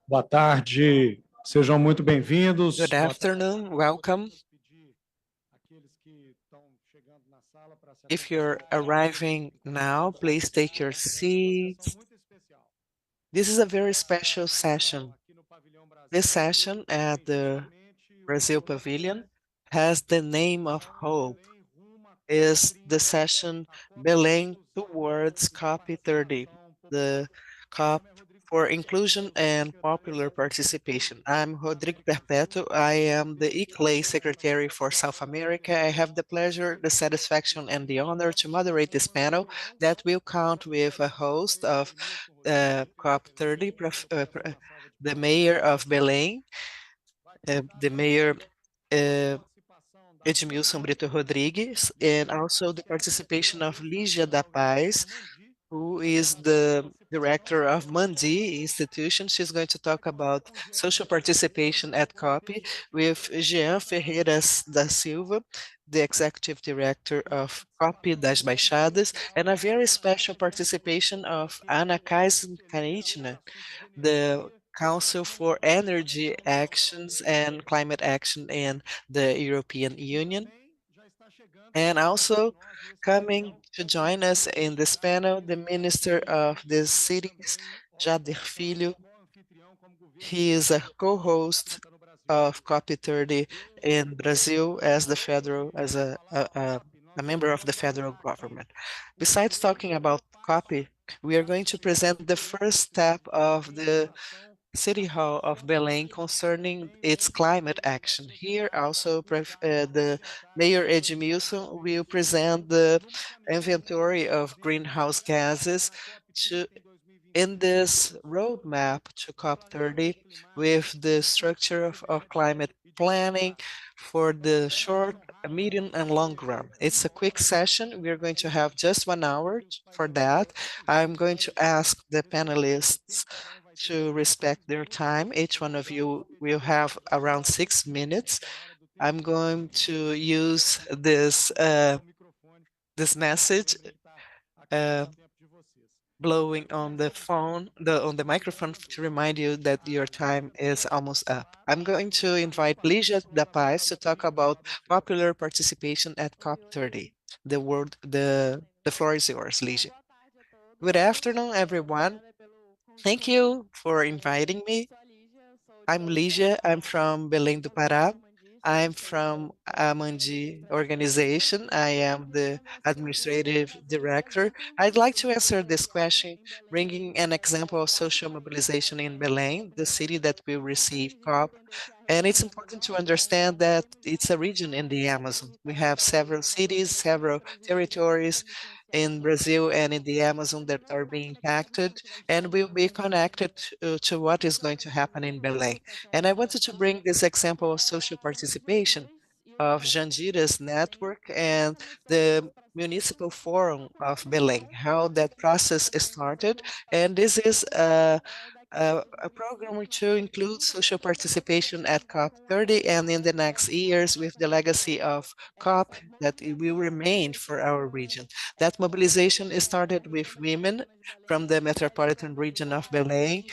Boa tarde, sejam muito bem-vindos. Good afternoon, welcome. If you're arriving now, please take your seats. This is a very special session. This session at the Brazil Pavilion has the name of hope. Is the session Belém Towards COP30, the COP for Inclusion and Popular Participation. I'm Rodrigo Perpetuo. I am the ICLEI Secretary for South America. I have the pleasure, the satisfaction, and the honor to moderate this panel that will count with a host of COP30, the mayor of Belém, the mayor uh, Edmilson Brito Rodrigues, and also the participation of Lígia da Paz, who is the director of Mandi Institution. She's going to talk about social participation at COP with Jean Ferreira da Silva, the executive director of COP das Baixadas, and a very special participation of Ana Kaizen, the Council for Energy Actions and Climate Action in the European Union. And also coming to join us in this panel, the Minister of the Cities, Jader Filho. He is a co-host of COP30 in Brazil as the federal, as a member of the federal government. Besides talking about COP, we are going to present the first step of the City Hall of Belém concerning its climate action. Here also the Mayor Edmilson will present the inventory of greenhouse gases to in this roadmap to COP30 with the structure of climate planning for the short, medium, and long run. It's a quick session. We're going to have just 1 hour for that. I'm going to ask the panelists to respect their time. Each one of you will have around 6 minutes. I'm going to use this message blowing on the phone, on the microphone to remind you that your time is almost up. I'm going to invite Lígia da Paz to talk about popular participation at COP30. The floor is yours, Lígia. Good afternoon, everyone. Thank you for inviting me. I'm Lígia. I'm from Belém do Pará. I'm from Amandi organization. I am the administrative director. I'd like to answer this question, bringing an example of social mobilization in Belém, the city that will receive COP. And it's important to understand that it's a region in the Amazon. We have several cities, several territories in Brazil and in the Amazon that are being impacted and will be connected to what is going to happen in Belém. And I wanted to bring this example of social participation of Jandira's network and the municipal forum of Belém, how that process started. And this is a program to include social participation at COP30 and in the next years with the legacy of COP that it will remain for our region. That mobilization is started with women from the metropolitan region of Belém,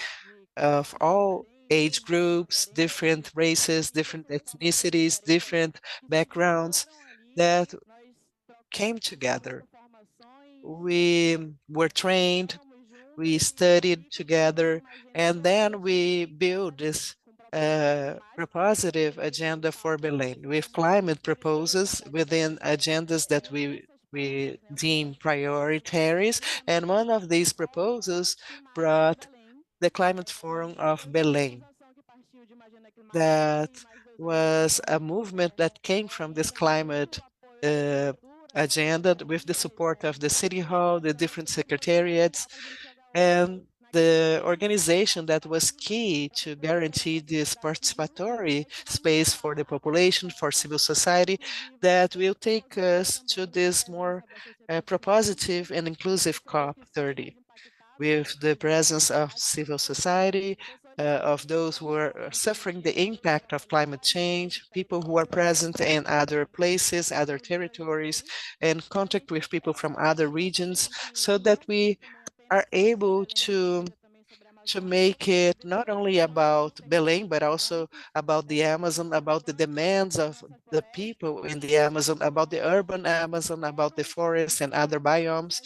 of all age groups, different races, different ethnicities, different backgrounds that came together. We were trained, we studied together, and then we built this propositive agenda for Belém with climate proposals within agendas that we deem prioritaries. And one of these proposals brought the Climate Forum of Belém. That was a movement that came from this climate agenda with the support of the City Hall, the different secretariats, and the organization that was key to guarantee this participatory space for the population, for civil society, that will take us to this more propositive and inclusive COP30 with the presence of civil society, of those who are suffering the impact of climate change, people who are present in other places, other territories, and contact with people from other regions, so that we are able to to make it not only about Belém, but also about the Amazon, about the demands of the people in the Amazon, about the urban Amazon, about the forests and other biomes,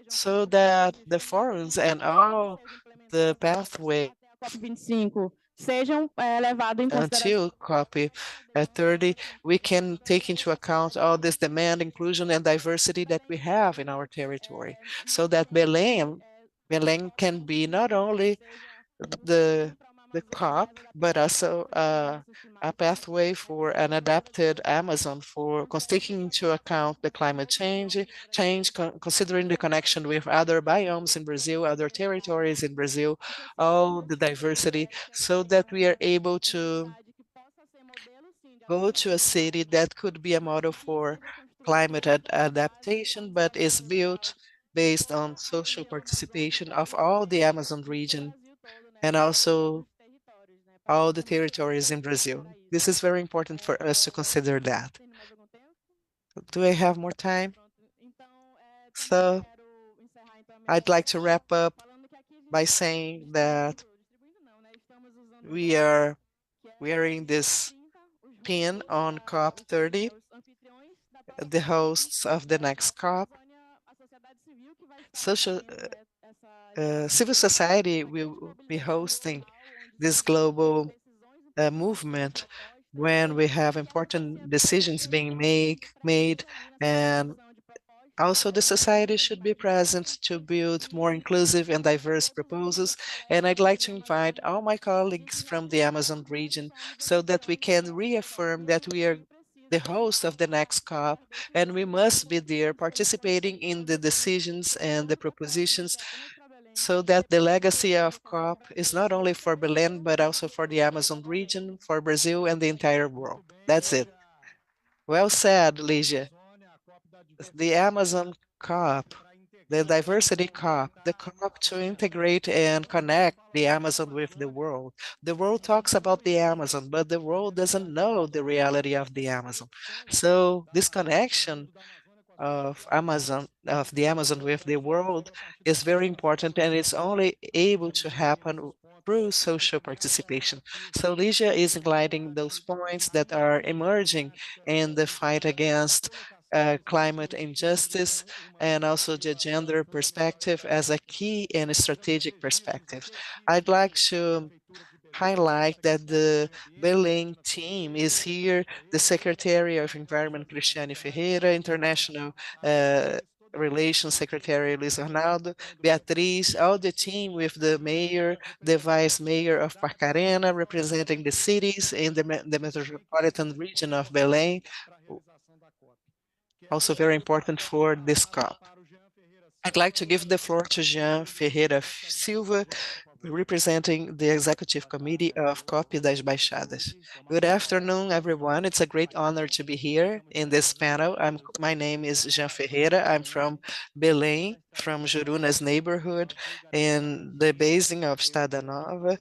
so that the forums and all the pathway sejam levados em consideração. until copy 30, we can take into account all this demand, inclusion, and diversity that we have in our territory, so that Belém can be not only the COP, but also a pathway for an adapted Amazon for taking into account the climate considering the connection with other biomes in Brazil, other territories in Brazil, all the diversity, so that we are able to go to a city that could be a model for climate adaptation, but is built based on social participation of all the Amazon region and also all the territories in Brazil. This is very important for us to consider that. Do I have more time? So I'd like to wrap up by saying that we are wearing this pin on COP30, the hosts of the next COP. Civil society will be hosting this global movement when we have important decisions being made, and also the society should be present to build more inclusive and diverse proposals. And I'd like to invite all my colleagues from the Amazon region so that we can reaffirm that we are the host of the next COP, and we must be there participating in the decisions and the propositions so that the legacy of COP is not only for Belém, but also for the Amazon region, for Brazil, and the entire world. That's it. Well said, Ligia. The Amazon COP, the Diversity COP, the COP to integrate and connect the Amazon with the world. The world talks about the Amazon, but the world doesn't know the reality of the Amazon. So this connection of the Amazon with the world is very important, and it's only able to happen through social participation. So Ligia is highlighting those points that are emerging in the fight against climate injustice, and also the gender perspective as a key and strategic perspective. I'd like to highlight that the Belém team is here, the Secretary of Environment, Cristiane Ferreira, International Relations Secretary Luis Arnaldo, Beatriz, all the team with the mayor, the vice mayor of Parcarena, representing the cities in the metropolitan region of Belém, also very important for this COP. I'd like to give the floor to Jean Ferreira Silva, representing the Executive Committee of Copy das Baixadas. Good afternoon, everyone. It's a great honor to be here in this panel. My name is Jean Ferreira. I'm from Belém, from Jurunas neighborhood in the basin of Estrada Nova,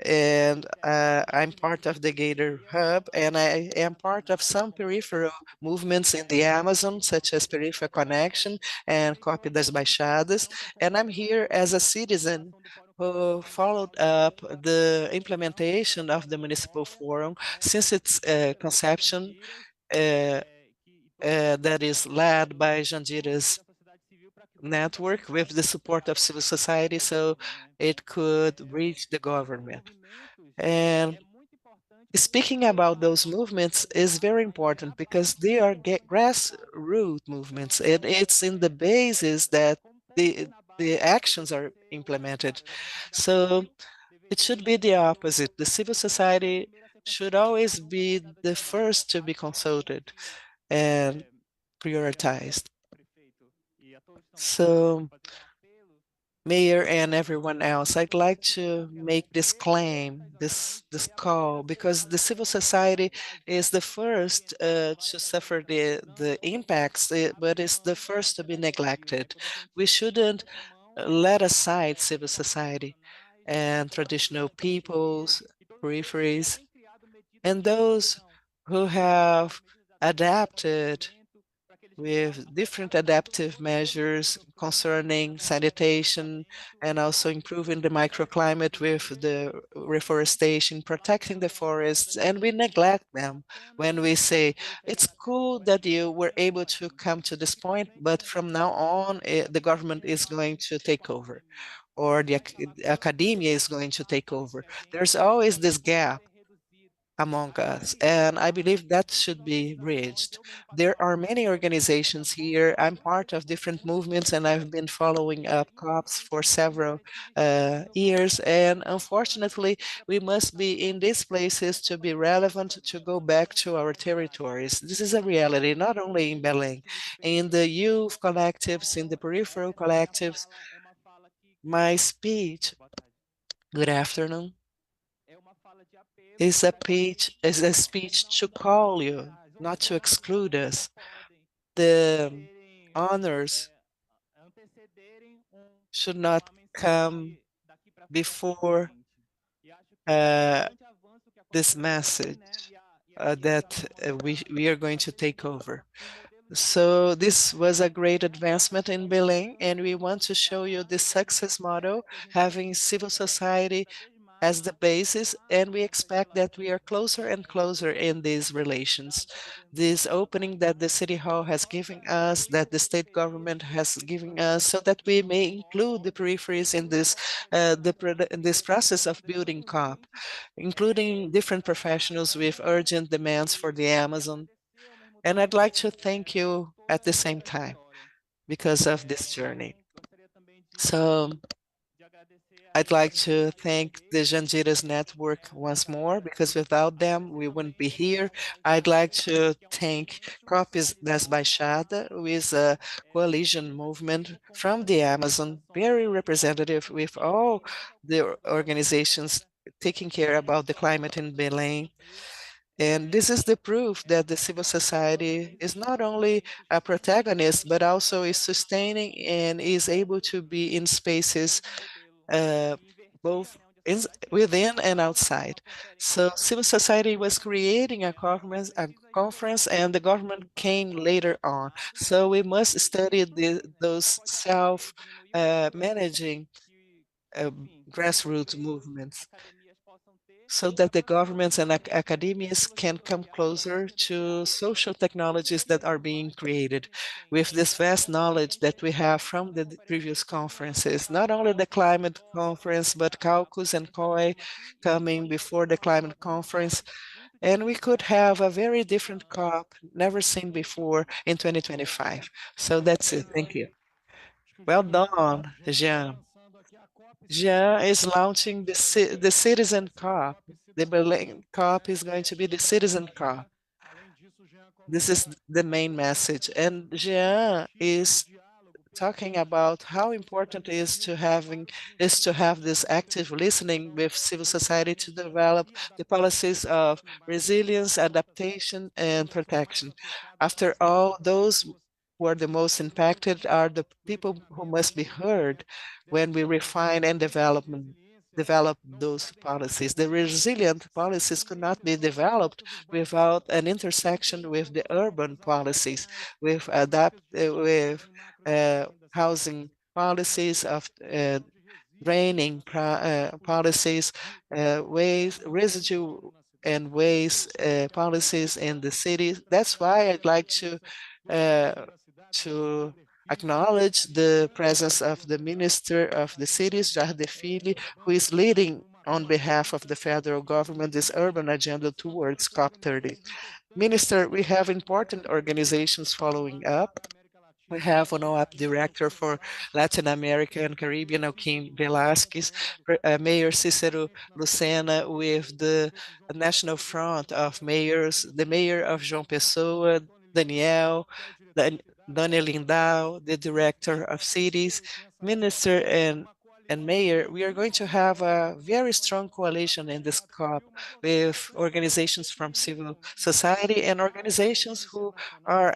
and I'm part of the Gator Hub, and I am part of some peripheral movements in the Amazon, such as Peripheral Connection and Copy das Baixadas, and I'm here as a citizen who followed up the implementation of the Municipal Forum since its conception, that is led by Jandira's network with the support of civil society, so it could reach the government. And speaking about those movements is very important because they are grassroots movements, and it's in the basis that the actions are implemented. So it should be the opposite. The civil society should always be the first to be consulted and prioritized. So, Mayor and everyone else, I'd like to make this claim, this call, because the civil society is the first to suffer the impacts, but it's the first to be neglected. We shouldn't let aside civil society and traditional peoples, peripheries, and those who have adapted with different adaptive measures concerning sanitation and also improving the microclimate with the reforestation, protecting the forests, and we neglect them when we say, it's cool that you were able to come to this point, but from now on, the government is going to take over, or the academia is going to take over. There's always this gap among us. And I believe that should be bridged. There are many organizations here. I'm part of different movements and I've been following up COPs for several years. And unfortunately, we must be in these places to be relevant, to go back to our territories. This is a reality, not only in Belém, in the youth collectives, in the peripheral collectives. My speech, good afternoon, is a speech to call you, not to exclude us. The honors should not come before this message that we are going to take over. So this was a great advancement in Belém, and we want to show you the success model, having civil society as the basis, and we expect that we are closer and closer in these relations. This opening that the City Hall has given us, that the state government has given us, so that we may include the peripheries in this, in this process of building COP, including different professionals with urgent demands for the Amazon. And I'd like to thank you at the same time because of this journey. So I'd like to thank the Jandiras Network once more, because without them, we wouldn't be here. I'd like to thank Copes das Baixada, who is a coalition movement from the Amazon, very representative with all the organizations taking care about the climate in Belém. And this is the proof that the civil society is not only a protagonist, but also is sustaining and is able to be in spaces uh, both within and outside. So civil society was creating a conference, and the government came later on. So we must study those self-managing grassroots movements, so that the governments and academies can come closer to social technologies that are being created with this vast knowledge that we have from the previous conferences, not only the climate conference, but Caucus and COI coming before the climate conference. And we could have a very different COP, never seen before in 2025. So that's it. Thank you. Well done, Jean. Jean is launching the Citizen COP. The Berlin COP is going to be the Citizen COP. This is the main message. And Jean is talking about how important it is to have this active listening with civil society to develop the policies of resilience, adaptation, and protection. After all, those who are the most impacted are the people who must be heard when we refine and develop those policies. The resilient policies could not be developed without an intersection with the urban policies, with housing policies, of draining policies, waste residue and waste policies in the cities. That's why I'd like uh, to acknowledge the presence of the Minister of the Cities, Jardim Filho, who is leading on behalf of the federal government this urban agenda towards COP30. Minister, we have important organizations following up. We have an OAP director for Latin America and Caribbean, Joaquim Velasquez, Mayor Cicero Lucena with the National Front of Mayors, the Mayor of João Pessoa, Daniel, Daniel Lindau, the Director of Cities, Minister and Mayor. We are going to have a very strong coalition in this COP with organizations from civil society and organizations who are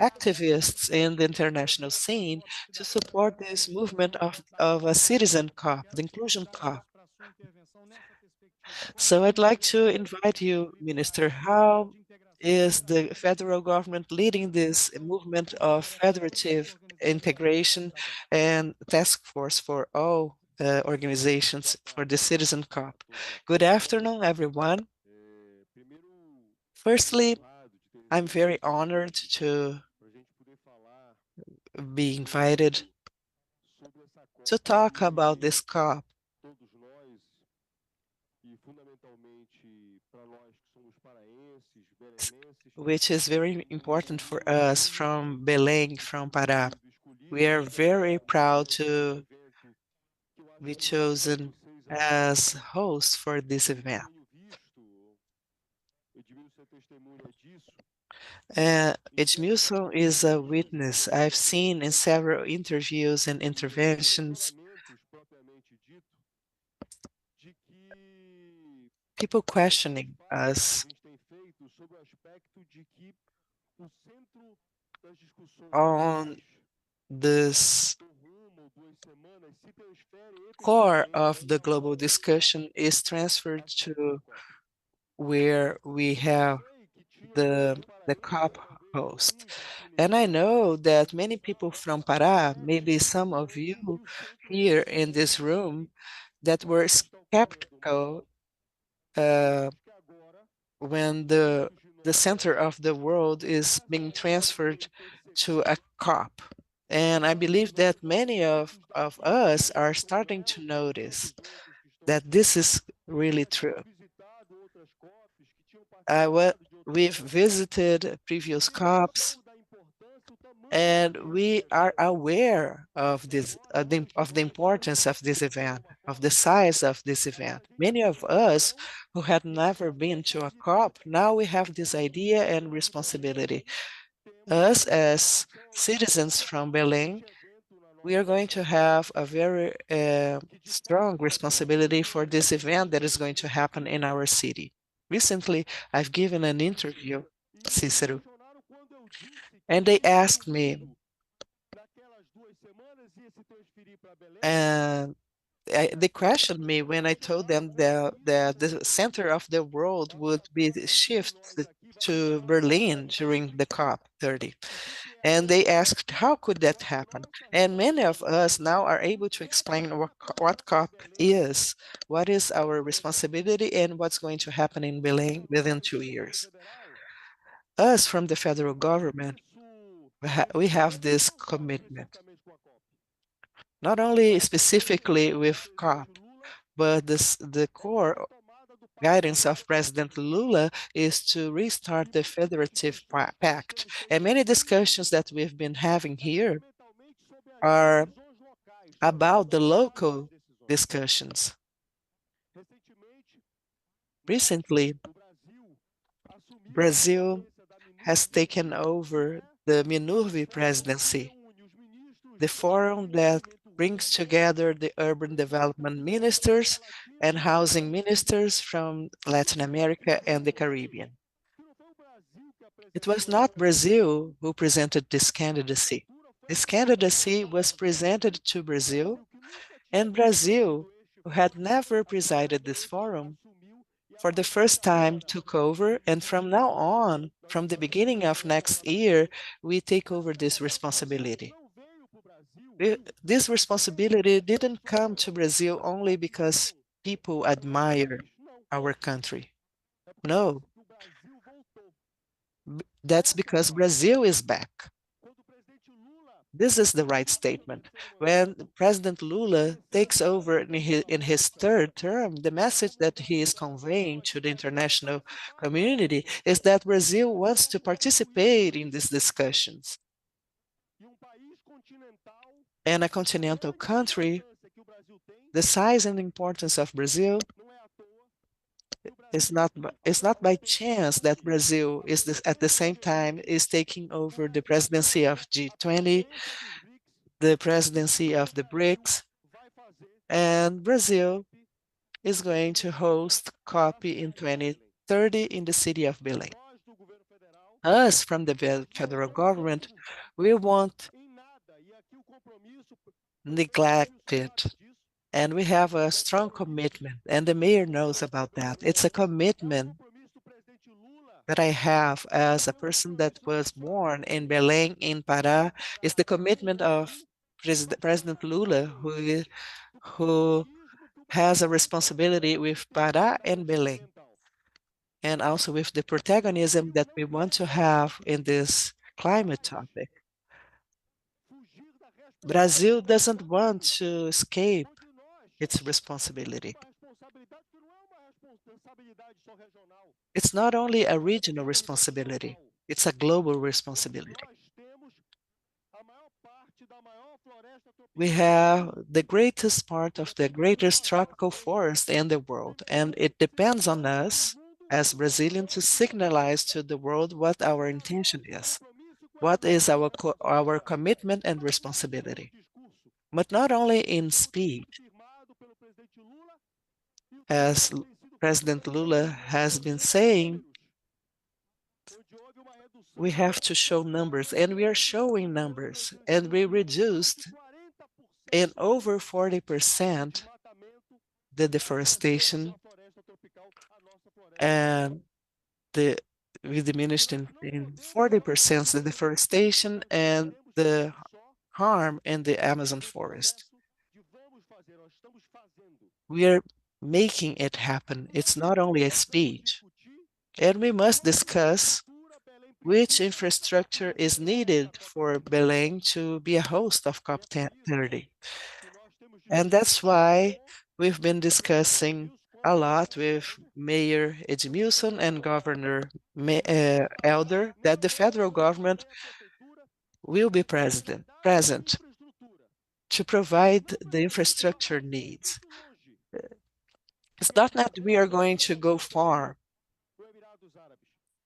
activists in the international scene to support this movement of a citizen COP, the inclusion COP. So I'd like to invite you, Minister, how is the federal government leading this movement of federative integration and task force for all organizations for the Citizen COP. Good afternoon, everyone. Firstly, I'm very honored to be invited to talk about this COP, which is very important for us from Belém, from Pará. We are very proud to be chosen as host for this event. Edmilson is a witness I've seen in several interviews and interventions. People questioning us on this core of the global discussion is transferred to where we have the COP host. And I know that many people from Pará, maybe some of you here in this room, that were skeptical when the center of the world is being transferred to a COP. And I believe that many of us are starting to notice that this is really true. We've visited previous COPs, and we are aware of this, of the importance of this event, of the size of this event. Many of us who had never been to a COP, now we have this idea and responsibility. Us as citizens from Belém, we are going to have a very strong responsibility for this event that is going to happen in our city. Recently, I've given an interview, Cícero, and they asked me, and they questioned me when I told them that the center of the world would be shifted to Berlin during the COP30. And they asked, how could that happen? And many of us now are able to explain what COP is, what is our responsibility, and what's going to happen in Belém within 2 years. Us from the federal government, we have this commitment, not only specifically with COP, but the core guidance of President Lula is to restart the Federative Pact. And many discussions that we've been having here are about the local discussions. Recently, Brazil has taken over the Minurvi presidency, the forum that brings together the urban development ministers and housing ministers from Latin America and the Caribbean. It was not Brazil who presented this candidacy. This candidacy was presented to Brazil, and Brazil, who had never presided this forum, for the first time took over, and from now on, from the beginning of next year, we take over this responsibility. This responsibility didn't come to Brazil only because people admire our country. No, that's because Brazil is back. This is the right statement. When President Lula takes over in his third term, the message that he is conveying to the international community is that Brazil wants to participate in these discussions. And a continental country, the size and importance of Brazil it's not by chance that Brazil is at the same time is taking over the presidency of G20, the presidency of the BRICS, and Brazil is going to host COP in 2030 in the city of Belém. Us from the federal government, we won't neglect it. And we have a strong commitment, and the mayor knows about that. It's a commitment that I have as a person that was born in Belém, in Pará, is the commitment of President Lula, who has a responsibility with Pará and Belém, and also with the protagonism that we want to have in this climate topic. Brazil doesn't want to escape its responsibility. It's not only a regional responsibility, it's a global responsibility. We have the greatest part of the greatest tropical forest in the world, and it depends on us as Brazilians to signalize to the world what our intention is, what is our commitment and responsibility. But not only in speech, as President Lula has been saying, we have to show numbers, and we are showing numbers, and we reduced in over 40% the deforestation, and we diminished in 40% the deforestation and the harm in the Amazon forest. We are making it happen. It's not only a speech. And we must discuss which infrastructure is needed for Belém to be a host of COP30. And that's why we've been discussing a lot with Mayor Edmilson and Governor Elder that the federal government will be present to provide the infrastructure needs. It's not that we are going to go far.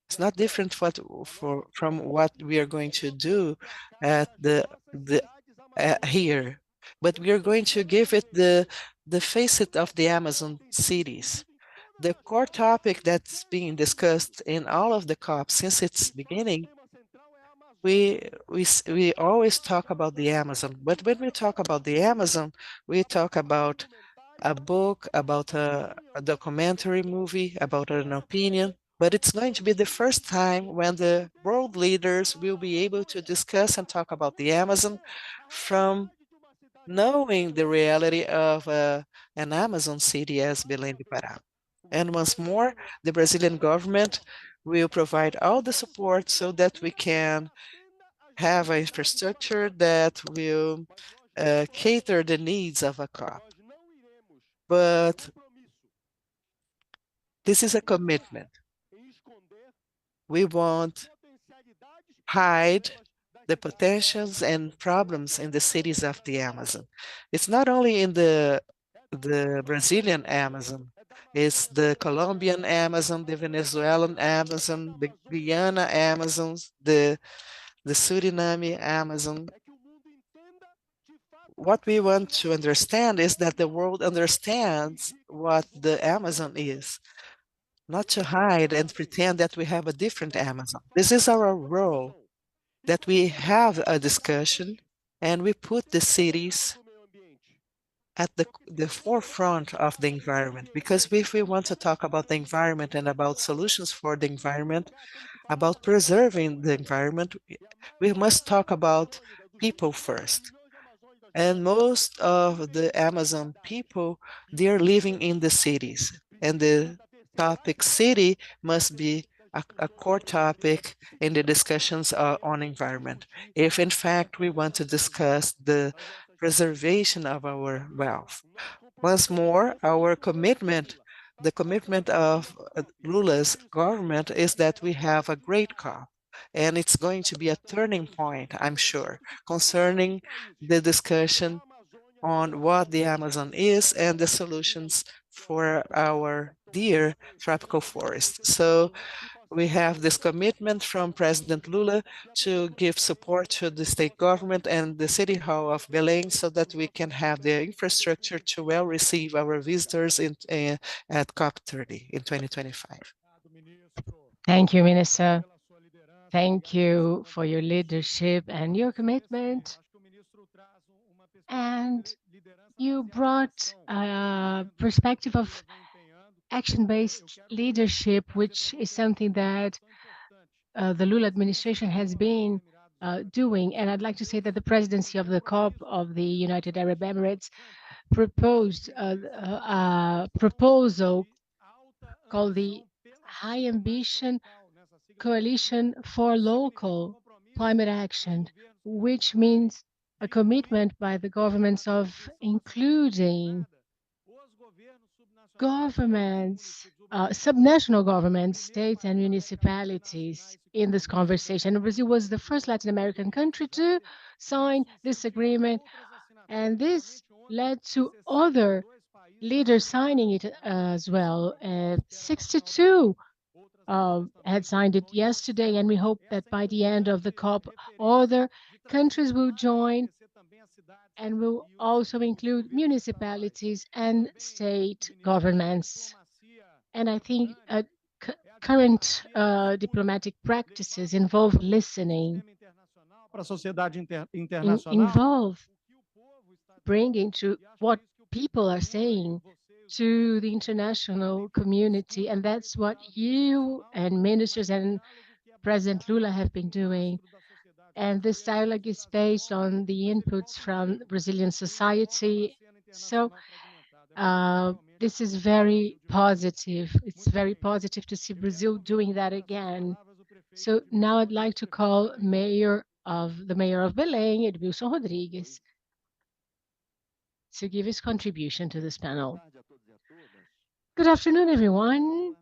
It's not different from what we are going to do at here, but we are going to give it the facet of the Amazon cities. The core topic that's being discussed in all of the COPs since its beginning, we always talk about the Amazon, but when we talk about the Amazon, we talk about a book, about a documentary movie, about an opinion, but it's going to be the first time when the world leaders will be able to discuss and talk about the Amazon from knowing the reality of an Amazon city as Belém do Pará. And once more, the Brazilian government will provide all the support so that we can have an infrastructure that will cater the needs of a COP. But this is a commitment. We won't hide the potentials and problems in the cities of the Amazon. It's not only in the Brazilian Amazon, it's the Colombian Amazon, the Venezuelan Amazon, the Guyana Amazons, the Suriname Amazon. What we want to understand is that the world understands what the Amazon is, not to hide and pretend that we have a different Amazon. This is our role, that we have a discussion and we put the cities at the forefront of the environment. Because if we want to talk about the environment and about solutions for the environment, about preserving the environment, we must talk about people first. And most of the Amazon people, they're living in the cities. And the topic city must be a core topic in the discussions on environment. If in fact we want to discuss the preservation of our wealth. Once more, our commitment, the commitment of Lula's government is that we have a great COP. And it's going to be a turning point, I'm sure, concerning the discussion on what the Amazon is and the solutions for our dear tropical forest. So we have this commitment from President Lula to give support to the state government and the City Hall of Belém so that we can have the infrastructure to well receive our visitors at COP30 in 2025. Thank you, Minister. Thank you for your leadership and your commitment. And you brought a perspective of action-based leadership, which is something that the Lula administration has been doing. And I'd like to say that the presidency of the COP of the United Arab Emirates proposed a proposal called the High Ambition Coalition for Local Climate Action, which means a commitment by the governments of including governments, subnational governments, states and municipalities in this conversation. Brazil was the first Latin American country to sign this agreement, and this led to other leaders signing it as well. 62 had signed it yesterday, and we hope that by the end of the COP, other countries will join and will also include municipalities and state governments. And I think current diplomatic practices involve listening, involve bringing to what people are saying to the international community. And that's what you and ministers and President Lula have been doing. And this dialogue is based on the inputs from Brazilian society. So this is very positive. It's very positive to see Brazil doing that again. So now I'd like to call the Mayor of Belém, Edilson Rodrigues, to give his contribution to this panel. Good afternoon, everyone.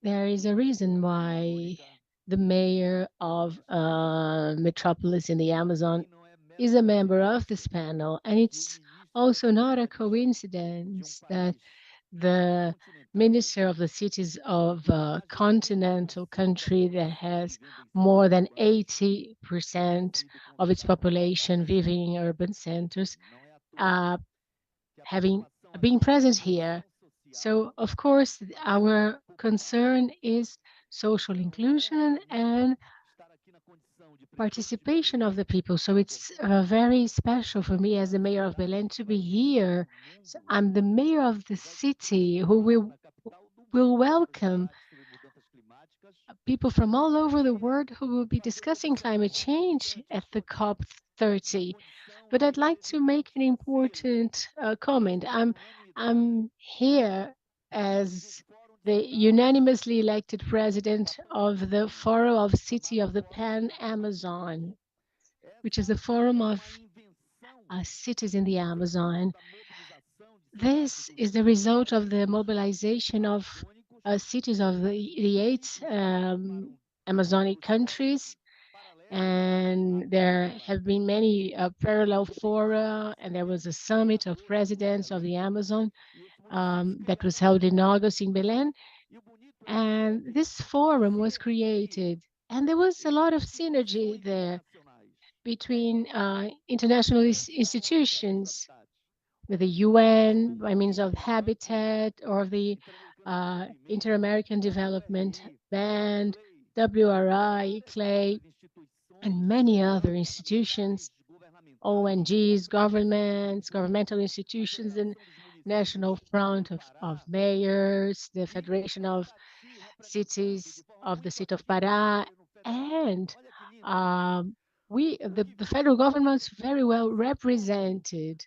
There is a reason why the mayor of metropolis in the Amazon is a member of this panel, and it's also not a coincidence that the minister of the cities of a continental country that has more than 80% of its population living in urban centers, being present here. So, of course, our concern is social inclusion and participation of the people. So it's very special for me as the mayor of Belém to be here. So I'm the mayor of the city who will welcome people from all over the world who will be discussing climate change at the COP30. But I'd like to make an important comment. I'm here as the unanimously elected president of the Forum of City of the Pan-Amazon, which is the forum of cities in the Amazon. This is the result of the mobilization of cities of the 8 Amazonic countries. And there have been many parallel fora, and there was a summit of presidents of the Amazon that was held in August in Belém. And this forum was created, and there was a lot of synergy there between international institutions, with the UN by means of Habitat or the Inter-American Development Band, WRI, CLAY, and many other institutions, ONGs, governments, governmental institutions, and National Front of Mayors, the Federation of Cities of the State of Pará, and the federal government's very well represented.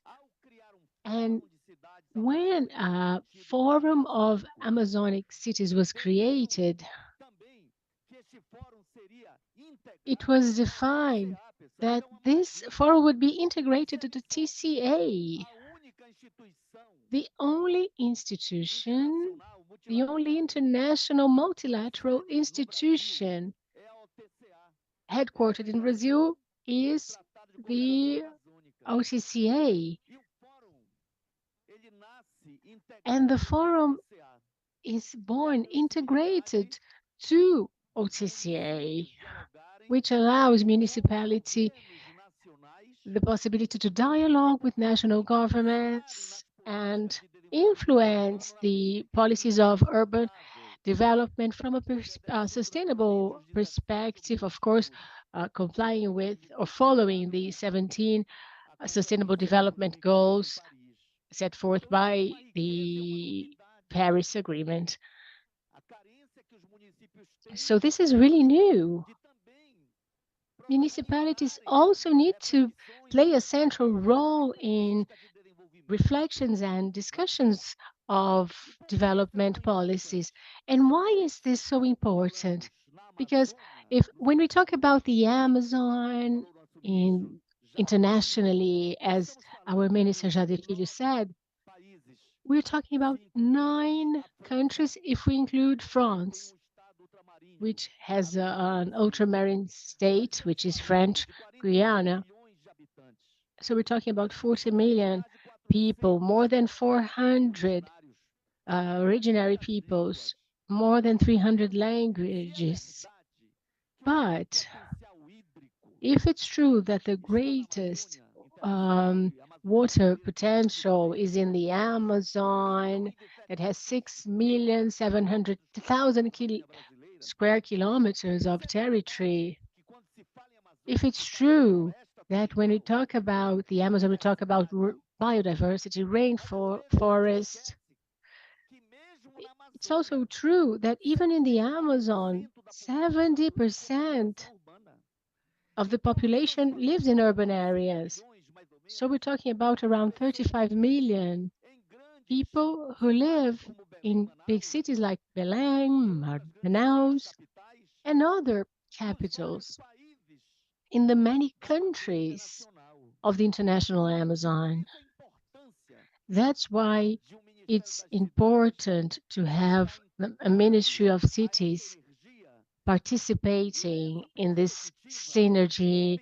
And when a Forum of Amazonic Cities was created, it was defined that this forum would be integrated to the TCA, the only institution, the only international multilateral institution headquartered in Brazil is the OCCA. And the forum is born integrated to OCCA, which allows municipality the possibility to dialogue with national governments and influence the policies of urban development from a sustainable perspective, of course, complying with or following the 17 Sustainable Development Goals set forth by the Paris Agreement. So this is really new. Municipalities also need to play a central role in reflections and discussions of development policies. And why is this so important? Because if when we talk about the Amazon in internationally, as our Minister Jade Filho said, we're talking about 9 countries if we include France, which has an ultramarine state, which is French Guiana. So we're talking about 40 million people, more than 400 originary peoples, more than 300 languages. But if it's true that the greatest water potential is in the Amazon, that has 6,700,000 square kilometers of territory, if it's true that when we talk about the Amazon, we talk about biodiversity, rainforest, it's also true that even in the Amazon, 70% of the population lives in urban areas. So we're talking about around 35 million people who live in big cities like Belém, Manaus, and other capitals in the many countries of the international Amazon. That's why it's important to have a Ministry of Cities participating in this synergy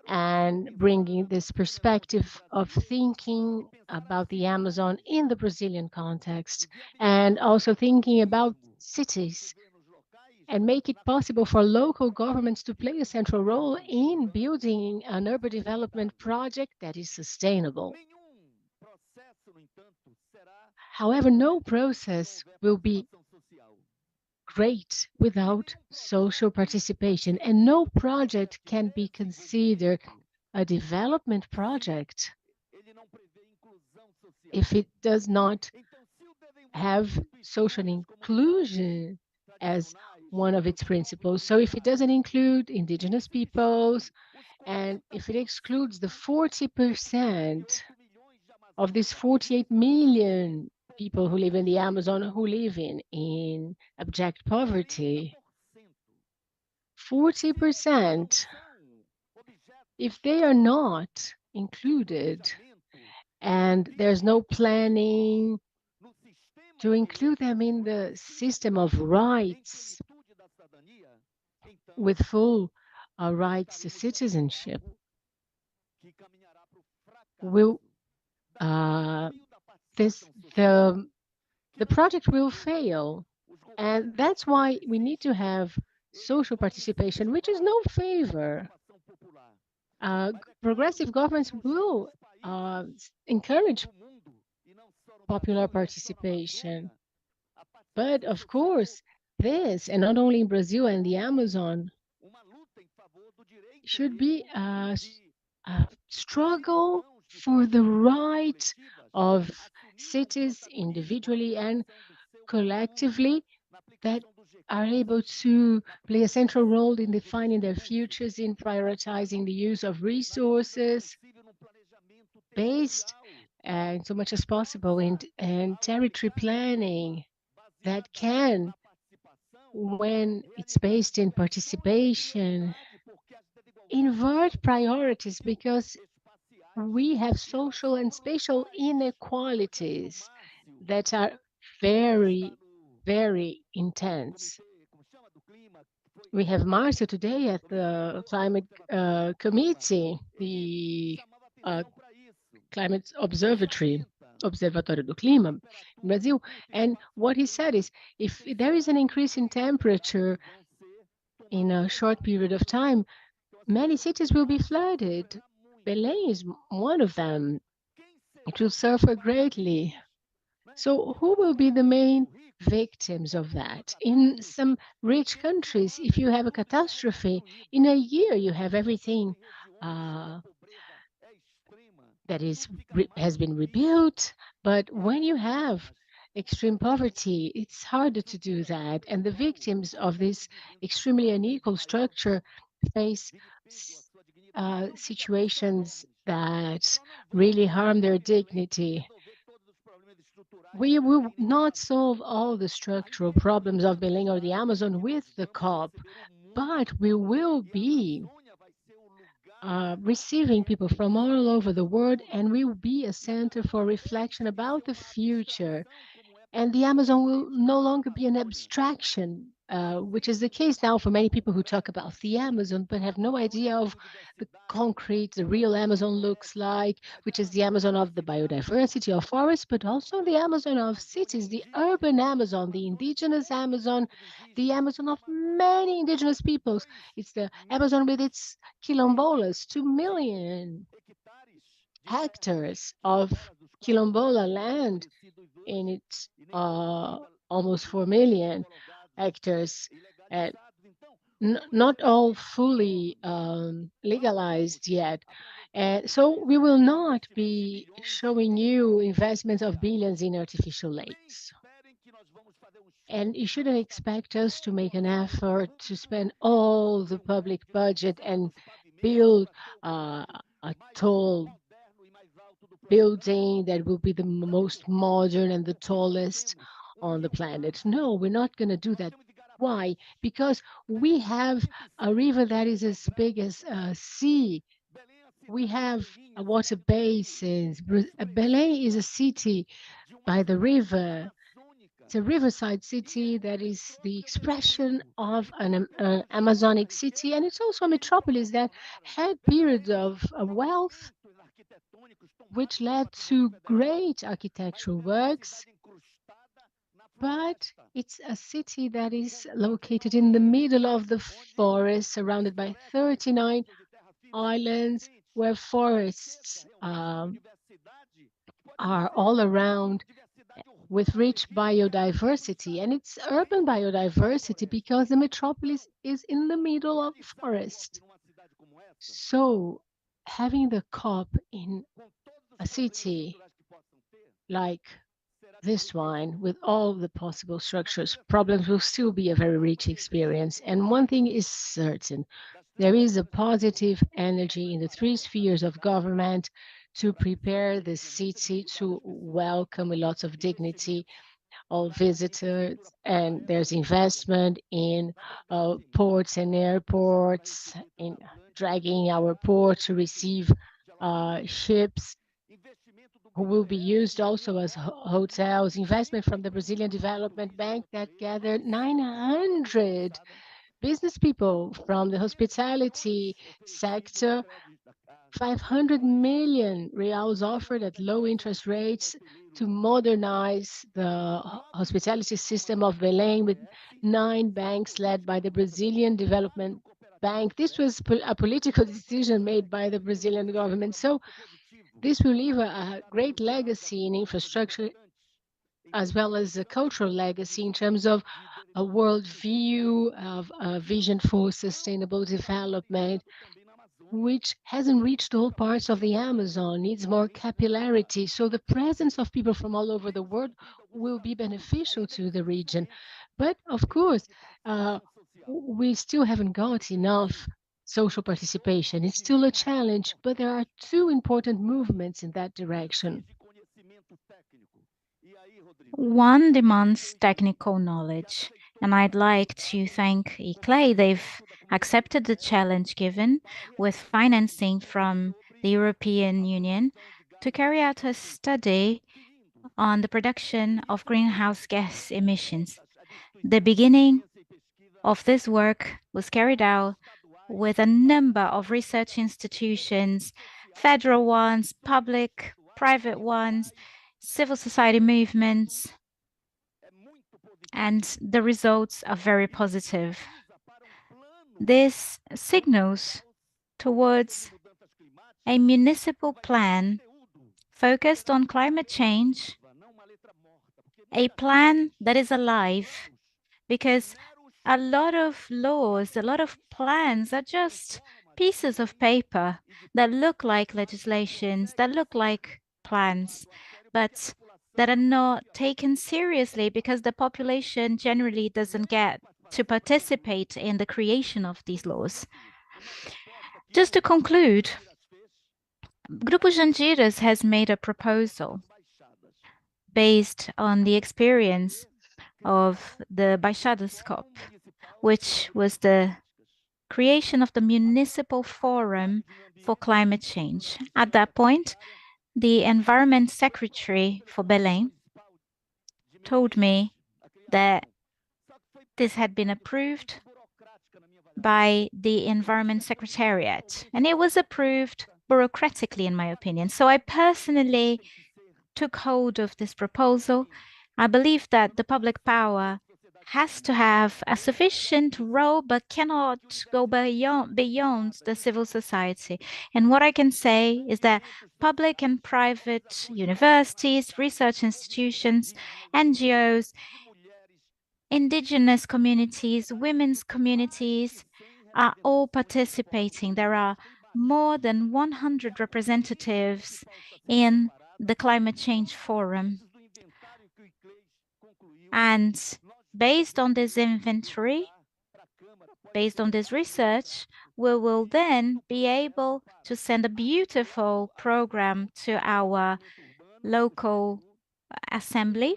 and bringing this perspective of thinking about the Amazon in the Brazilian context, and also thinking about cities and make it possible for local governments to play a central role in building an urban development project that is sustainable. However, no process will be great without social participation, and no project can be considered a development project if it does not have social inclusion as one of its principles. So if it doesn't include indigenous peoples, and if it excludes the 40% of these 48 million people who live in the Amazon who live in abject poverty, 40%, if they are not included and there's no planning to include them in the system of rights with full rights to citizenship, will this the project will fail. And that's why we need to have social participation, which is no favor. Progressive governments will encourage popular participation. But of course, this, and not only in Brazil and the Amazon, should be a struggle for the right of cities individually and collectively that are able to play a central role in defining their futures, in prioritizing the use of resources based so much as possible in territory planning that can, when it's based in participation, invert priorities because we have social and spatial inequalities that are very, very intense. We have Marcia today at the climate committee, the climate observatory, Observatório do Clima in Brazil. And what he said is, if there is an increase in temperature in a short period of time, many cities will be flooded. Belém is one of them. It will suffer greatly. So who will be the main victims of that? In some rich countries, if you have a catastrophe, in a year you have everything that has been rebuilt. But when you have extreme poverty. It's harder to do that. And the victims of this extremely unequal structure face situations that really harm their dignity. We will not solve all the structural problems of Belém or the Amazon with the COP, but we will be receiving people from all over the world, and we will be a center for reflection about the future. And the Amazon will no longer be an abstraction, which is the case now for many people who talk about the Amazon but have no idea of the concrete, the real Amazon looks like, which is the Amazon of the biodiversity of forests, but also the Amazon of cities, the urban Amazon, the indigenous Amazon, the Amazon of many indigenous peoples. It's the Amazon with its quilombolas, 2 million hectares of quilombola land in its almost 4 million hectares, and not all fully legalized yet. And so we will not be showing you investments of billions in artificial lakes. And you shouldn't expect us to make an effort to spend all the public budget and build a tall building that will be the most modern and the tallest on the planet. No, we're not going to do that. Why? Because we have a river that is as big as a sea. We have a water basins. Belém is a city by the river. It's a riverside city that is the expression of an Amazonic city, and it's also a metropolis that had periods of wealth, which led to great architectural works, but it's a city that is located in the middle of the forest, surrounded by 39 islands where forests are all around with rich biodiversity. And it's urban biodiversity because the metropolis is in the middle of the forest. So having the COP in a city like this one, with all the possible structures, problems will still be a very rich experience. And one thing is certain, there is a positive energy in the three spheres of government to prepare the city to welcome with lots of dignity all visitors, and there's investment in ports and airports, in dragging our port to receive ships who will be used also as hotels, investment from the Brazilian Development Bank that gathered 900 business people from the hospitality sector, 500 million reals offered at low interest rates to modernize the hospitality system of Belém with 9 banks led by the Brazilian Development Bank. This was a political decision made by the Brazilian government. So this will leave a great legacy in infrastructure as well as a cultural legacy in terms of a world view of a vision for sustainable development, which hasn't reached all parts of the Amazon, needs more capillarity. So the presence of people from all over the world will be beneficial to the region. But of course, we still haven't got enough social participation. It's still a challenge, but there are two important movements in that direction. One demands technical knowledge, and I'd like to thank ICLEI. They've accepted the challenge given with financing from the European Union to carry out a study on the production of greenhouse gas emissions. The beginning of this work was carried out with a number of research institutions, federal ones, public, private ones, civil society movements, and the results are very positive. This signals towards a municipal plan focused on climate change, a plan that is alive, because a lot of laws, a lot of plans are just pieces of paper that look like legislations, that look like plans, but that are not taken seriously because the population generally doesn't get to participate in the creation of these laws. Just to conclude, Grupo Jandiras has made a proposal based on the experience of the Baixadas COP, which was the creation of the Municipal Forum for Climate Change. At that point, the Environment Secretary for Belém told me that this had been approved by the Environment Secretariat, and it was approved bureaucratically, in my opinion. So I personally took hold of this proposal. I believe that the public power has to have a sufficient role, but cannot go beyond the civil society. And what I can say is that public and private universities, research institutions, NGOs, indigenous communities, women's communities are all participating. There are more than 100 representatives in the Climate Change Forum. And based on this inventory, based on this research, we will then be able to send a beautiful program to our local assembly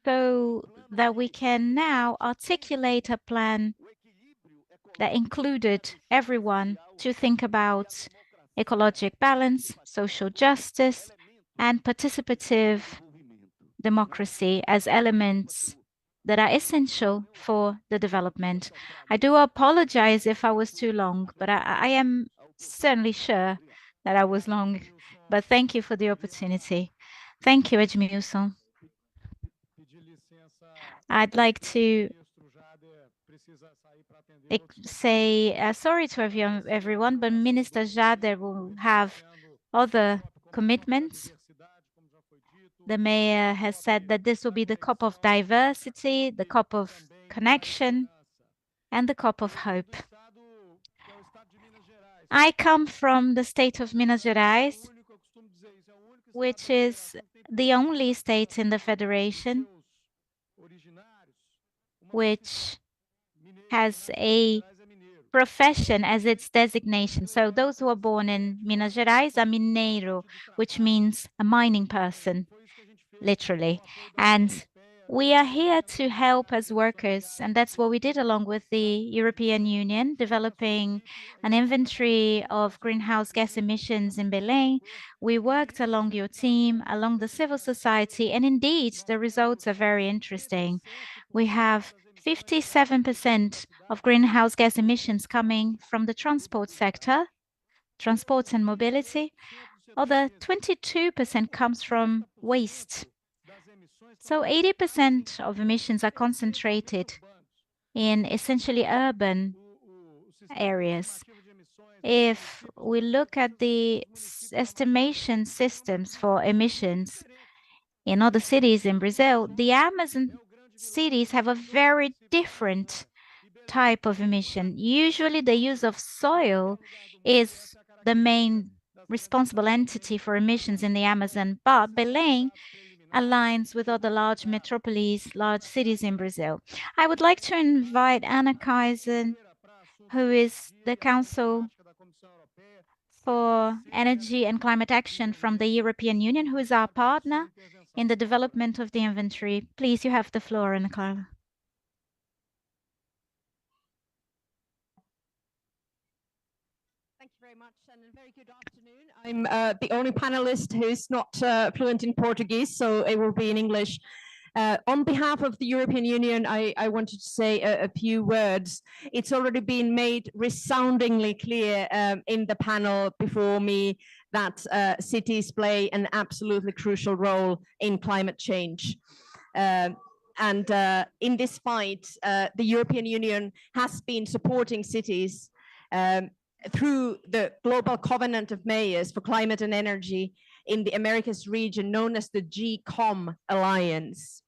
so that we can now articulate a plan that included everyone to think about ecologic balance, social justice, and participative democracy as elements that are essential for the development. I do apologize if I was too long, but I am certainly sure that I was long. But thank you for the opportunity. Thank you, Edmilson. I'd like to say sorry to everyone, but Minister Jader will have other commitments. The mayor has said that this will be the COP of diversity, the COP of connection, and the COP of hope. I come from the state of Minas Gerais, which is the only state in the federation which has a profession as its designation. So those who are born in Minas Gerais are mineiro, which means a mining person, literally. And we are here to help as workers, and that's what we did along with the European Union, developing an inventory of greenhouse gas emissions in Belém. We worked along your team, along the civil society, and indeed, the results are very interesting. We have 57% of greenhouse gas emissions coming from the transport sector, transport and mobility. Other 22% comes from waste. So 80% of emissions are concentrated in essentially urban areas. If we look at the estimation systems for emissions in other cities in Brazil, the Amazon cities have a very different type of emission. Usually the use of soil is the main responsible entity for emissions in the Amazon, but Belém aligns with other large metropolis, large cities in Brazil. I would like to invite Anna Kaiser, who is the Council for Energy and Climate Action from the European Union, who is our partner in the development of the inventory. Please, you have the floor, Ana Clara. Thank you very much, and a very good afternoon. I'm the only panelist who's not fluent in Portuguese, so it will be in English. On behalf of the European Union, I wanted to say a few words. It's already been made resoundingly clear in the panel before me that cities play an absolutely crucial role in climate change. And in this fight, the European Union has been supporting cities through the Global Covenant of Mayors for Climate and Energy in the Americas region, known as the GCOM Alliance.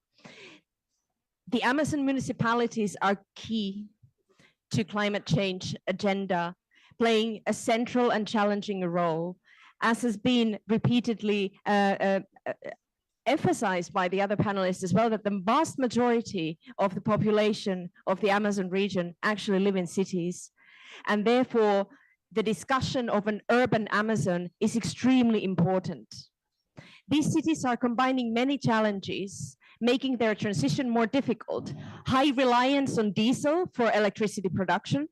The Amazon municipalities are key to climate change agenda, playing a central and challenging role, as has been repeatedly emphasized by the other panelists as well, that the vast majority of the population of the Amazon region actually live in cities. And therefore, the discussion of an urban Amazon is extremely important. These cities are combining many challenges, making their transition more difficult. High reliance on diesel for electricity production,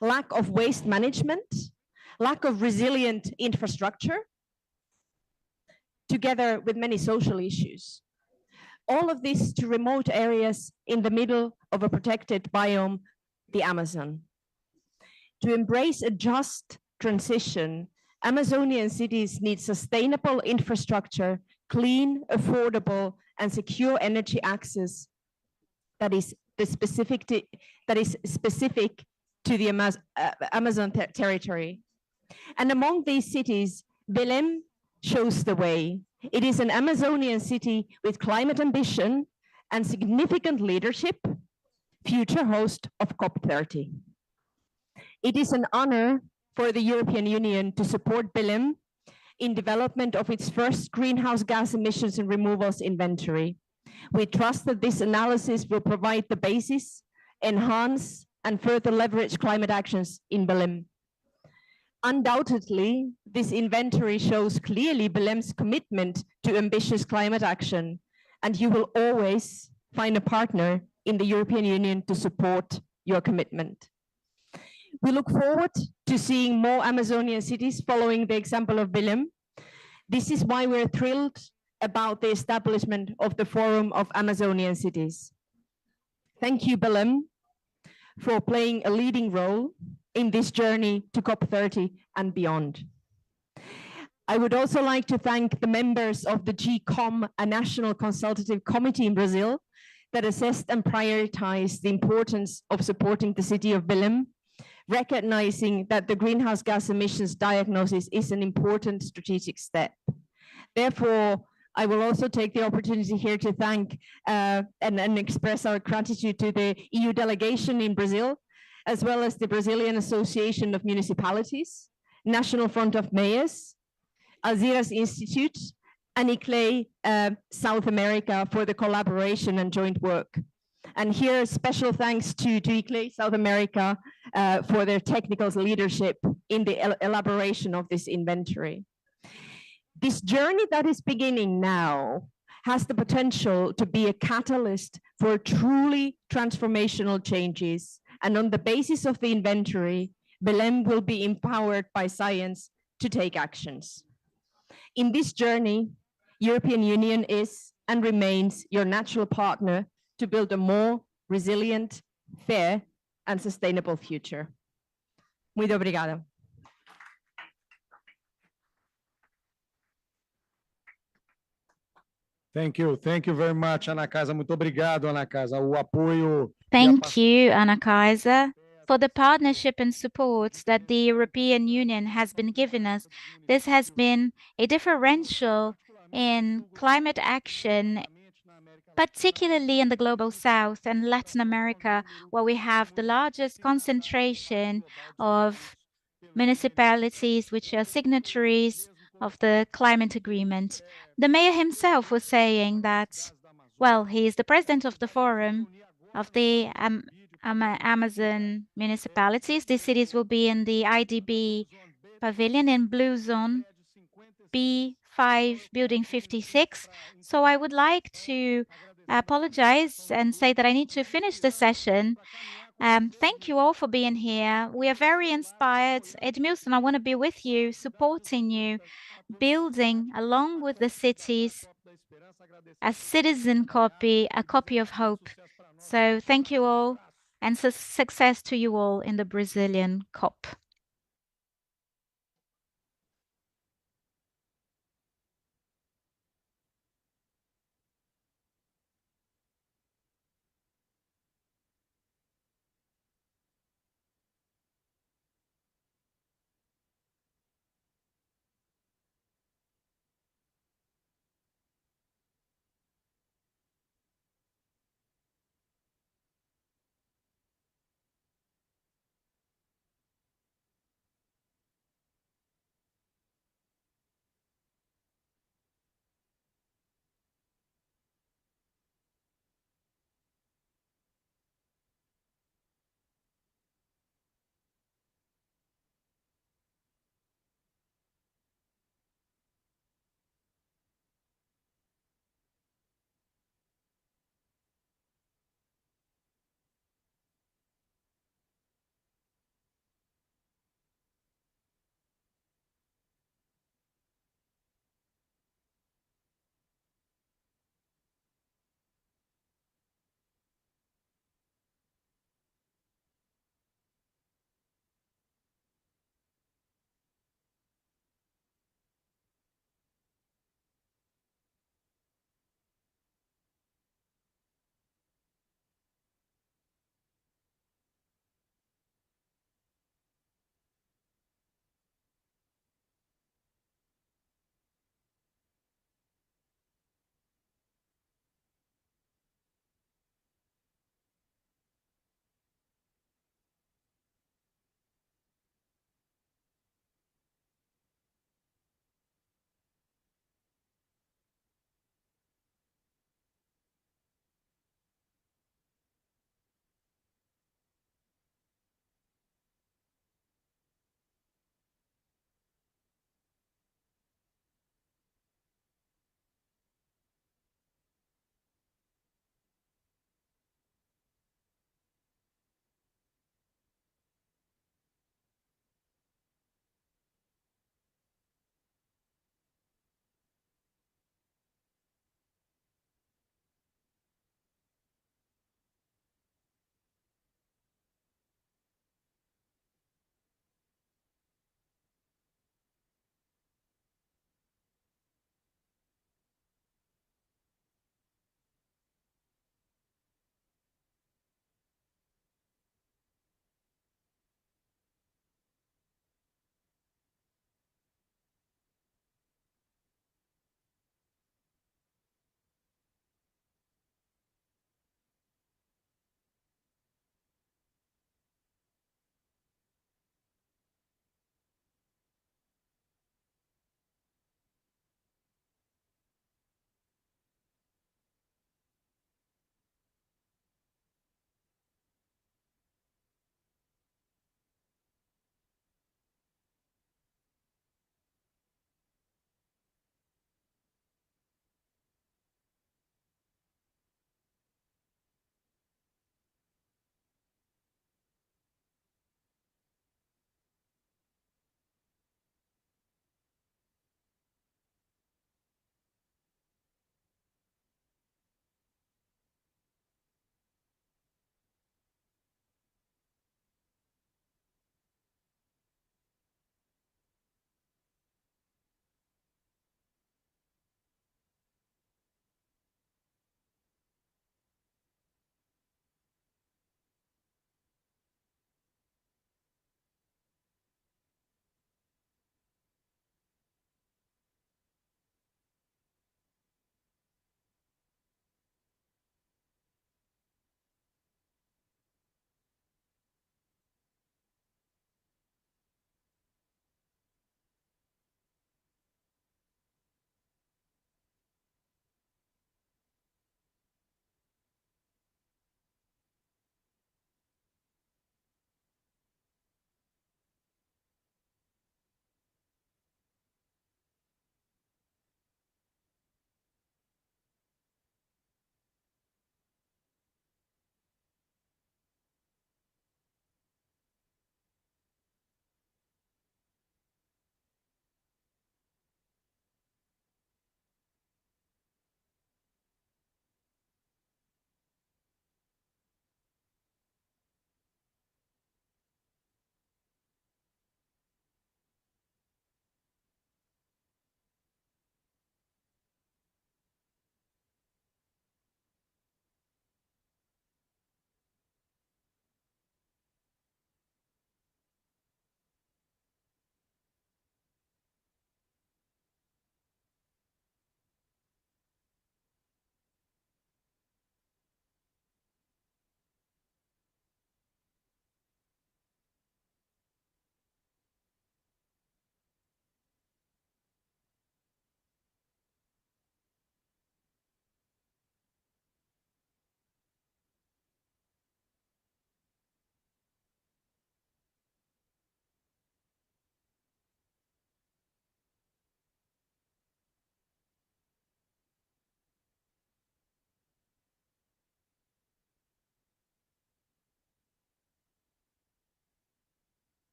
lack of waste management, lack of resilient infrastructure, together with many social issues. All of this to remote areas in the middle of a protected biome, the Amazon. To embrace a just transition, Amazonian cities need sustainable infrastructure, clean, affordable, and secure energy access that is specific to the Amazon territory. And among these cities, Belém shows the way. It is an Amazonian city with climate ambition and significant leadership, future host of COP30. It is an honor for the European Union to support Belém in development of its first greenhouse gas emissions and removals inventory. We trust that this analysis will provide the basis, enhance, and further leverage climate actions in Belém. Undoubtedly, this inventory shows clearly Belém's commitment to ambitious climate action, and you will always find a partner in the European Union to support your commitment. We look forward to seeing more Amazonian cities following the example of Belém. This is why we're thrilled about the establishment of the Forum of Amazonian Cities. Thank you, Belém, for playing a leading role in this journey to COP30 and beyond. I would also like to thank the members of the GCOM, a national consultative committee in Brazil, that assessed and prioritized the importance of supporting the city of Belém, recognizing that the greenhouse gas emissions diagnosis is an important strategic step. Therefore, I will also take the opportunity here to thank and express our gratitude to the EU delegation in Brazil, as well as the Brazilian Association of Municipalities, National Front of Mayors, Alzira's Institute, and ICLEI South America for the collaboration and joint work. And here, special thanks to ICLEI South America for their technical leadership in the elaboration of this inventory. This journey that is beginning now has the potential to be a catalyst for truly transformational changes. And on the basis of the inventory, Belém will be empowered by science to take actions. In this journey, European Union is and remains your natural partner to build a more resilient, fair, and sustainable future. Muito obrigada. Thank you very much, Ana Casa. Muito obrigado, Ana Casa. O apoio. Thank you, Ana Kaiser, for the partnership and support that the European Union has been giving us. This has been a differential in climate action, particularly in the Global South and Latin America, where we have the largest concentration of municipalities which are signatories of the climate agreement. The mayor himself was saying that, well, he is the president of the forum of the Amazon municipalities. These cities will be in the IDB pavilion in Blue Zone B5, Building 56. So I would like to apologize and say that I need to finish the session. Thank you all for being here. We are very inspired. Edmilson, I want to be with you, supporting you, building along with the cities a citizen copy, a copy of hope. So thank you all, and success to you all in the Brazilian COP.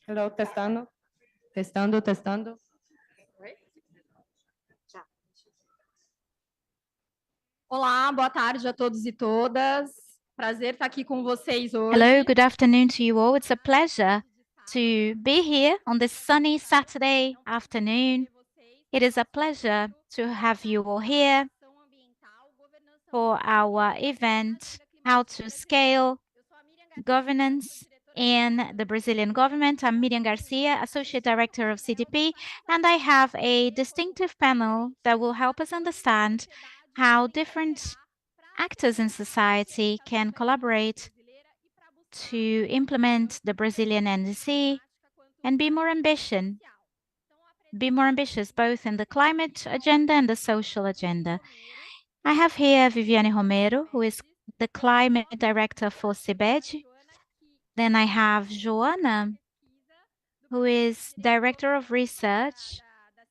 Hello, testando. Testando, testando. Olá, boa tarde a todos e todas. Prazer estar aqui com vocês hoje. Hello, good afternoon to you all. It's a pleasure to be here on this sunny Saturday afternoon. It is a pleasure to have you all here for our event, How to Scale Governance in the Brazilian Government. I'm Miriam Garcia, Associate Director of CDP, and I have a distinctive panel that will help us understand how different actors in society can collaborate to implement the Brazilian NDC and be more ambitious both in the climate agenda and the social agenda. I have here Viviane Romero, who is the climate director for CIBED. Then I have Joana, who is director of research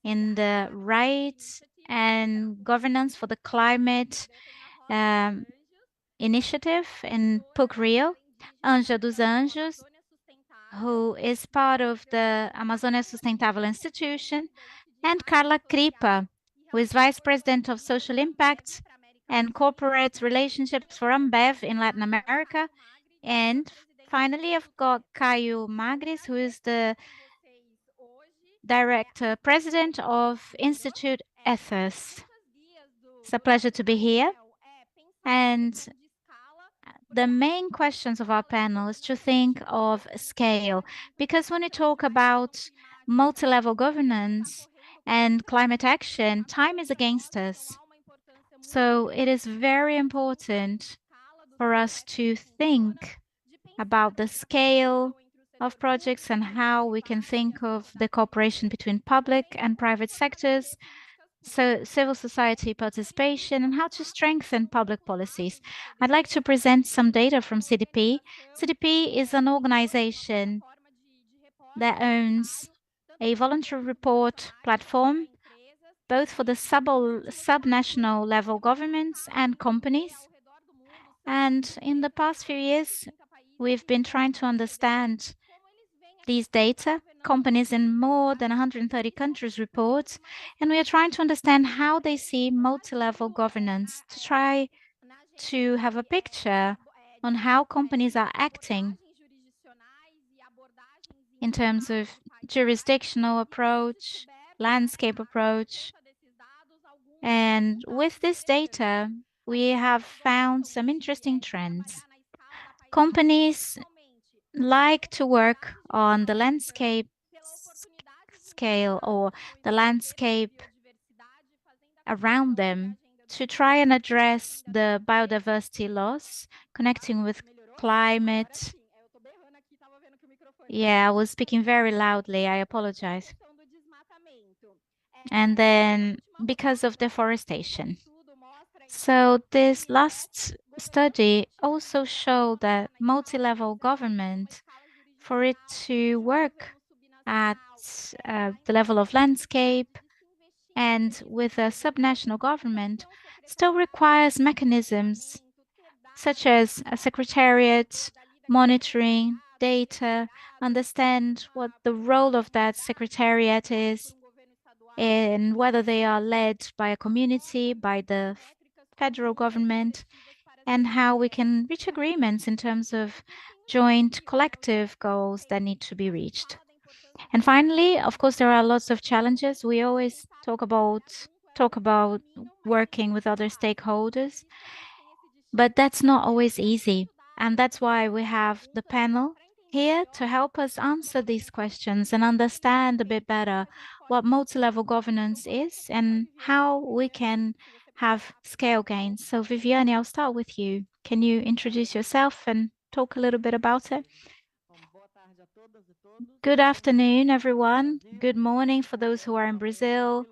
in the rights and governance for the climate initiative in PUC Rio. Anja dos Anjos, who is part of the Amazônia Sustentável Institution, and Carla Kripa, who is Vice President of Social Impact and Corporate Relationships for Ambev in Latin America. And finally, I've got Caio Magris, who is the Director President of Institute Ethos. It's a pleasure to be here. And the main questions of our panel is to think of scale, because when we talk about multi-level governance and climate action, time is against us. So it is very important for us to think about the scale of projects and how we can think of the cooperation between public and private sectors, so civil society participation, and how to strengthen public policies. I'd like to present some data from CDP. CDP is an organization that owns a voluntary report platform, both for the subnational level governments and companies. And in the past few years, we've been trying to understand these data. Companies in more than 130 countries report, and we are trying to understand how they see multi-level governance to try to have a picture on how companies are acting in terms of jurisdictional approach, landscape approach. And with this data, we have found some interesting trends. Companies like to work on the landscape scale or the landscape around them to try and address the biodiversity loss connecting with climate. Yeah, I was speaking very loudly. I apologize. And then because of deforestation. So this last study also showed that multi-level government, for it to work at the level of landscape and with a subnational government, still requires mechanisms such as a secretariat, monitoring, data, understand what the role of that secretariat is, and whether they are led by a community, by the federal government, and how we can reach agreements in terms of joint collective goals that need to be reached. And finally, of course, there are lots of challenges. We always talk about working with other stakeholders, but that's not always easy. And that's why we have the panel here to help us answer these questions and understand a bit better what multi-level governance is and how we can have scale gains. So Viviane, I'll start with you. Can you introduce yourself and talk a little bit about it? Good afternoon, everyone. Good morning for those who are in Brazil.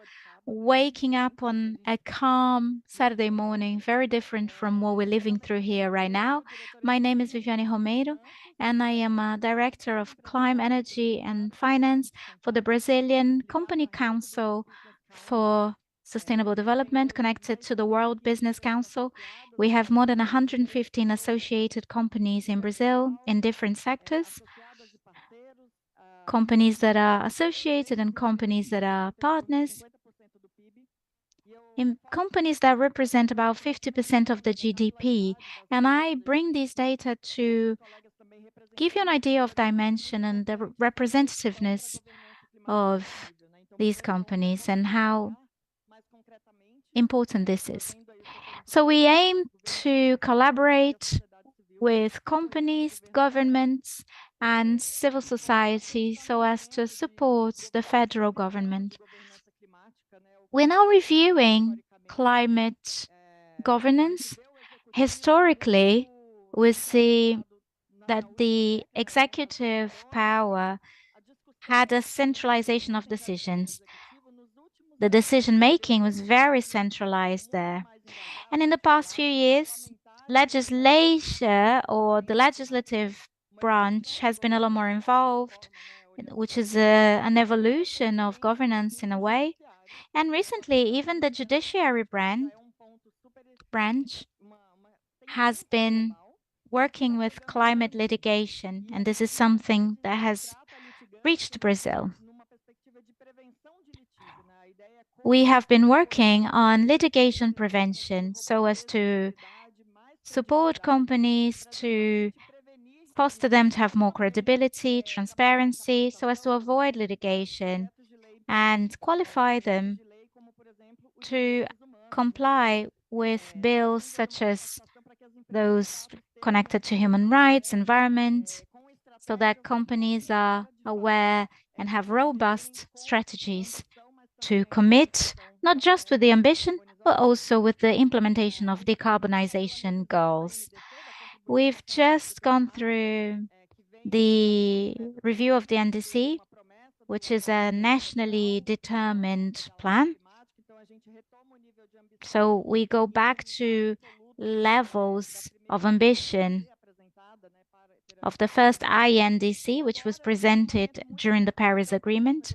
Waking up on a calm Saturday morning, very different from what we're living through here right now. My name is Viviane Romero, and I am a Director of Climate, Energy, and Finance for the Brazilian Company Council for Sustainable Development, connected to the World Business Council. We have more than 115 associated companies in Brazil in different sectors. companies that are associated and companies that are partners, in companies that represent about 50% of the GDP. And I bring these data to give you an idea of dimension and the representativeness of these companies and how important this is. So we aim to collaborate with companies, governments, and civil society so as to support the federal government. We're now reviewing climate governance. Historically, we see that the executive power had a centralization of decisions. The decision making was very centralized there. And in the past few years, legislature or the legislative branch has been a lot more involved, which is an evolution of governance in a way. And recently, even the judiciary branch has been working with climate litigation, and this is something that has reached Brazil. We have been working on litigation prevention so as to support companies, to foster them to have more credibility, transparency, so as to avoid litigation and qualify them to comply with bills such as those connected to human rights, environment, so that companies are aware and have robust strategies to commit, not just with the ambition, but also with the implementation of decarbonization goals. We've just gone through the review of the NDC, which is a nationally determined plan. So we go back to levels of ambition of the first INDC, which was presented during the Paris Agreement.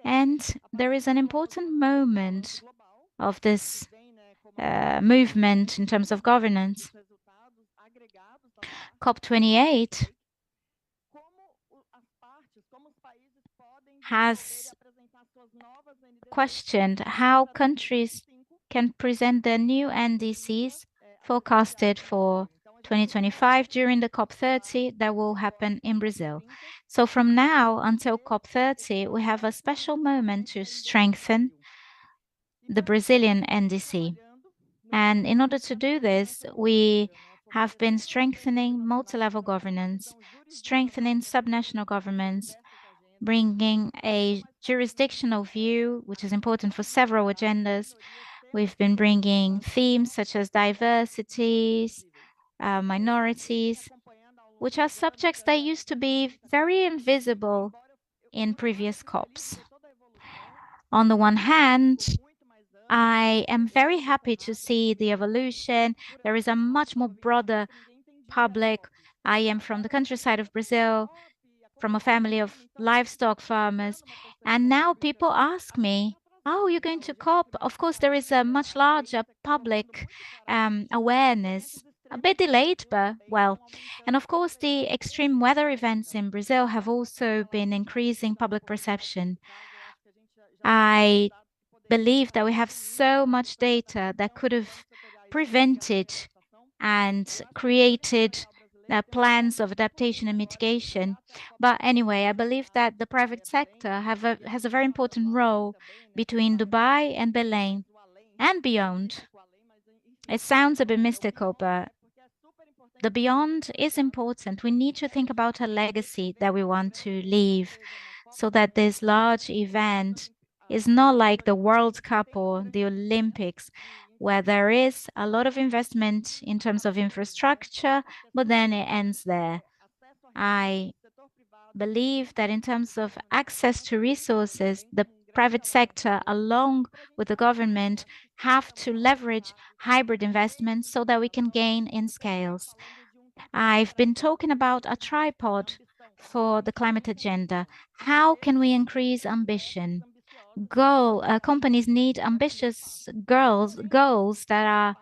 And there is an important moment of this movement in terms of governance. COP28 has questioned how countries can present their new NDCs forecasted for 2025 during the COP30 that will happen in Brazil. So from now until COP30, we have a special moment to strengthen the Brazilian NDC. And in order to do this, we have been strengthening multi-level governance, strengthening subnational governments, bringing a jurisdictional view, which is important for several agendas. We've been bringing themes such as diversities, minorities, which are subjects that used to be very invisible in previous COPs. On the one hand, I am very happy to see the evolution. There is a much more broader public. I am from the countryside of Brazil, from a family of livestock farmers. And now people ask me, oh, you're going to COP? Of course, there is a much larger public awareness, a bit delayed, but well. And of course, the extreme weather events in Brazil have also been increasing public perception. I believe that we have so much data that could have prevented and created plans of adaptation and mitigation. But anyway, I believe that the private sector has a very important role between Dubai and Belém and beyond. It sounds a bit mystical, but the beyond is important. We need to think about a legacy that we want to leave so that this large event is not like the World Cup or the Olympics, where there is a lot of investment in terms of infrastructure, but then it ends there. I believe that in terms of access to resources, the private sector, along with the government, have to leverage hybrid investments so that we can gain in scales. I've been talking about a tripod for the climate agenda. How can we increase ambition? Companies need ambitious goals that are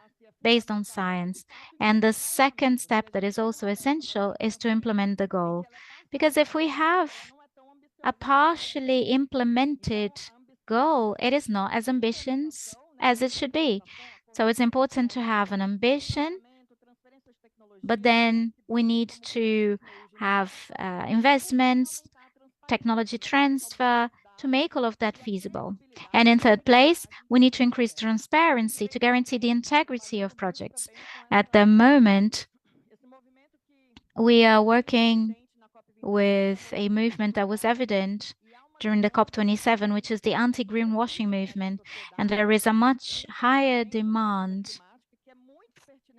based on science. And the second step that is also essential is to implement the goal. Because if we have a partially implemented goal, it is not as ambitious as it should be. So it's important to have an ambition, but then we need to have investments, technology transfer to make all of that feasible. And in third place, we need to increase transparency to guarantee the integrity of projects. At the moment, we are working with a movement that was evident during the COP27, which is the anti-greenwashing movement. And there is a much higher demand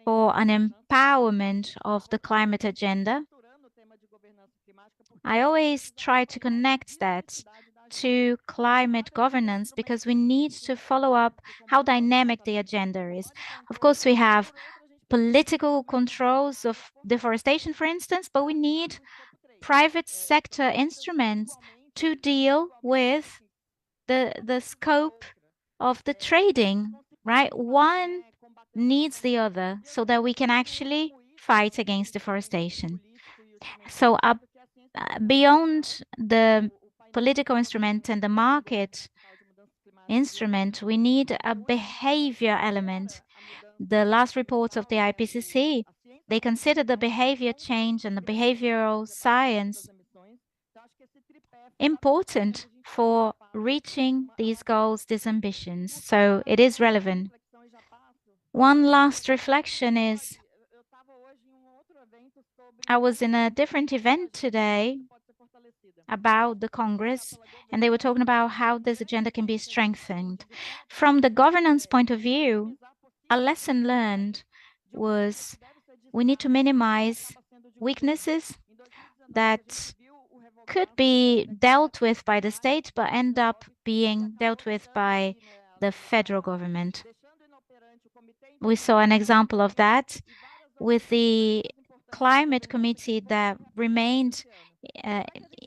for an empowerment of the climate agenda. I always try to connect that to climate governance because we need to follow up how dynamic the agenda is. Of course, we have political controls of deforestation, for instance, but we need private sector instruments to deal with the scope of the trading, right? One needs the other so that we can actually fight against deforestation. So beyond the political instrument and the market instrument, we need a behavior element. The last report of the IPCC, they consider the behavior change and the behavioral science important for reaching these goals, these ambitions. So it is relevant. One last reflection is, I was in a different event today about the Congress, and they were talking about how this agenda can be strengthened. From the governance point of view, a lesson learned was we need to minimize weaknesses that could be dealt with by the state, but end up being dealt with by the federal government. We saw an example of that with the climate committee that remained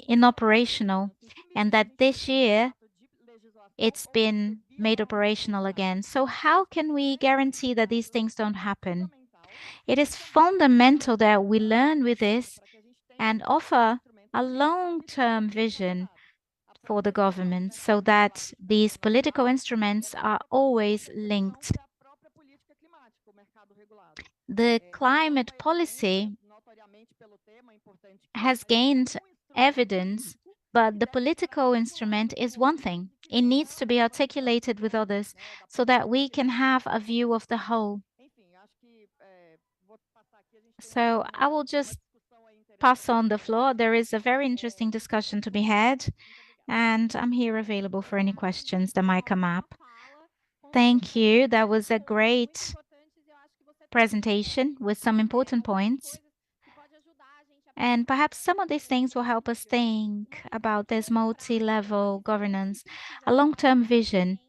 inoperational, and that this year it's been made operational again. So how can we guarantee that these things don't happen? It is fundamental that we learn with this and offer a long-term vision for the government so that these political instruments are always linked. The climate policy has gained evidence, but the political instrument is one thing. It needs to be articulated with others so that we can have a view of the whole. So I will just pass on the floor. There is a very interesting discussion to be had, and I'm here available for any questions that might come up. Thank you. That was a great presentation with some important points. And perhaps some of these things will help us think about this multi-level governance, a long-term vision,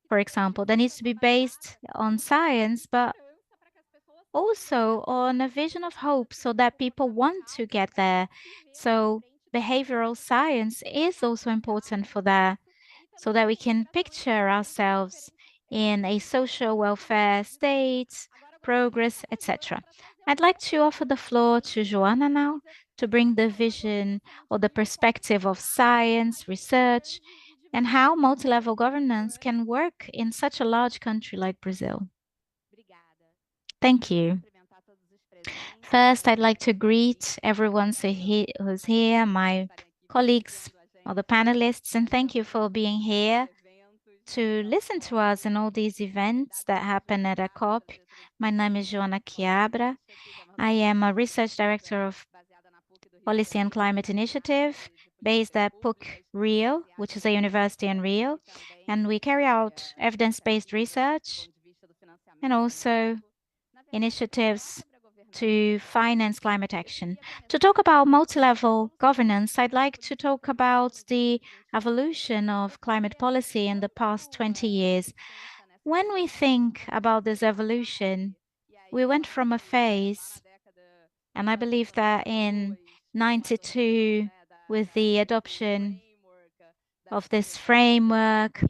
for example, that needs to be based on science, but also on a vision of hope so that people want to get there. So behavioral science is also important for that, so that we can picture ourselves in a social welfare state, progress, etc. I'd like to offer the floor to Joanna now to bring the vision or the perspective of science, research, and how multi-level governance can work in such a large country like Brazil. Thank you. First, I'd like to greet everyone who's here, my colleagues, all the panelists, and thank you for being here to listen to us in all these events that happen at a COP. My name is Joana Chiabra. I am a research director of Policy and Climate Initiative based at PUC Rio, which is a university in Rio. And we carry out evidence-based research and also initiatives to finance climate action. To talk about multi-level governance, I'd like to talk about the evolution of climate policy in the past 20 years. When we think about this evolution, we went from a phase, and I believe that in 92, with the adoption of this framework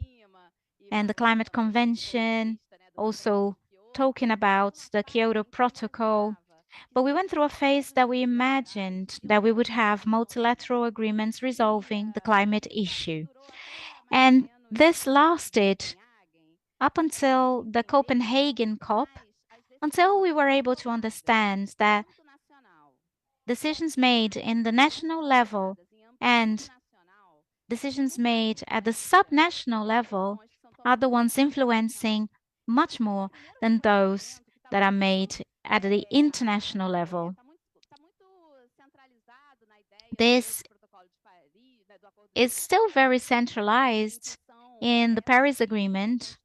and the climate convention, also talking about the Kyoto Protocol, But we went through a phase that we imagined that we would have multilateral agreements resolving the climate issue. And this lasted up until the Copenhagen COP, until we were able to understand that decisions made in the national level and decisions made at the subnational level are the ones influencing much more than those that are made at the international level. This is still very centralized in the Paris Agreement,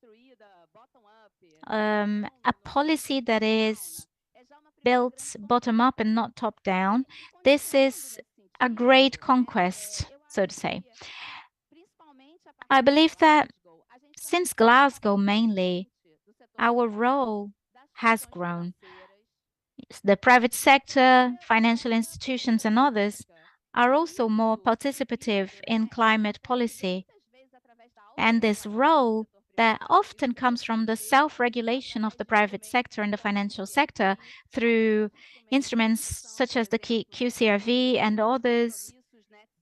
a policy that is built bottom up and not top down. This is a great conquest, so to say. I believe that since Glasgow mainly, our role has grown. The private sector, financial institutions, and others are also more participative in climate policy. And this role that often comes from the self-regulation of the private sector and the financial sector through instruments such as the QCRV and others,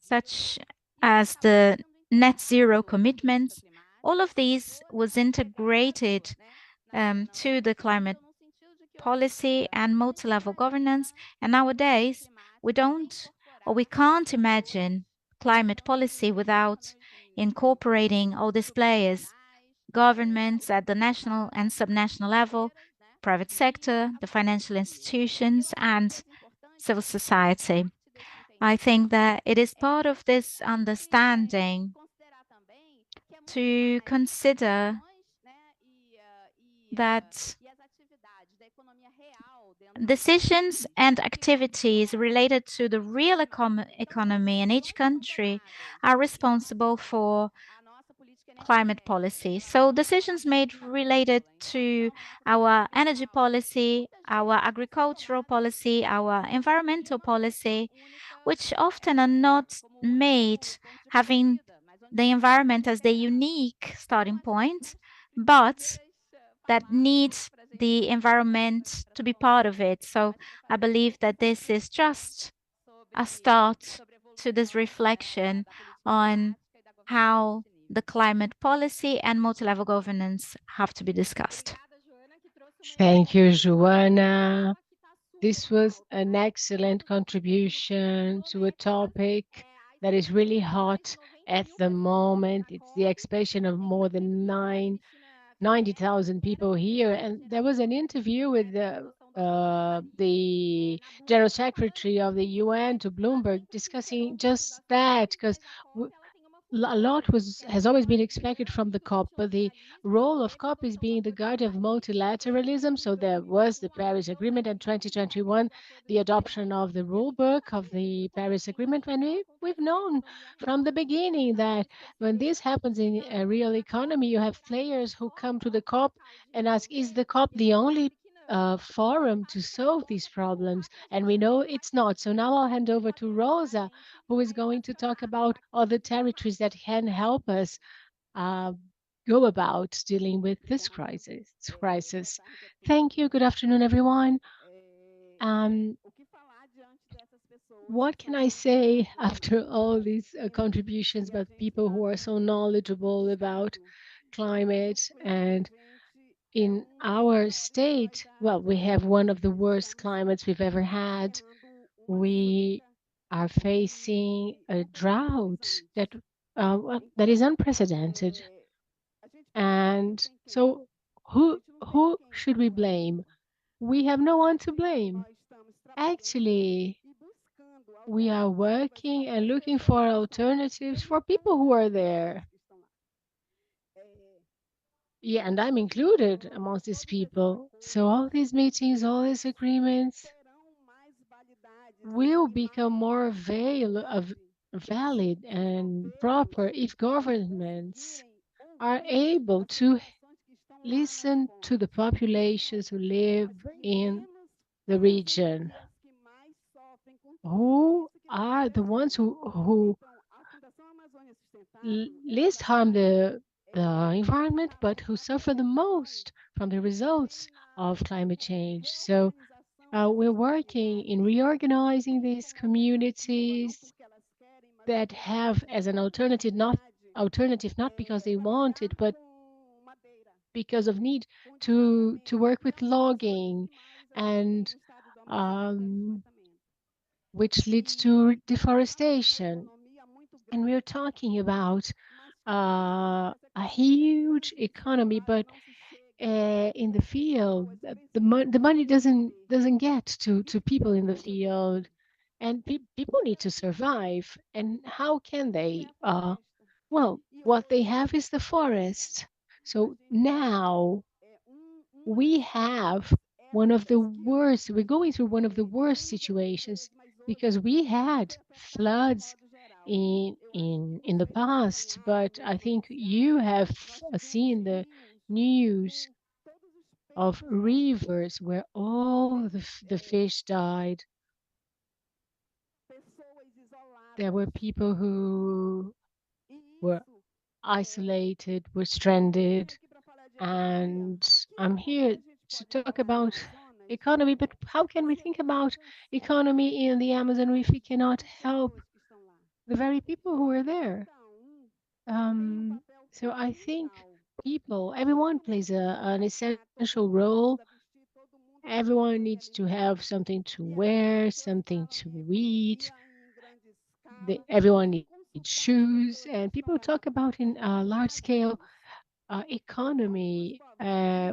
such as the net zero commitments. All of these was integrated to the climate policy and multi-level governance. And nowadays, we don't or we can't imagine climate policy without incorporating all these players, governments at the national and subnational level, private sector, the financial institutions, and civil society. I think that it is part of this understanding to consider that decisions and activities related to the real economy in each country are responsible for climate policy. So decisions made related to our energy policy, our agricultural policy, our environmental policy, which often are not made having the environment as the unique starting point, but that needs the environment to be part of it. So I believe that this is just a start to this reflection on how the climate policy and multi-level governance have to be discussed. Thank you, Joanna. This was an excellent contribution to a topic that is really hot at the moment. It's the expansion of more than 90,000 people here. And there was an interview with the General Secretary of the UN to Bloomberg discussing just that, because a lot has always been expected from the COP, but the role of COP is being the guardian of multilateralism. So there was the Paris Agreement in 2021, the adoption of the rule book of the Paris Agreement. And we've known from the beginning that when this happens in a real economy, you have players who come to the COP and ask, is the COP the only forum to solve these problems? And we know it's not. So now I'll hand over to Rosa, who is going to talk about other territories that can help us uh, go about dealing with this crisis. Thank you. Good afternoon, everyone. Um, what can I say after all these contributions about people who are so knowledgeable about climate? And in our state, well, we have one of the worst climates we've ever had. We are facing a drought that is unprecedented. And so who should we blame? We have no one to blame. Actually, we are working and looking for alternatives for people who are there. Yeah, and I'm included amongst these people. So all these meetings, all these agreements will become more valid and proper if governments are able to listen to the populations who live in the region, who are the ones who least harm the environment, but who suffer the most from the results of climate change. So We're working in reorganizing these communities that have as an alternative not because they want it, but because of need to work with logging and um, which leads to deforestation. And we're talking about a huge economy, but in the field, the money doesn't get to people in the field, and people need to survive. And how can they? Well, what they have is the forest. So now we have one of the worst, we're going through one of the worst situations because we had floods in the past, but I think you have seen the news of rivers where all the fish died. There were people who were isolated, were stranded, and I'm here to talk about economy, but how can we think about economy in the Amazon if we cannot help the very people who are there? So I think everyone plays an essential role. Everyone needs to have something to wear, something to eat. Everyone needs shoes, and people talk about in a large scale economy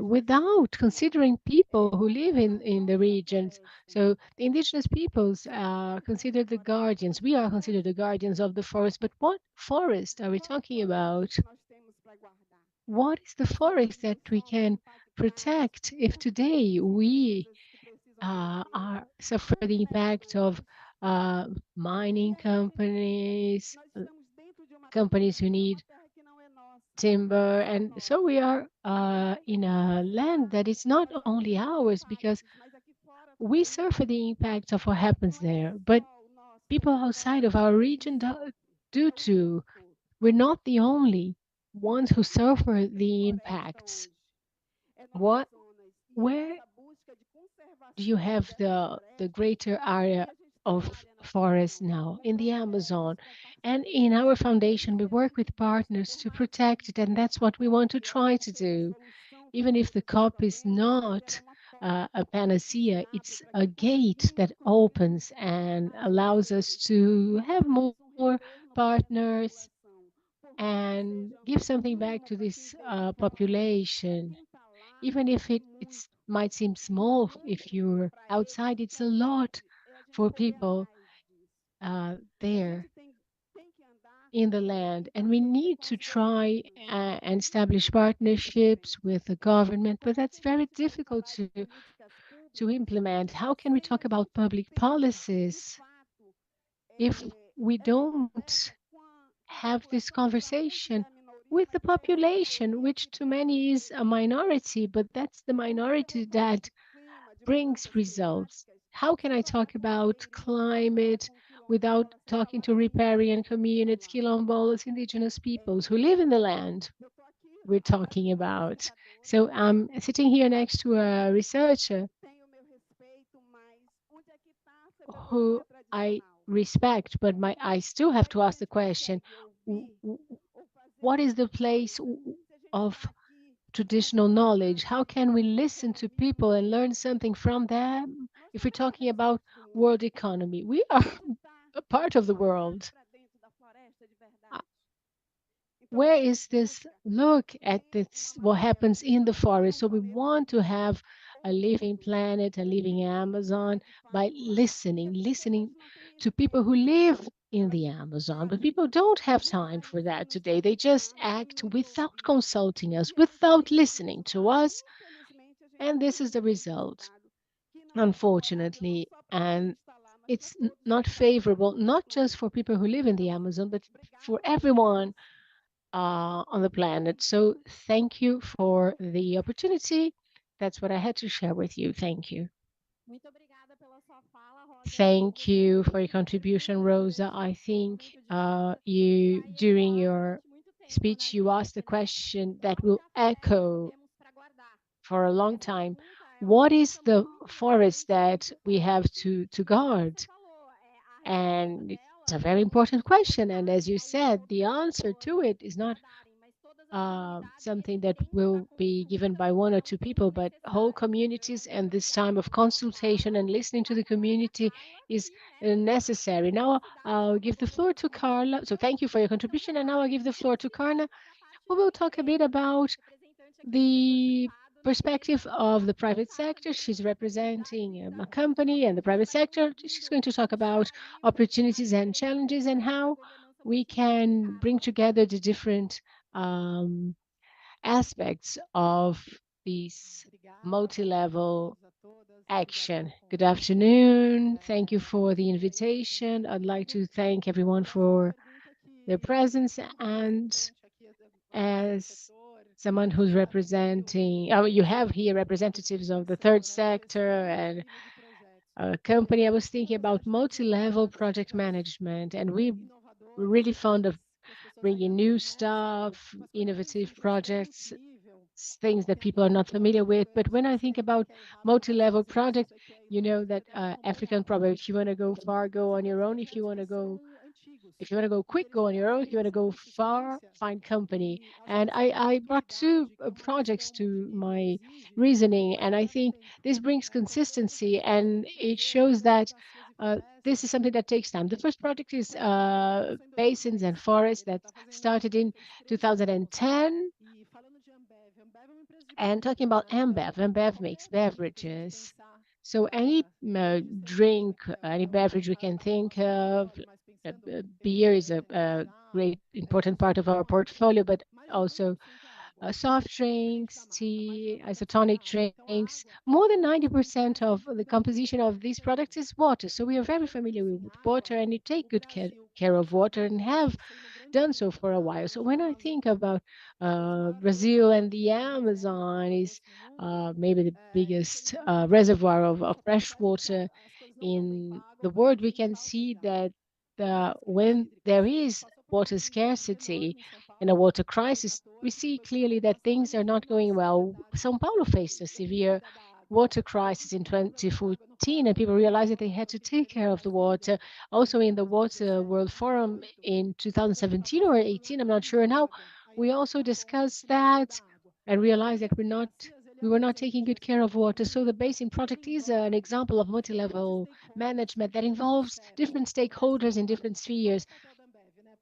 without considering people who live in the regions. So the indigenous peoples are considered the guardians. We are considered the guardians of the forest. But what forest are we talking about? What is the forest that we can protect if today we are suffer the impact of uh, mining companies, companies who need timber. And so we are in a land that is not only ours because we suffer the impact of what happens there, but people outside of our region do too. We're not the only ones who suffer the impacts. What, where do you have the greater area of forest now? In the Amazon. And in our foundation, we work with partners to protect it, and that's what we want to try to do. Even if the COP is not a panacea, it's a gate that opens and allows us to have more partners and give something back to this population. Even if it might seem small if you're outside, it's a lot for people there in the land. And we need to try and establish partnerships with the government, but that's very difficult to implement. How can we talk about public policies if we don't have this conversation with the population, which to many is a minority, but that's the minority that brings results. How can I talk about climate without talking to riparian communities, quilombolas, indigenous peoples who live in the land we're talking about? So I'm sitting here next to a researcher who I respect, but I still have to ask the question, what is the place of traditional knowledge? How can we listen to people and learn something from them if we're talking about world economy? We are a part of the world. Uh, Where is this look at this, what happens in the forest? So we want to have a living planet, a living Amazon by listening to people who live in the Amazon. But people don't have time for that today. They just act without consulting us, without listening to us. And this is the result, unfortunately. And it's not favorable, not just for people who live in the Amazon, but for everyone on the planet. So thank you for the opportunity. That's what I had to share with you. Thank you. Thank you for your contribution, Rosa. I think during your speech, you asked a question that will echo for a long time. what is the forest that we have to guard? And it's a very important question. And as you said, the answer to it is not something that will be given by one or two people, but whole communities. And this time of consultation and listening to the community is necessary. Now I'll give the floor to Carla. So thank you for your contribution. And now I'll give the floor to Carla, who will talk a bit about the perspective of the private sector. She's representing a company and the private sector. She's going to talk about opportunities and challenges and how we can bring together the different um, aspects of this multi-level action. Good afternoon. Thank you for the invitation. I'd like to thank everyone for their presence, and as someone who's representing, oh, you have here representatives of the third sector and a company. I was thinking about multi-level project management, and we're really fond of bringing new stuff, innovative projects, things that people are not familiar with. But when I think about multi-level project, you know that African proverb, if you want to go far, go on your own. If you want to go quick, go on your own. If you want to go far, find company. And I brought two projects to my reasoning, and I think this brings consistency and it shows that this is something that takes time. The first project is basins and forests that started in 2010. And talking about Ambev makes beverages. So any drink, any beverage we can think of, beer is a great important part of our portfolio, but also soft drinks, tea, isotonic drinks. More than 90% of the composition of these products is water. So we are very familiar with water and we take good care of water and have done so for a while. So when I think about Brazil and the Amazon is maybe the biggest reservoir of fresh water in the world, we can see that when there is water scarcity and a water crisis, we see clearly that things are not going well. São Paulo faced a severe water crisis in 2014, and people realized that they had to take care of the water. Also, in the Water World Forum in 2017 or 18, I'm not sure now, we also discussed that and realized that we were not taking good care of water. So the Basin Project is an example of multi-level management that involves different stakeholders in different spheres.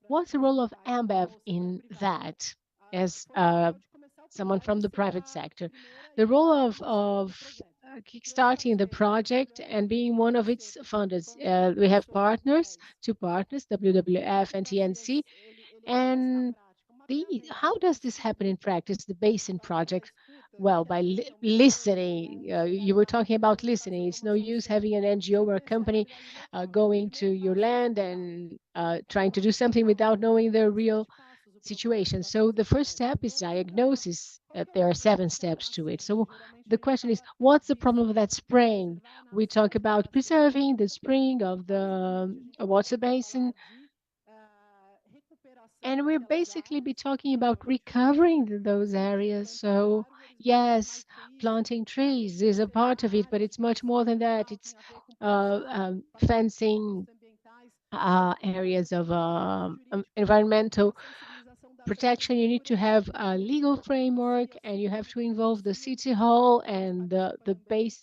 What's the role of Ambev in that as someone from the private sector? The role of kickstarting the project and being one of its funders. We have partners, two partners, WWF and TNC, and how does this happen in practice, the Basin Project? Well, by listening. You were talking about listening. It's no use having an NGO or a company going to your land and trying to do something without knowing the real situation. So the first step is diagnosis. There are 7 steps to it. So the question is, what's the problem of that spring? We talk about preserving the spring of the water basin, and we'll basically be talking about recovering those areas. So yes, planting trees is a part of it, but it's much more than that. It's fencing areas of environmental protection. You need to have a legal framework, and you have to involve the city hall and the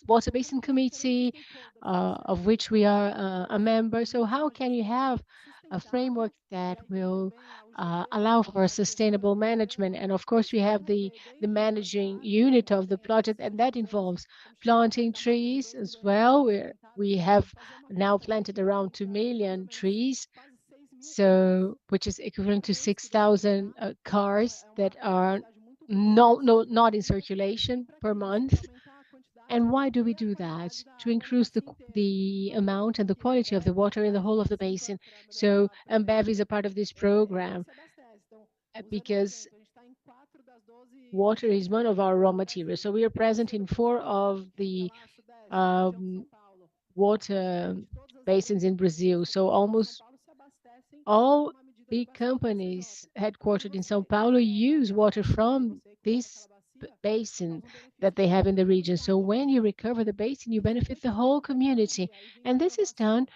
water basin committee, of which we are a member. So how can you have a framework that will allow for sustainable management? And of course, we have the managing unit of the project, and that involves planting trees as well. We have now planted around 2 million trees, so which is equivalent to 6,000 cars that are not in circulation per month. And why do we do that? To increase the amount and the quality of the water in the whole of the basin. So Ambev is a part of this program because water is one of our raw materials. So we are present in 4 of the um, water basins in Brazil. So almost all big companies headquartered in São Paulo use water from this basin that they have in the region. So when you recover the basin, you benefit the whole community. And this is done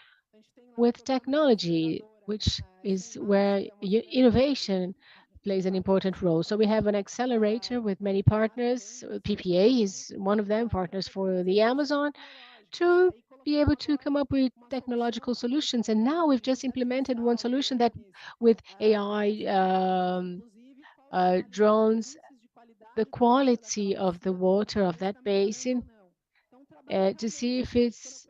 with technology, which is where innovation plays an important role. So we have an accelerator with many partners. PPA is one of them, partners for the Amazon, to be able to come up with technological solutions. And now we've just implemented one solution that with AI drones, the quality of the water of that basin to see if it's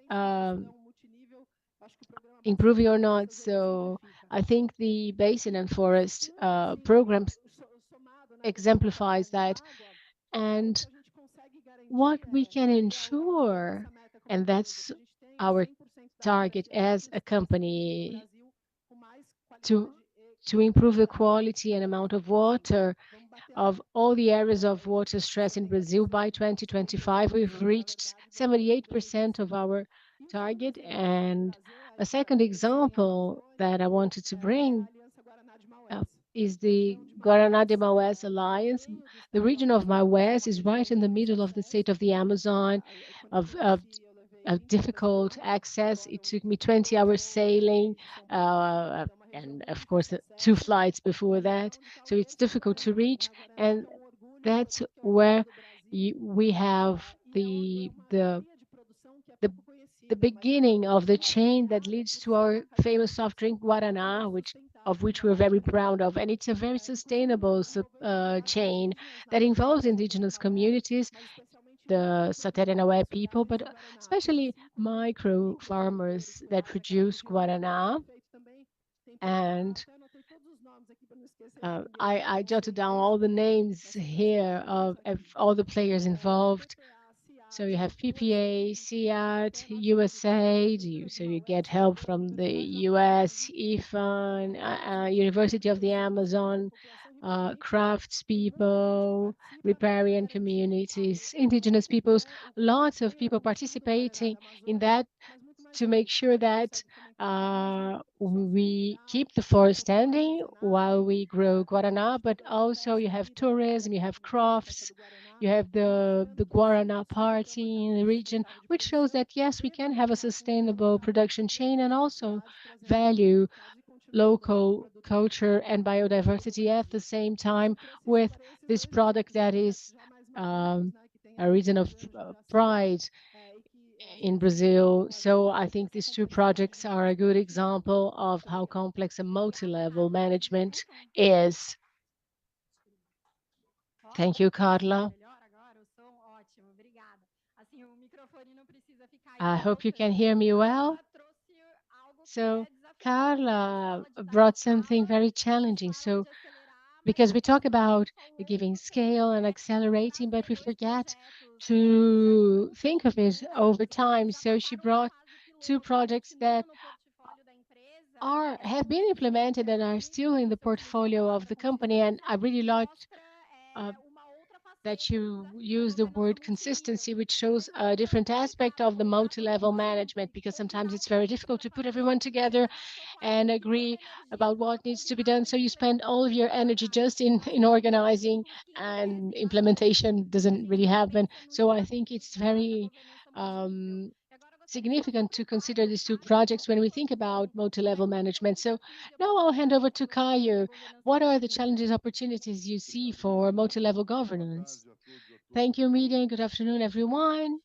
improving or not. So I think the Basin and Forest program exemplifies that. And what we can ensure, and that's our target as a company, to improve the quality and amount of water of all the areas of water stress in Brazil by 2025. We've reached 78% of our target. And a second example that I wanted to bring up is the Guaraná de Maués Alliance. The region of Maués is right in the middle of the state of the Amazon, of difficult access. It took me 20 hours sailing, and of course, two flights before that. So it's difficult to reach. And that's where we have the the beginning of the chain that leads to our famous soft drink Guaraná, which we're very proud of. And it's a very sustainable chain that involves indigenous communities, the Sateranawe people, but especially micro farmers that produce Guaraná. And I jotted down all the names here of all the players involved. So you have PPA, SEAT, USAID, so you get help from the US, IFAN, University of the Amazon, crafts people, riparian communities, indigenous peoples, lots of people participating in that to make sure that we keep the forest standing while we grow guarana, but also you have tourism, you have crafts, you have the guarana party in the region, which shows that yes, we can have a sustainable production chain and also value local culture and biodiversity at the same time with this product that is a reason of pride in Brazil. So I think these two projects are a good example of how complex a multi-level management is. Thank you, Carla. I hope you can hear me well. So Carla brought something very challenging. So because we talk about giving scale and accelerating, but we forget to think of it over time. So she brought two projects that have been implemented and are still in the portfolio of the company. And I really liked that you use the word consistency, which shows a different aspect of the multi-level management, because sometimes it's very difficult to put everyone together and agree about what needs to be done. So you spend all of your energy just in organizing, and implementation doesn't really happen. So I think it's very significant to consider these two projects when we think about multi-level management. So now I'll hand over to Caio. What are the challenges, opportunities you see for multi-level governance? Thank you, Media. Good afternoon, everyone.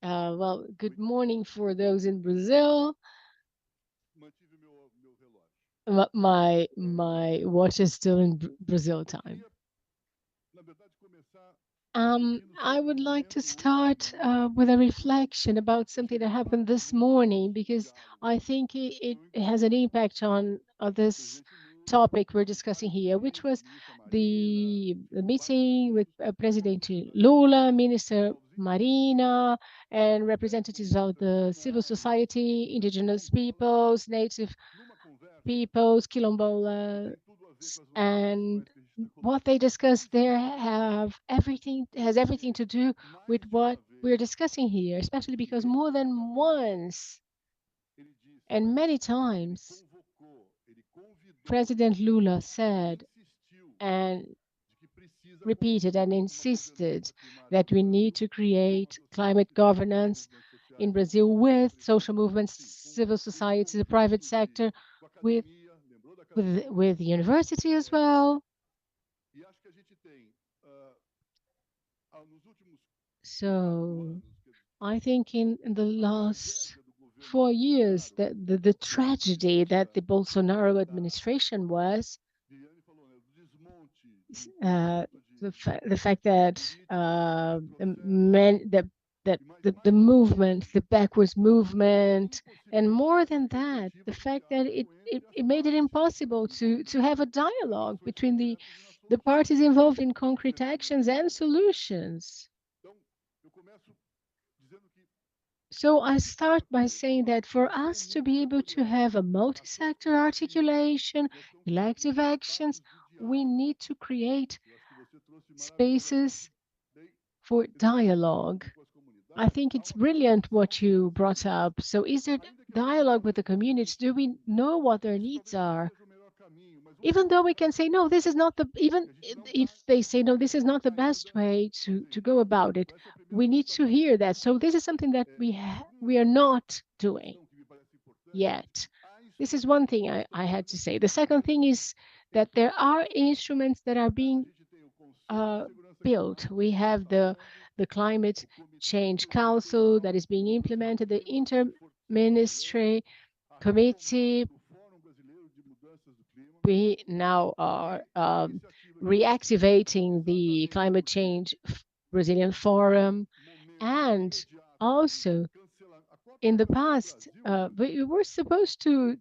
Well, good morning for those in Brazil. My watch is still in Brazil time. I would like to start with a reflection about something that happened this morning, because I think it has an impact on this topic we're discussing here, which was the meeting with President Lula, Minister Marina, and representatives of the civil society, indigenous peoples, native peoples, quilombolas, and what they discuss there has everything to do with what we're discussing here, especially because more than once and many times President Lula said and repeated and insisted that we need to create climate governance in Brazil with social movements, civil society, the private sector, with with the university as well. So I think in the last 4 years, that the tragedy that the Bolsonaro administration was, the fact that the movement, the backwards movement, and more than that, the fact that it made it impossible to have a dialogue between the parties involved in concrete actions and solutions. So I start by saying that for us to be able to have a multi-sector articulation, elective actions, we need to create spaces for dialogue. I think it's brilliant what you brought up. So is there dialogue with the communities? Do we know what their needs are? Even though we can say, no, this is not the, even if they say, no, this is not the best way to go about it, we need to hear that. So this is something that we are not doing yet. This is one thing I had to say. The second thing is that there are instruments that are being uh, built. We have the Climate Change Council that is being implemented, the Inter-Ministry Committee. We now are reactivating the Climate Change Brazilian Forum. And also, in the past, we were supposed to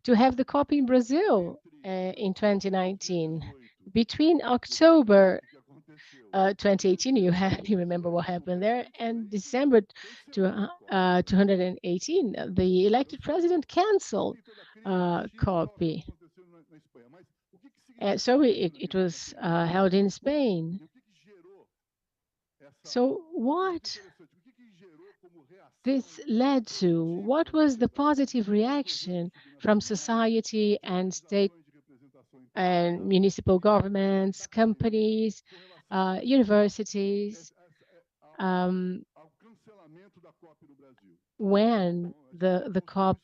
to have the COP in Brazil in 2019. Between October 2018, you remember what happened there, and December 2018, the elected president canceled COP. So it was held in Spain. So what this led to, what was the positive reaction from society and state and municipal governments, companies, universities, when the COP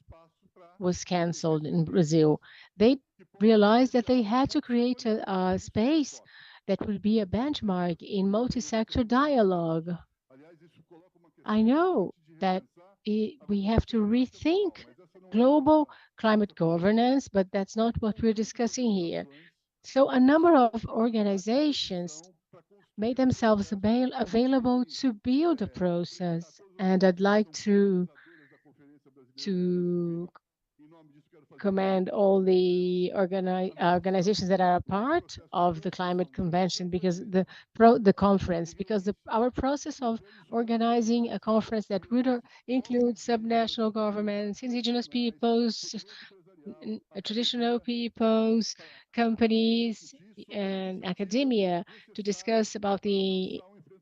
was canceled in Brazil? They realized that they had to create a space that would be a benchmark in multi-sector dialogue. I know that we have to rethink global climate governance, but that's not what we're discussing here. So a number of organizations made themselves available to build a process, and I'd like to commend all the organizations that are a part of the climate convention, because the conference, because our process of organizing a conference that would include subnational governments, indigenous peoples, traditional peoples, companies, and academia, to discuss about the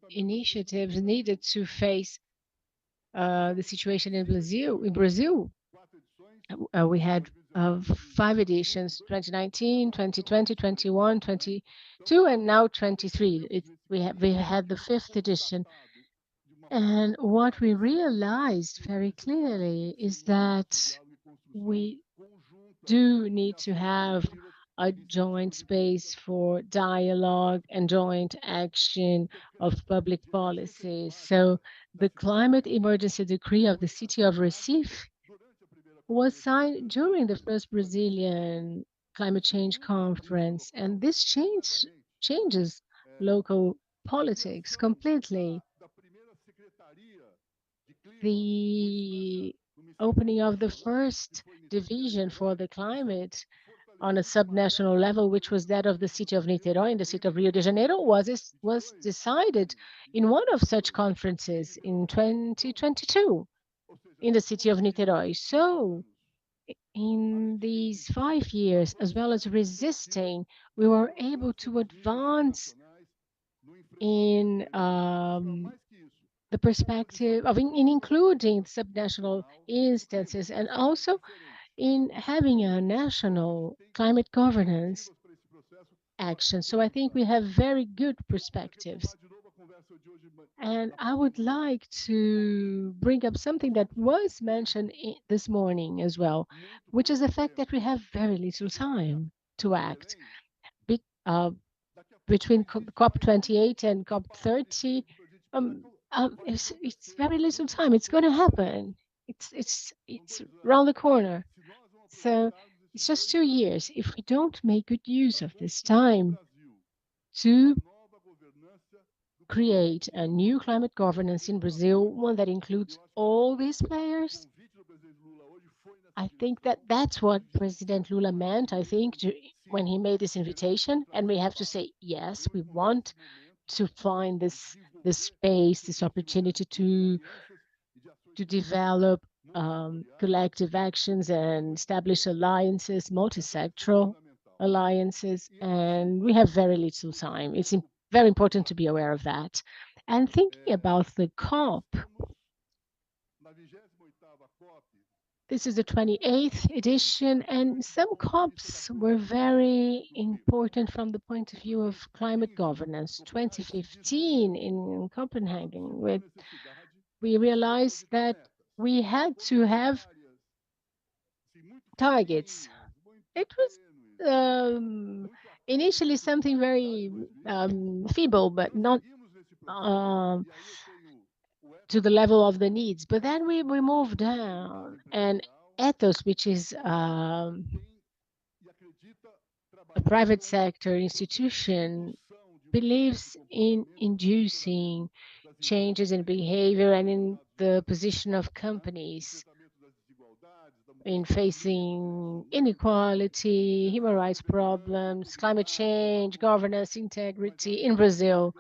initiatives needed to face the situation in Brazil. We had 5 editions: 2019, 2020, 21, 22, and now 23. We had the 5th edition. And what we realized very clearly is that we do need to have a joint space for dialogue and joint action of public policy. So the climate emergency decree of the city of Recife was signed during the first Brazilian climate change conference, and this changes local politics completely. The opening of the first division for the climate on a subnational level, which was that of the city of Niterói and the city of Rio de Janeiro, was decided in one of such conferences in 2022 in the city of Niterói. So in these 5 years, as well as resisting, we were able to advance in the perspective of in including subnational instances, and also in having a national climate governance. action. So I think we have very good perspectives. And I would like to bring up something that was mentioned this morning as well, which is the fact that we have very little time to act. Be, uh, Between COP28 and COP30, it's very little time. It's going to happen. It's around the corner. So it's just 2 years. If we don't make good use of this time to create a new climate governance in Brazil, one that includes all these players, I think that that's what President Lula meant, I think, when he made this invitation. And we have to say, yes, we want to find this space, this opportunity to develop collective actions and establish alliances, multi-sectoral alliances, and we have very little time. It's very important to be aware of that. And thinking about the COP, this is the 28th edition, and some COPs were very important from the point of view of climate governance. 2015 in Copenhagen, we realized that we had to have targets. It was initially something very feeble, but not um, to the level of the needs. But then we moved down, and ethos, which is a private sector institution, believes in inducing changes in behavior and in the position of companies in facing inequality, human rights problems, climate change, governance integrity in Brazil.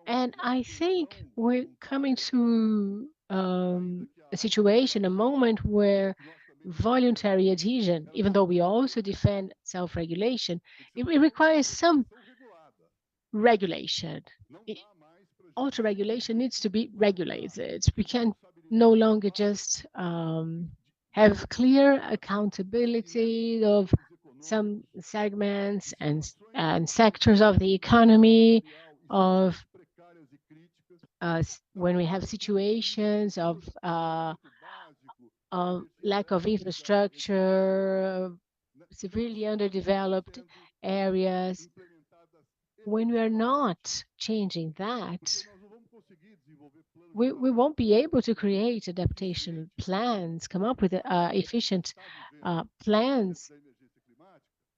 And I think we're coming to a situation, a moment where voluntary adhesion, even though we also defend self-regulation, it requires some regulation. Auto-regulation needs to be regulated. We can no longer just have clear accountability of some segments and sectors of the economy, of when we have situations of lack of infrastructure, severely underdeveloped areas. When we are not changing that, we won't be able to create adaptation plans, come up with efficient plans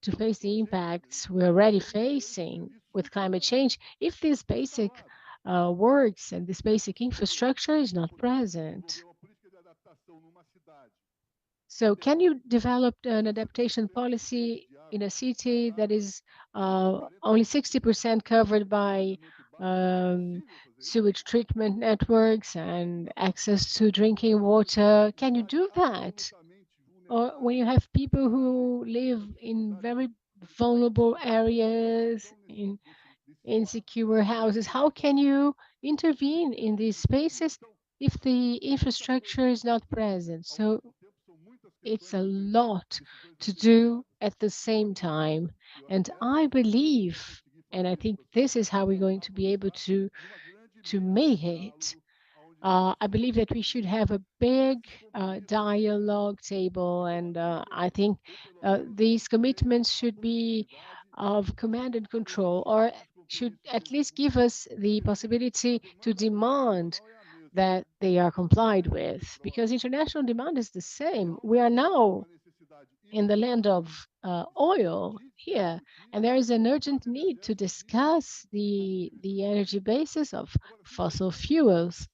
to face the impacts we're already facing with climate change if this basic works and this basic infrastructure is not present. So can you develop an adaptation policy in a city that is only 60% covered by sewage treatment networks and access to drinking water? Can you do that? Or when you have people who live in very vulnerable areas, in insecure houses, how can you intervene in these spaces if the infrastructure is not present? So it's a lot to do at the same time. And I believe, and I think this is how we're going to be able to make it. I believe that we should have a big dialogue table, and I think these commitments should be of command and control, or should at least give us the possibility to demand that they are complied with, because international demand is the same. We are now in the land of oil here, and there is an urgent need to discuss the energy basis of fossil fuels.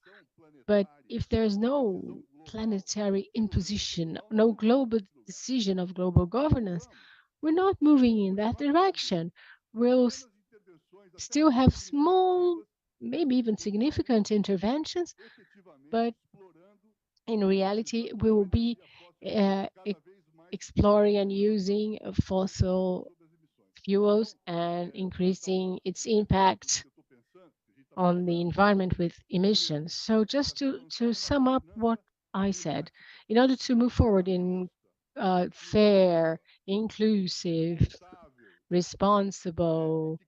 But if there's no planetary imposition, no global decision of global governance, we're not moving in that direction. We'll still have small, maybe even significant interventions, but in reality, we will be exploring and using fossil fuels and increasing its impact on the environment with emissions. So just to sum up what I said, in order to move forward in fair, inclusive, responsible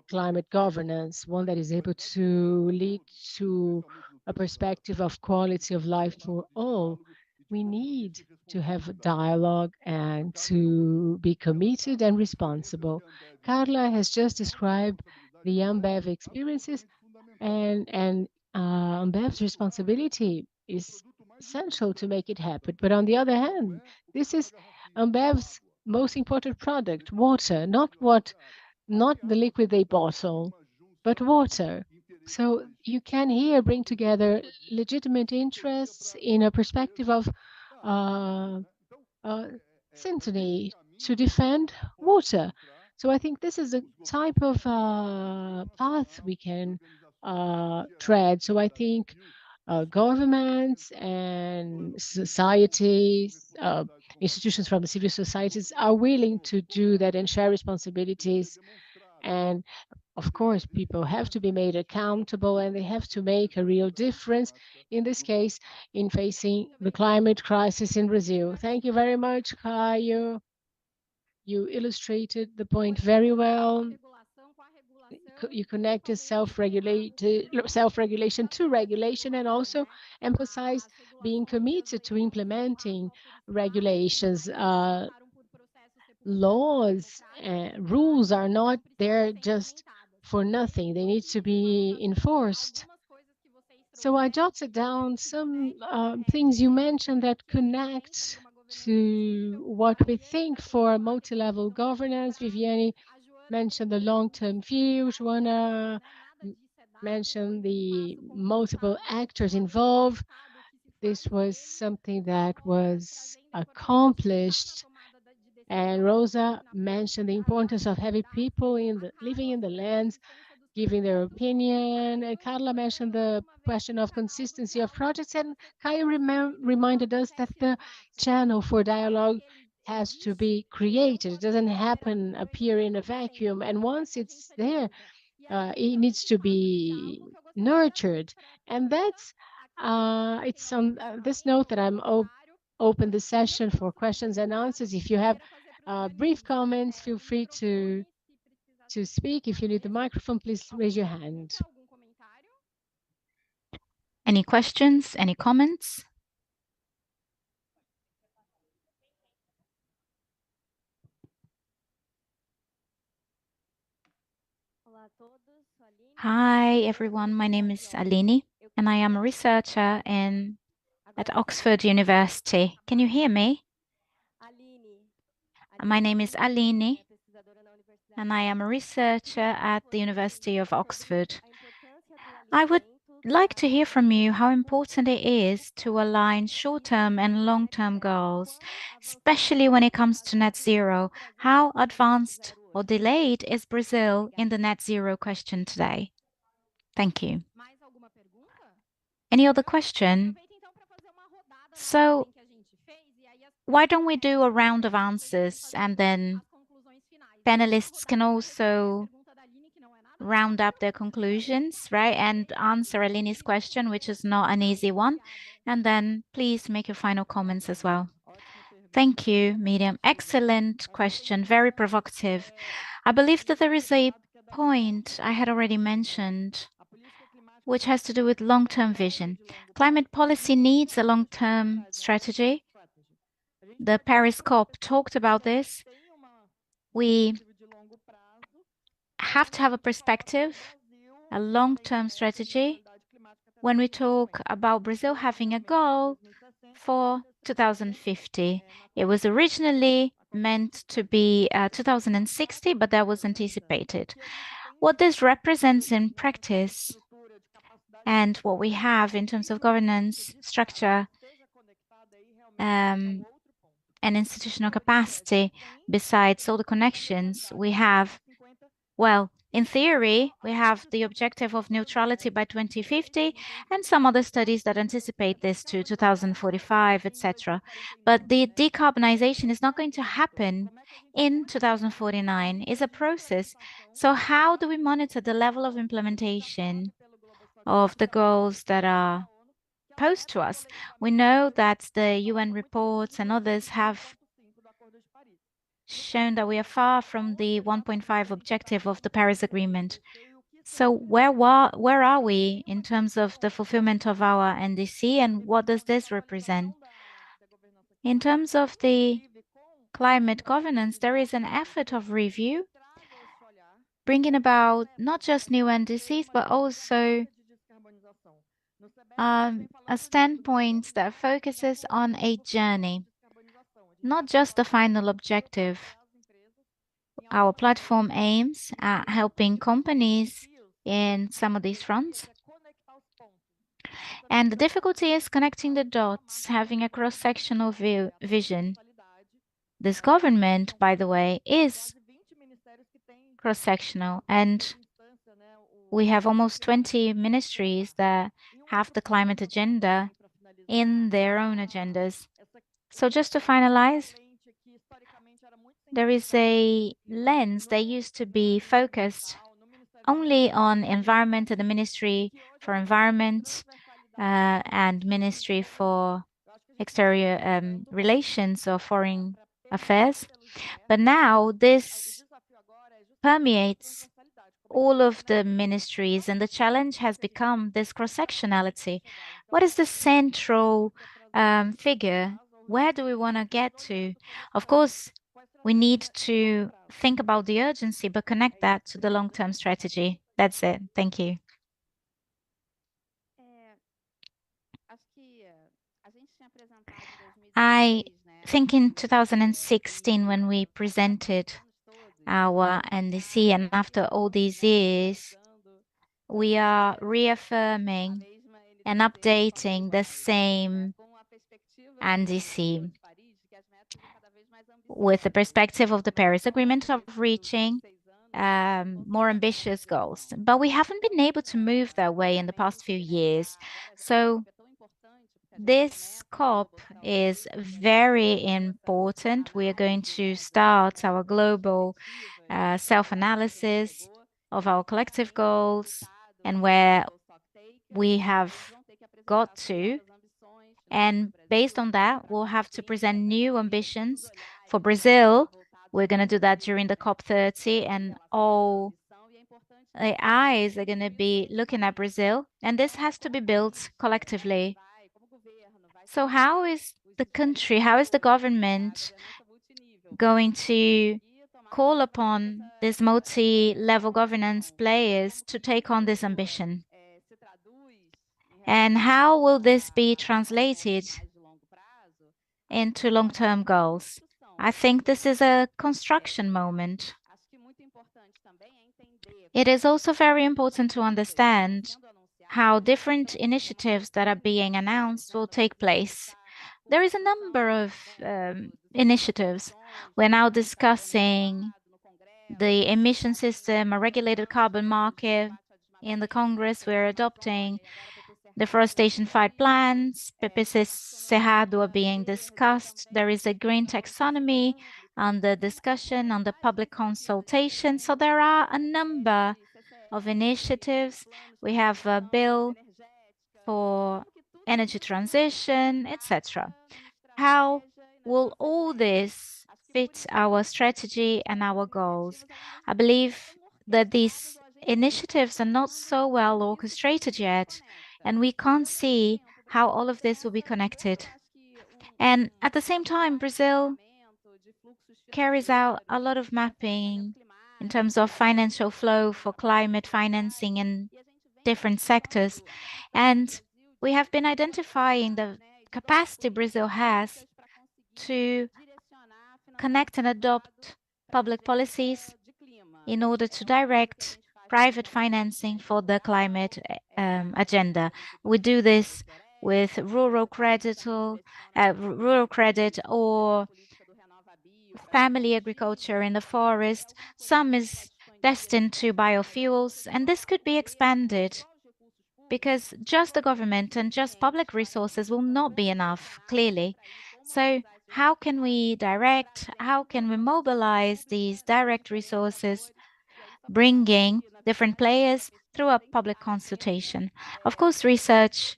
climate governance, one that is able to lead to a perspective of quality of life for all, we need to have a dialogue and to be committed and responsible. Carla has just described the Ambev experiences, and Ambev's responsibility is essential to make it happen. But on the other hand, this is Ambev's most important product, water, not the liquid they bottle, but water. So you can here bring together legitimate interests in a perspective of uh, uh, syntony to defend water. So I think this is a type of path we can tread. So I think governments and societies, institutions from the civil societies are willing to do that and share responsibilities. And of course, people have to be made accountable and they have to make a real difference, in this case, in facing the climate crisis in Brazil. Thank you very much, Caio. You illustrated the point very well. You connected self-regulation to regulation and also emphasize being committed to implementing regulations. Laws, rules are not there just for nothing. They need to be enforced. So I jotted down some things you mentioned that connect to what we think for multi-level governance. Viviane mentioned the long-term view. Joanna mentioned the multiple actors involved. This was something that was accomplished. And Rosa mentioned the importance of having people living in the lands, giving their opinion. And Carla mentioned the question of consistency of projects. And Kaya reminded us that the channel for dialogue has to be created. It doesn't appear in a vacuum. And once it's there, it needs to be nurtured. And that's it's on this note that I'm open the session for questions and answers. If you have brief comments, feel free to speak. If you need the microphone, please raise your hand. Any questions? Any comments? Hi, everyone. My name is Aline, and I am a researcher at Oxford University. Can you hear me? My name is Aline, and I am a researcher at the University of Oxford. I would like to hear from you how important it is to align short-term and long-term goals, especially when it comes to net zero. How advanced or delayed is Brazil in the net zero question today? Thank you. Any other question? So why don't we do a round of answers and then panelists can also round up their conclusions, right? And answer Aline's question, which is not an easy one. And then please make your final comments as well. Thank you, Miriam. Excellent question, very provocative. I believe that there is a point I had already mentioned, which has to do with long-term vision. Climate policy needs a long-term strategy. The Paris COP talked about this. We have to have a perspective, a long-term strategy. When we talk about Brazil having a goal for 2050, it was originally meant to be 2060, but that was anticipated. What this represents in practice and what we have in terms of governance structure and institutional capacity, besides all the connections we have, well, in theory, we have the objective of neutrality by 2050 and some other studies that anticipate this to 2045, etc. But the decarbonization is not going to happen in 2049. It's a process. So how do we monitor the level of implementation of the goals that are posed to us? We know that the UN reports and others have shown that we are far from the 1.5 objective of the Paris Agreement. So where are we in terms of the fulfillment of our NDC, and what does this represent? In terms of the climate governance, there is an effort of review, bringing about not just new NDCs, but also a standpoint that focuses on a journey, not just the final objective. Our platform aims at helping companies in some of these fronts. And the difficulty is connecting the dots, having a cross-sectional vision. This government, by the way, is cross-sectional, and we have almost 20 ministries that have the climate agenda in their own agendas. So just to finalize, there is a lens that used to be focused only on environment at the Ministry for Environment and Ministry for Exterior Relations or Foreign Affairs. But now this permeates all of the ministries, and the challenge has become this cross-sectionality. What is the central figure? Where do we want to get to? Of course, we need to think about the urgency, but connect that to the long-term strategy. That's it. Thank you. I think in 2016, when we presented our NDC, and after all these years, we are reaffirming and updating the same NDC with the perspective of the Paris Agreement of reaching more ambitious goals. But we haven't been able to move that way in the past few years. So this COP is very important. We are going to start our global self-analysis of our collective goals and where we have got to. And based on that, we'll have to present new ambitions for Brazil. We're going to do that during the COP30, and all the eyes are going to be looking at Brazil. And this has to be built collectively. So how is the country, how is the government going to call upon these multi-level governance players to take on this ambition? And how will this be translated into long-term goals? I think this is a construction moment. It is also very important to understand how different initiatives that are being announced will take place. There is a number of initiatives. We're now discussing the emission system, a regulated carbon market. In the Congress, we're adopting deforestation fight plans. PPC Cerrado are being discussed. There is a green taxonomy under discussion, under public consultation. So there are a number of initiatives. We have a bill for energy transition, etc. How will all this fit our strategy and our goals? I believe that these initiatives are not so well orchestrated yet, and we can't see how all of this will be connected. And at the same time, Brazil carries out a lot of mapping in terms of financial flow for climate financing in different sectors. And we have been identifying the capacity Brazil has to connect and adopt public policies in order to direct private financing for the climate agenda. We do this with rural credit or family agriculture in the forest. Some is destined to biofuels, and this could be expanded because just the government and just public resources will not be enough, clearly. So how can we direct, how can we mobilize these direct resources, bringing different players through a public consultation? Of course, research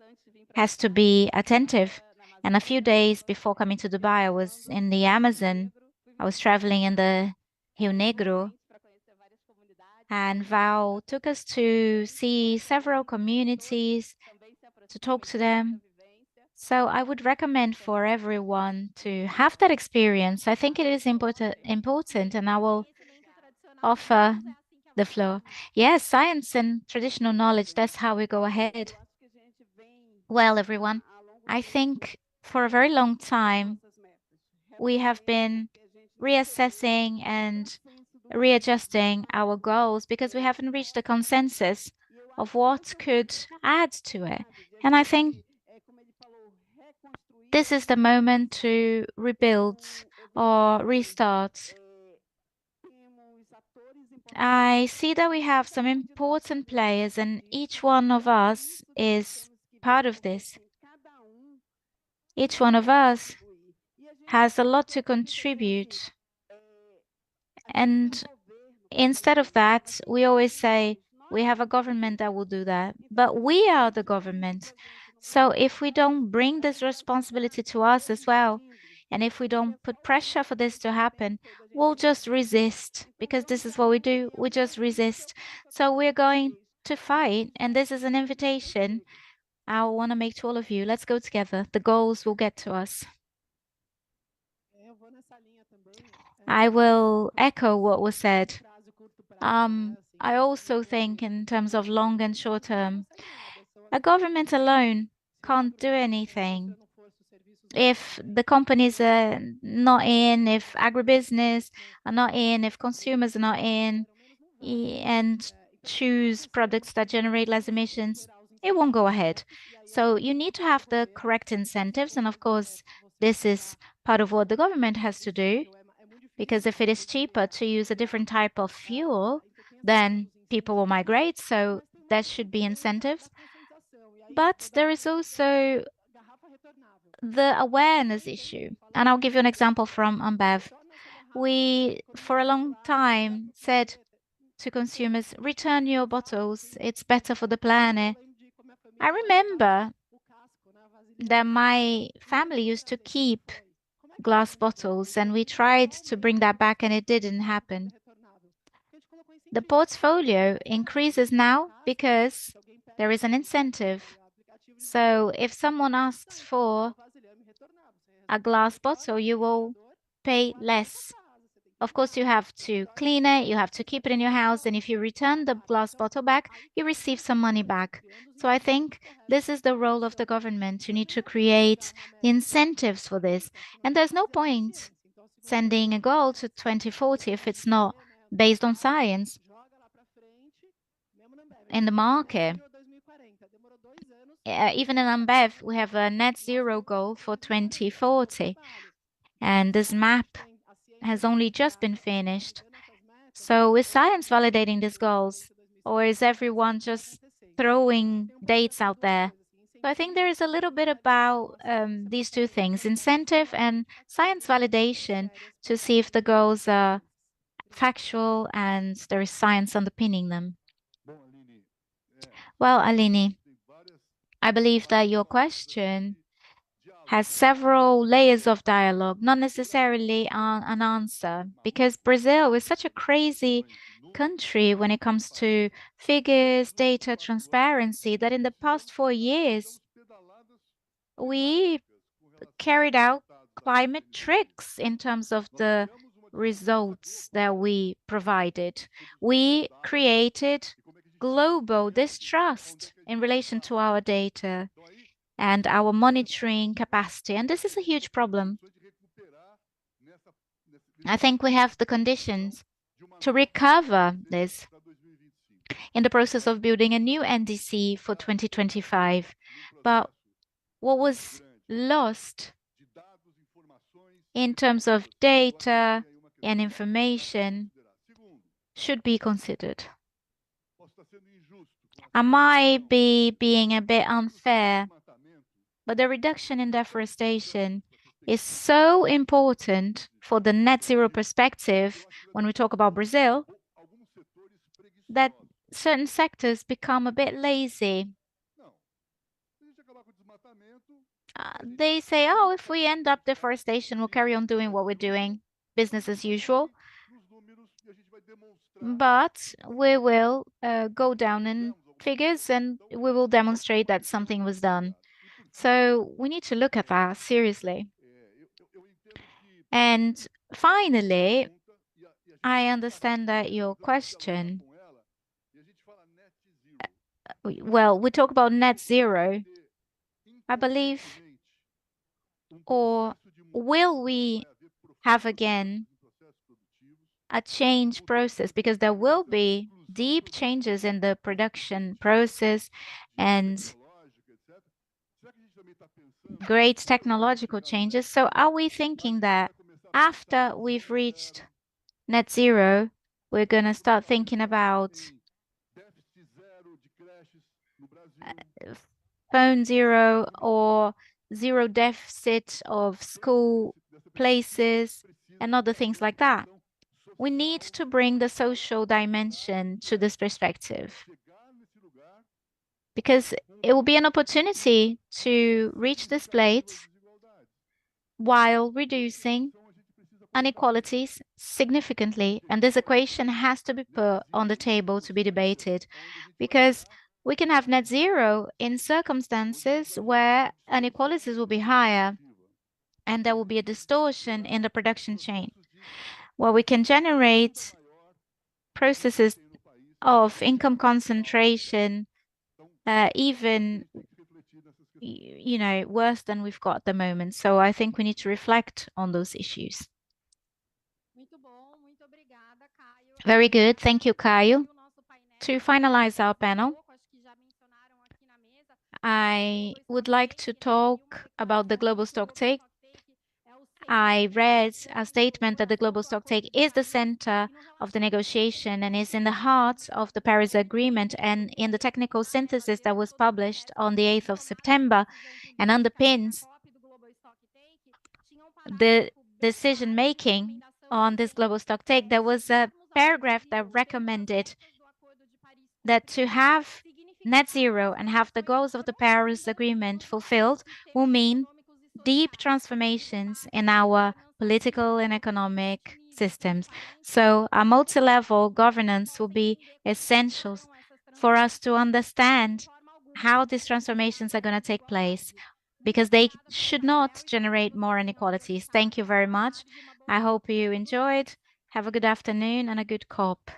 has to be attentive. And a few days before coming to Dubai, I was in the Amazon I was traveling in the Rio Negro, and Val took us to see several communities, to talk to them. So I would recommend for everyone to have that experience. I think it is important, and I will offer the floor. Yes, science and traditional knowledge, that's how we go ahead. Well, everyone, I think for a very long time, we have been reassessing and readjusting our goals because we haven't reached a consensus of what could add to it. And I think this is the moment to rebuild or restart. I see that we have some important players, and each one of us is part of this. Each one of us has a lot to contribute. And instead of that, we always say we have a government that will do that, but we are the government. So if we don't bring this responsibility to us as well, and if we don't put pressure for this to happen, we'll just resist because this is what we do. We just resist. So we're going to fight, and this is an invitation I want to make to all of you. Let's go together. The goals will get to us. I will echo what was said. I also think in terms of long and short term, a government alone can't do anything. If the companies are not in, if agribusiness are not in, if consumers are not in, and choose products that generate less emissions, it won't go ahead. So you need to have the correct incentives. And of course, this is part of what the government has to do, because if it is cheaper to use a different type of fuel, then people will migrate. So there should be incentives. But there is also the awareness issue. And I'll give you an example from Ambev. We, for a long time, said to consumers, return your bottles, it's better for the planet. I remember that my family used to keep glass bottles, and we tried to bring that back, and it didn't happen. The portfolio increases now because there is an incentive. So if someone asks for a glass bottle, you will pay less. Of course, you have to clean it, you have to keep it in your house, and if you return the glass bottle back, you receive some money back. So I think this is the role of the government. You need to create the incentives for this. And there's no point sending a goal to 2040 if it's not based on science. In the market, even in Ambev, we have a net zero goal for 2040. And this map has only just been finished. So is science validating these goals? Or is everyone just throwing dates out there? So I think there is a little bit about these two things, incentive and science validation, to see if the goals are factual and there is science underpinning them. Well, Aline, I believe that your question has several layers of dialogue, not necessarily an answer, because Brazil is such a crazy country when it comes to figures, data, transparency, that in the past 4 years, we carried out climate tricks in terms of the results that we provided. We created global distrust in relation to our data and our monitoring capacity. And this is a huge problem. I think we have the conditions to recover this in the process of building a new NDC for 2025. But what was lost in terms of data and information should be considered. I might be being a bit unfair, but the reduction in deforestation is so important for the net zero perspective when we talk about Brazil that certain sectors become a bit lazy. They say, oh, if we end up deforestation, we'll carry on doing what we're doing. business as usual, but we will go down in figures and we will demonstrate that something was done. So we need to look at that seriously. And finally, I understand that your question, well, we talk about net zero, I believe, or will we have again a change process? Because there will be deep changes in the production process and great technological changes. So are we thinking that after we've reached net zero, we're going to start thinking about phone zero or zero deficit of school places and other things like that? We need to bring the social dimension to this perspective because it will be an opportunity to reach this place while reducing inequalities significantly. And this equation has to be put on the table to be debated because we can have net zero in circumstances where inequalities will be higher and there will be a distortion in the production chain, where we can generate processes of income concentration, even worse than we've got at the moment. So I think we need to reflect on those issues. Very good. Thank you, Caio. To finalize our panel, I would like to talk about the global stocktake. I read a statement that the global stocktake is the center of the negotiation and is in the heart of the Paris Agreement, and in the technical synthesis that was published on the 8th of September and underpins the decision making on this global stocktake, there was a paragraph that recommended that to have net zero and have the goals of the Paris Agreement fulfilled will mean deep transformations in our political and economic systems. So a multi-level governance will be essential for us to understand how these transformations are going to take place, because they should not generate more inequalities. Thank you very much. I hope you enjoyed. Have a good afternoon and a good COP.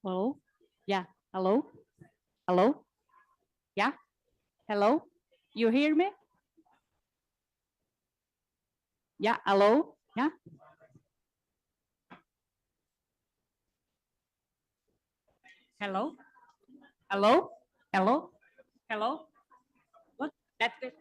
Hello? Yeah. Hello? Hello? Yeah. Hello? You hear me? Yeah. Hello? Yeah. Hello? Hello? Hello? Hello? What? That's it.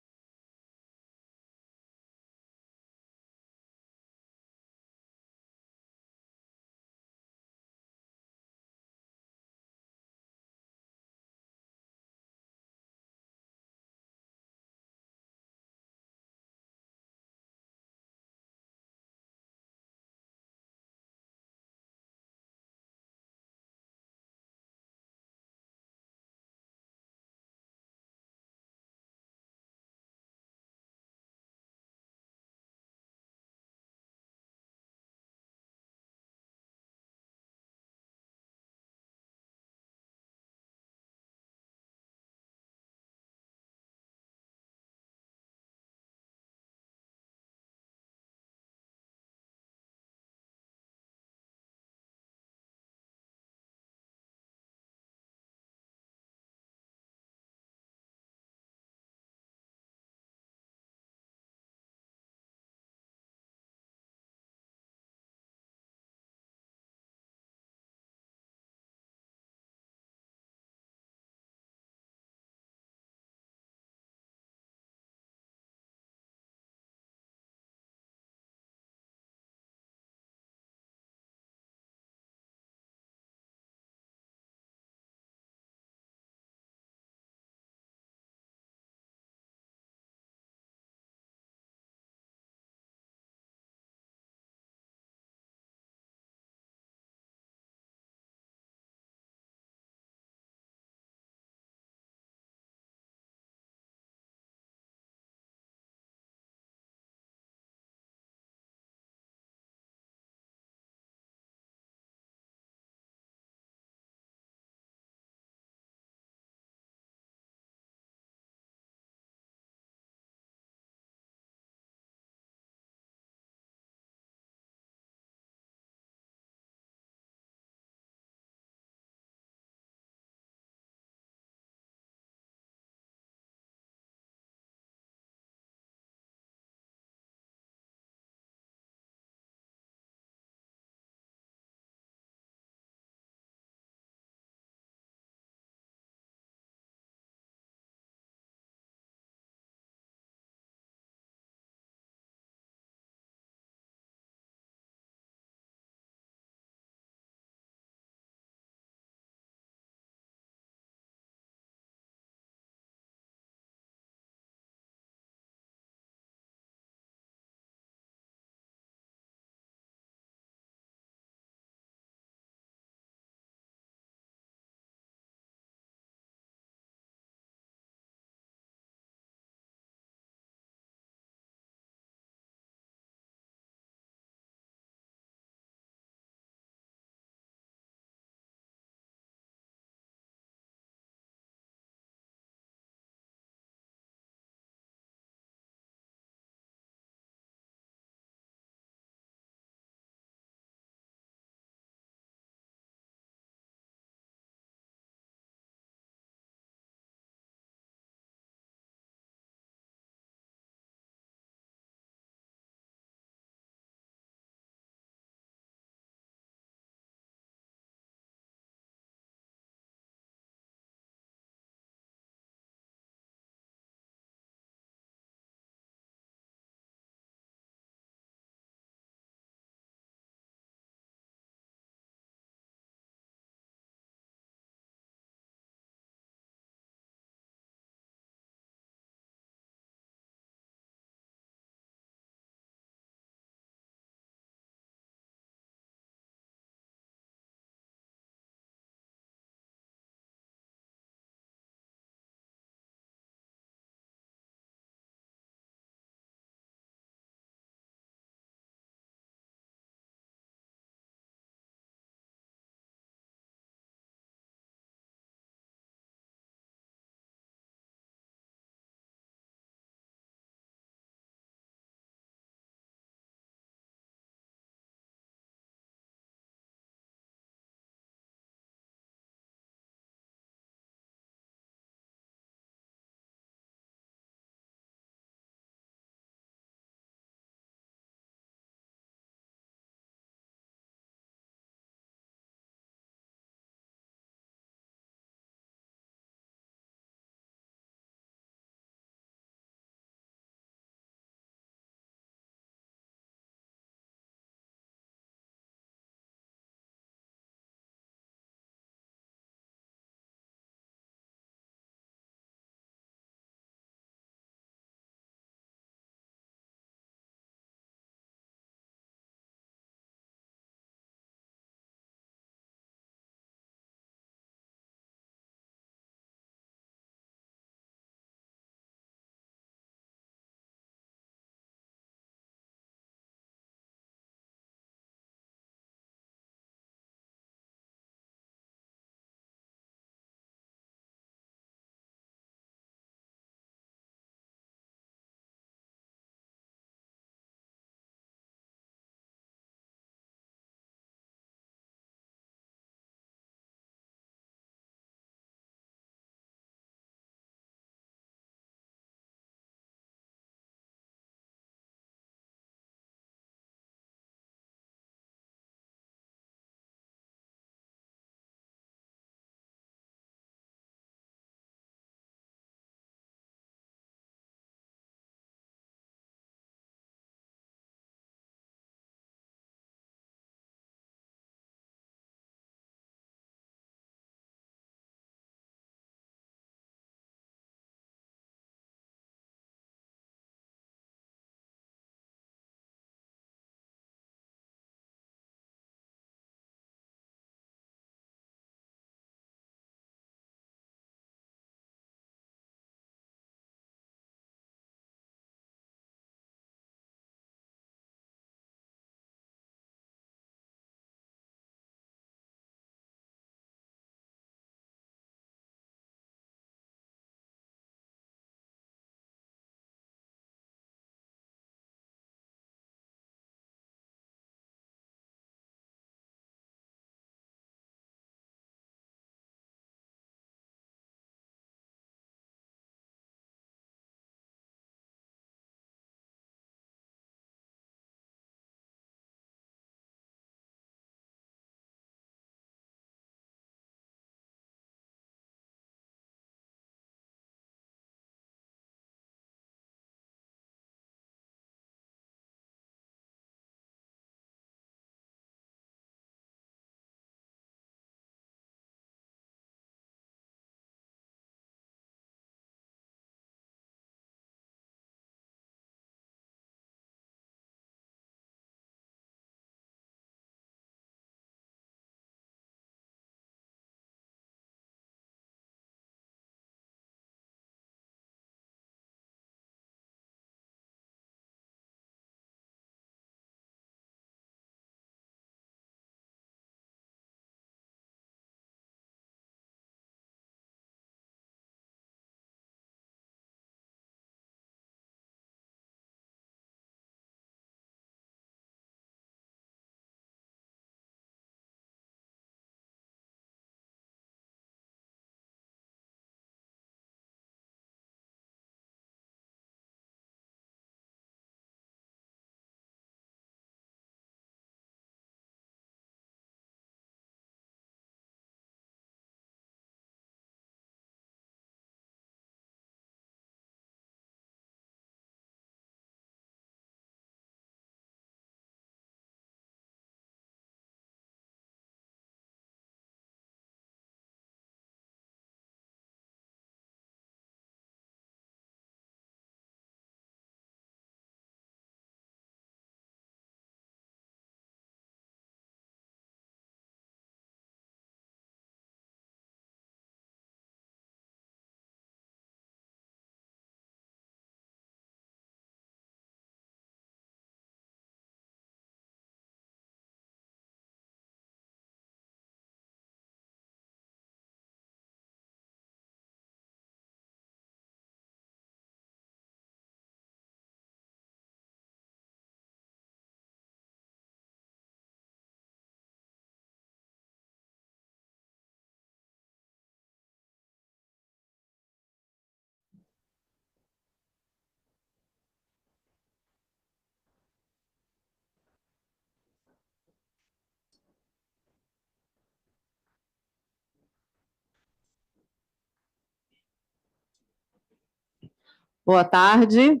Boa tarde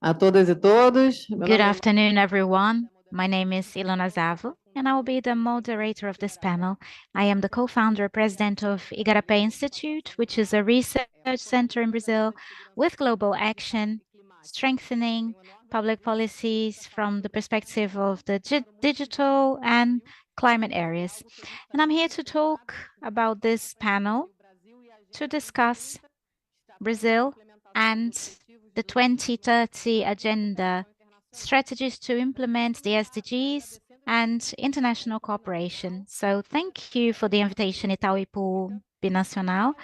a todas e todos. Good afternoon, everyone. My name is Ilona Zavo, and I will be the moderator of this panel. I am the co-founder president of Igarapé Institute, which is a research center in Brazil with global action, strengthening public policies from the perspective of the digital and climate areas. And I'm here to talk about this panel to discuss Brazil and the 2030 Agenda, strategies to implement the SDGs and international cooperation. So thank you for the invitation, Itauipu Binacional,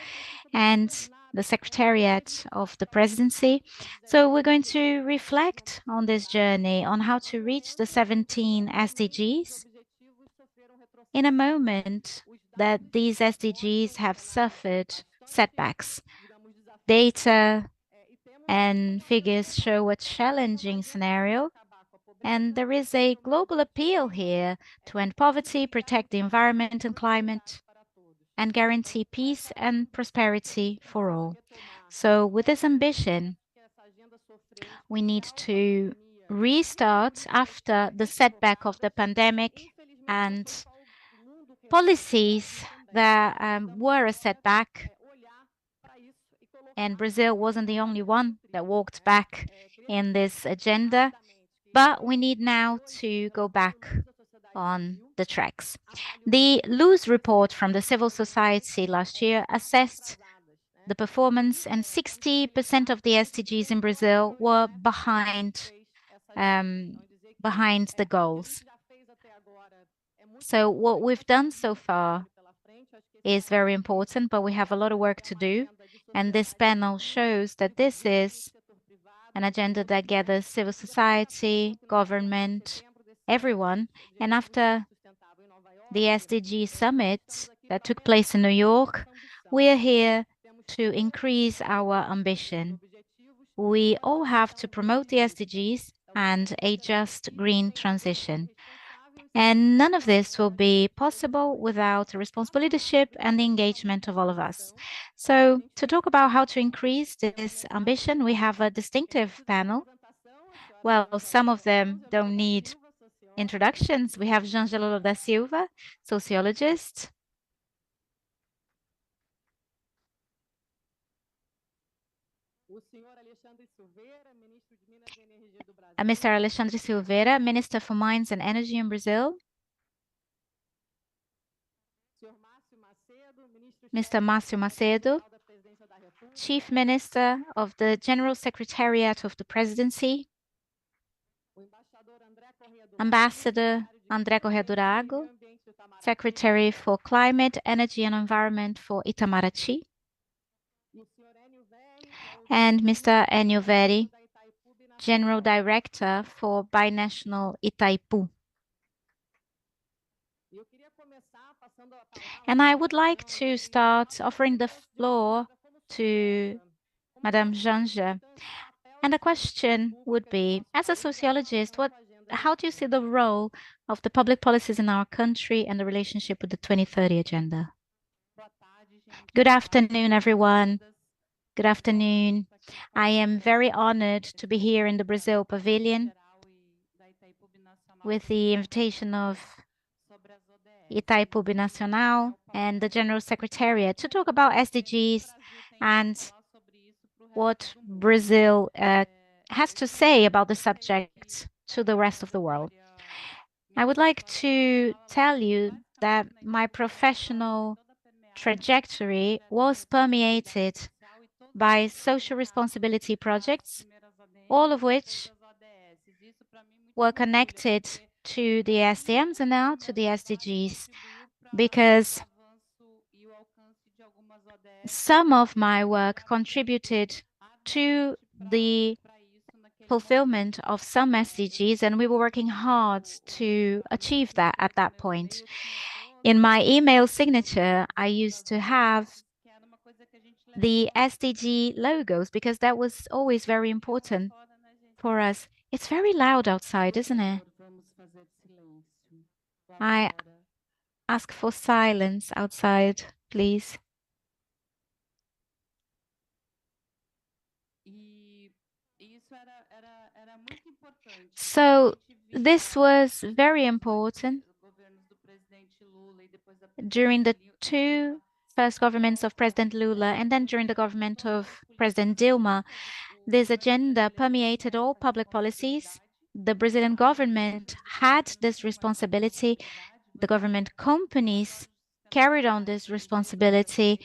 and the Secretariat of the Presidency. So we're going to reflect on this journey, on how to reach the 17 SDGs in a moment that these SDGs have suffered setbacks. Data and figures show a challenging scenario, and there is a global appeal here to end poverty, protect the environment and climate, and guarantee peace and prosperity for all. So with this ambition, we need to restart after the setback of the pandemic and policies that were a setback. And Brazil wasn't the only one that walked back in this agenda, but we need now to go back on the tracks. The Luz report from the civil society last year assessed the performance, and 60% of the SDGs in Brazil were behind the goals. So what we've done so far is very important, but we have a lot of work to do. And this panel shows that this is an agenda that gathers civil society, government, everyone. And after the SDG summit that took place in New York, we are here to increase our ambition. We all have to promote the SDGs and a just green transition. And none of this will be possible without responsible leadership and the engagement of all of us. So to talk about how to increase this ambition, we have a distinctive panel. Well, some of them don't need introductions. We have Jangelo da Silva, sociologist. Mr. Alexandre Silveira, Minister for Mines and Energy in Brazil. Mr. Márcio Macedo, Chief Minister of the General Secretariat of the Presidency. Ambassador André Corrêa Durago, Secretary for Climate, Energy and Environment for Itamaraty. And Mr. Enio Veri, General Director for Binational Itaipu. And I would like to start offering the floor to Madame Janja. And the question would be, as a sociologist, how do you see the role of the public policies in our country and the relationship with the 2030 Agenda? Good afternoon, everyone. Good afternoon. I am very honored to be here in the Brazil Pavilion with the invitation of Itaipu Binacional and the General Secretariat to talk about SDGs and what Brazil has to say about the subject to the rest of the world. I would like to tell you that my professional trajectory was permeated by social responsibility projects, all of which were connected to the SDMs and now to the SDGs, because some of my work contributed to the fulfillment of some SDGs, and we were working hard to achieve that at that point. In my email signature, I used to have the SDG logos because that was always very important for us. It's very loud outside, isn't it? I ask for silence outside, please. So this was very important during the two first governments of President Lula and then during the government of President Dilma. This agenda permeated all public policies. The Brazilian government had this responsibility. The government companies carried on this responsibility.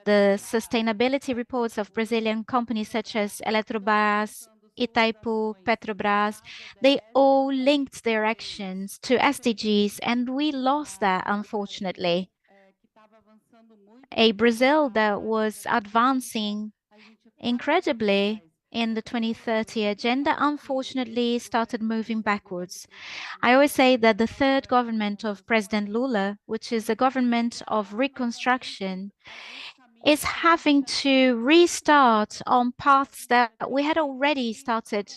The sustainability reports of Brazilian companies such as Eletrobras, Itaipu, Petrobras, they all linked their actions to SDGs, and we lost that, unfortunately. A Brazil that was advancing incredibly in the 2030 agenda, unfortunately, started moving backwards. I always say that the third government of President Lula, which is a government of reconstruction, is having to restart on paths that we had already started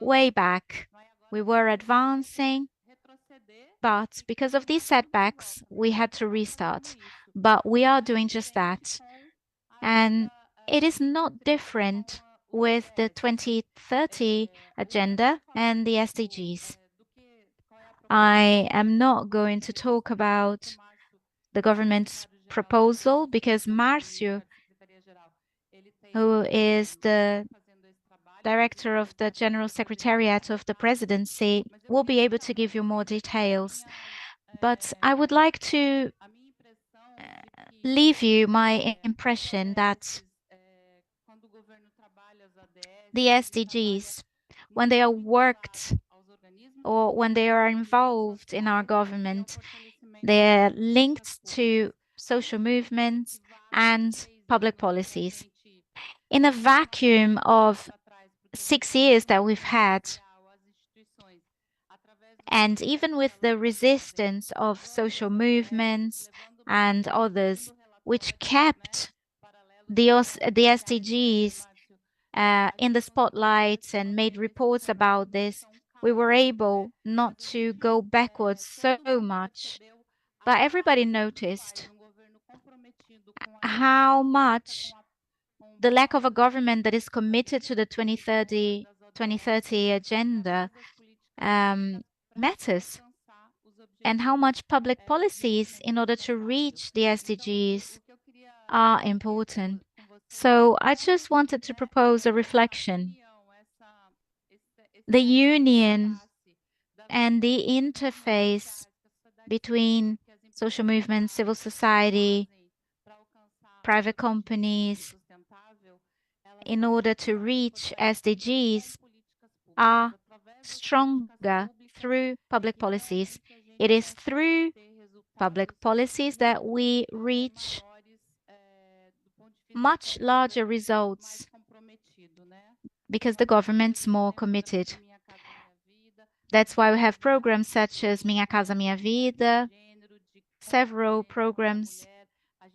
way back. We were advancing, but because of these setbacks, we had to restart. But we are doing just that. And it is not different with the 2030 agenda and the SDGs. I am not going to talk about the government's proposal because Márcio, who is the director of the General Secretariat of the Presidency, will be able to give you more details. But I would like to leave you my impression that the SDGs, when they are worked or when they are involved in our government, they're linked to social movements and public policies. In a vacuum of 6 years that we've had, and even with the resistance of social movements and others, which kept the SDGs in the spotlight and made reports about this, we were able not to go backwards so much. But everybody noticed how much the lack of a government that is committed to the 2030 agenda matters, and how much public policies in order to reach the SDGs are important. So I just wanted to propose a reflection. The union and the interface between social movements, civil society, private companies, in order to reach SDGs are stronger through public policies. It is through public policies that we reach much larger results because the government's more committed. That's why we have programs such as Minha Casa Minha Vida, several programs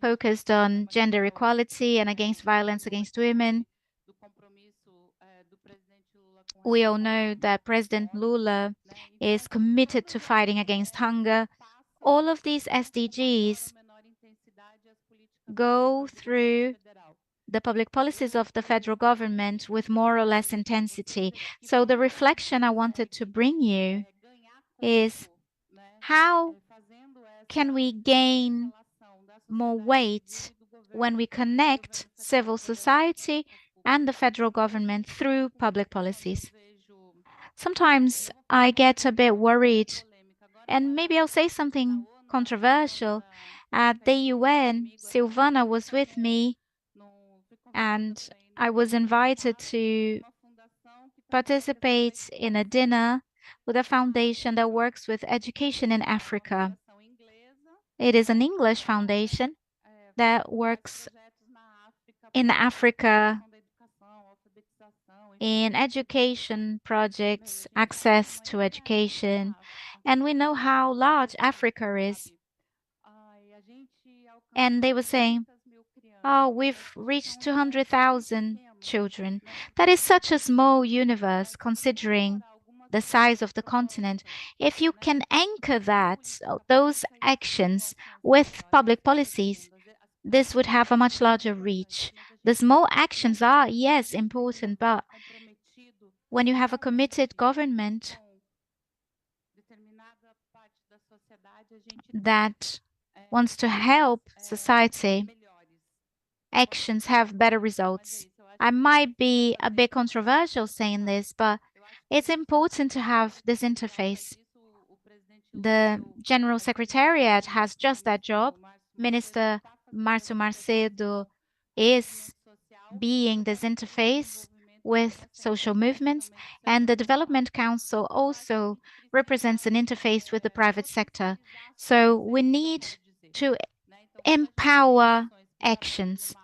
focused on gender equality and against violence against women. We all know that President Lula is committed to fighting against hunger. All of these SDGs go through the public policies of the federal government with more or less intensity. So the reflection I wanted to bring you is how can we gain more weight when we connect civil society and the federal government through public policies? Sometimes I get a bit worried, and maybe I'll say something controversial. At the UN, Silvana was with me, and I was invited to participate in a dinner with a foundation that works with education in Africa. It is an English foundation that works in Africa in education projects, access to education, and we know how large Africa is. And they were saying, oh, we've reached 200,000 children. That is such a small universe considering the size of the continent. If you can anchor those actions with public policies, this would have a much larger reach. The small actions are, yes, important, but when you have a committed government that wants to help society, actions have better results. I might be a bit controversial saying this, but it's important to have this interface. The General Secretariat has just that job. Minister Márcio Macedo is being this interface with social movements, and the Development Council also represents an interface with the private sector. So we need to empower actions.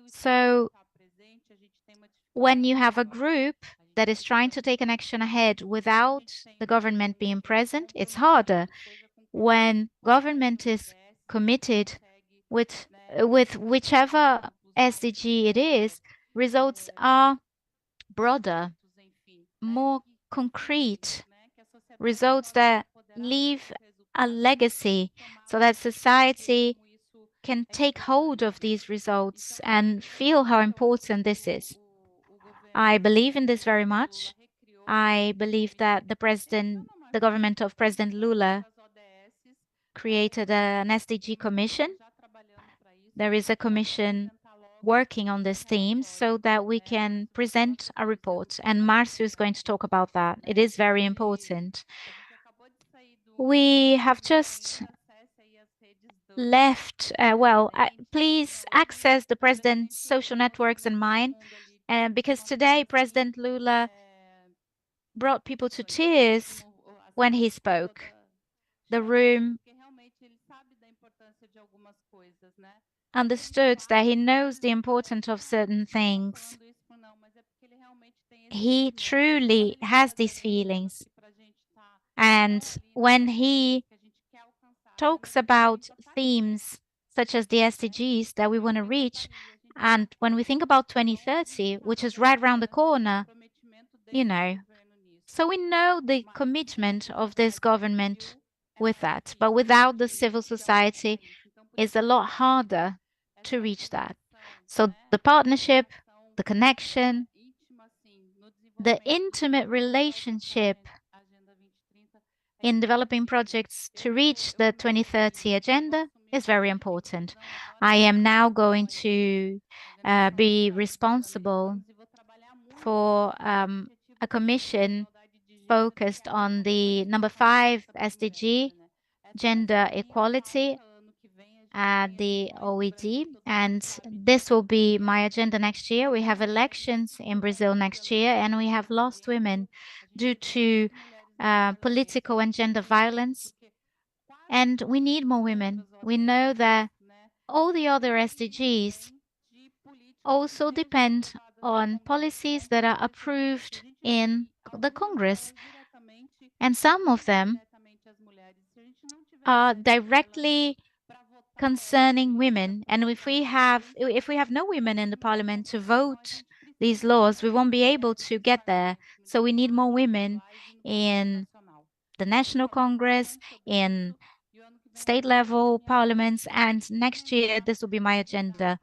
So when you have a group that is trying to take an action ahead without the government being present, it's harder. When government is committed with whichever SDG it is, results are broader, more concrete, results that leave a legacy so that society can take hold of these results and feel how important this is. I believe in this very much. I believe that the government of President Lula created an SDG commission. There is a commission working on this theme so that we can present a report. And Marcio is going to talk about that. It is very important. We have just left, please access the president's social networks and mine, because today President Lula brought people to tears when he spoke. The room understood that he knows the importance of certain things. He truly has these feelings. And when he talks about themes such as the SDGs that we want to reach, and when we think about 2030, which is right around the corner, so we know the commitment of this government with that. But without the civil society, it's a lot harder to reach that. So the partnership, the connection, the intimate relationship in developing projects to reach the 2030 agenda is very important. I am now going to be responsible for a commission focused on the number 5 SDG, gender equality at the OECD, and this will be my agenda next year. We have elections in Brazil next year, and we have lost women due to political and gender violence, and we need more women. We know that all the other SDGs also depend on policies that are approved in the Congress, and some of them are directly concerning women. And if we have no women in the parliament to vote these laws, we won't be able to get there. So we need more women in the National Congress, in state level parliaments, and next year this will be my agenda.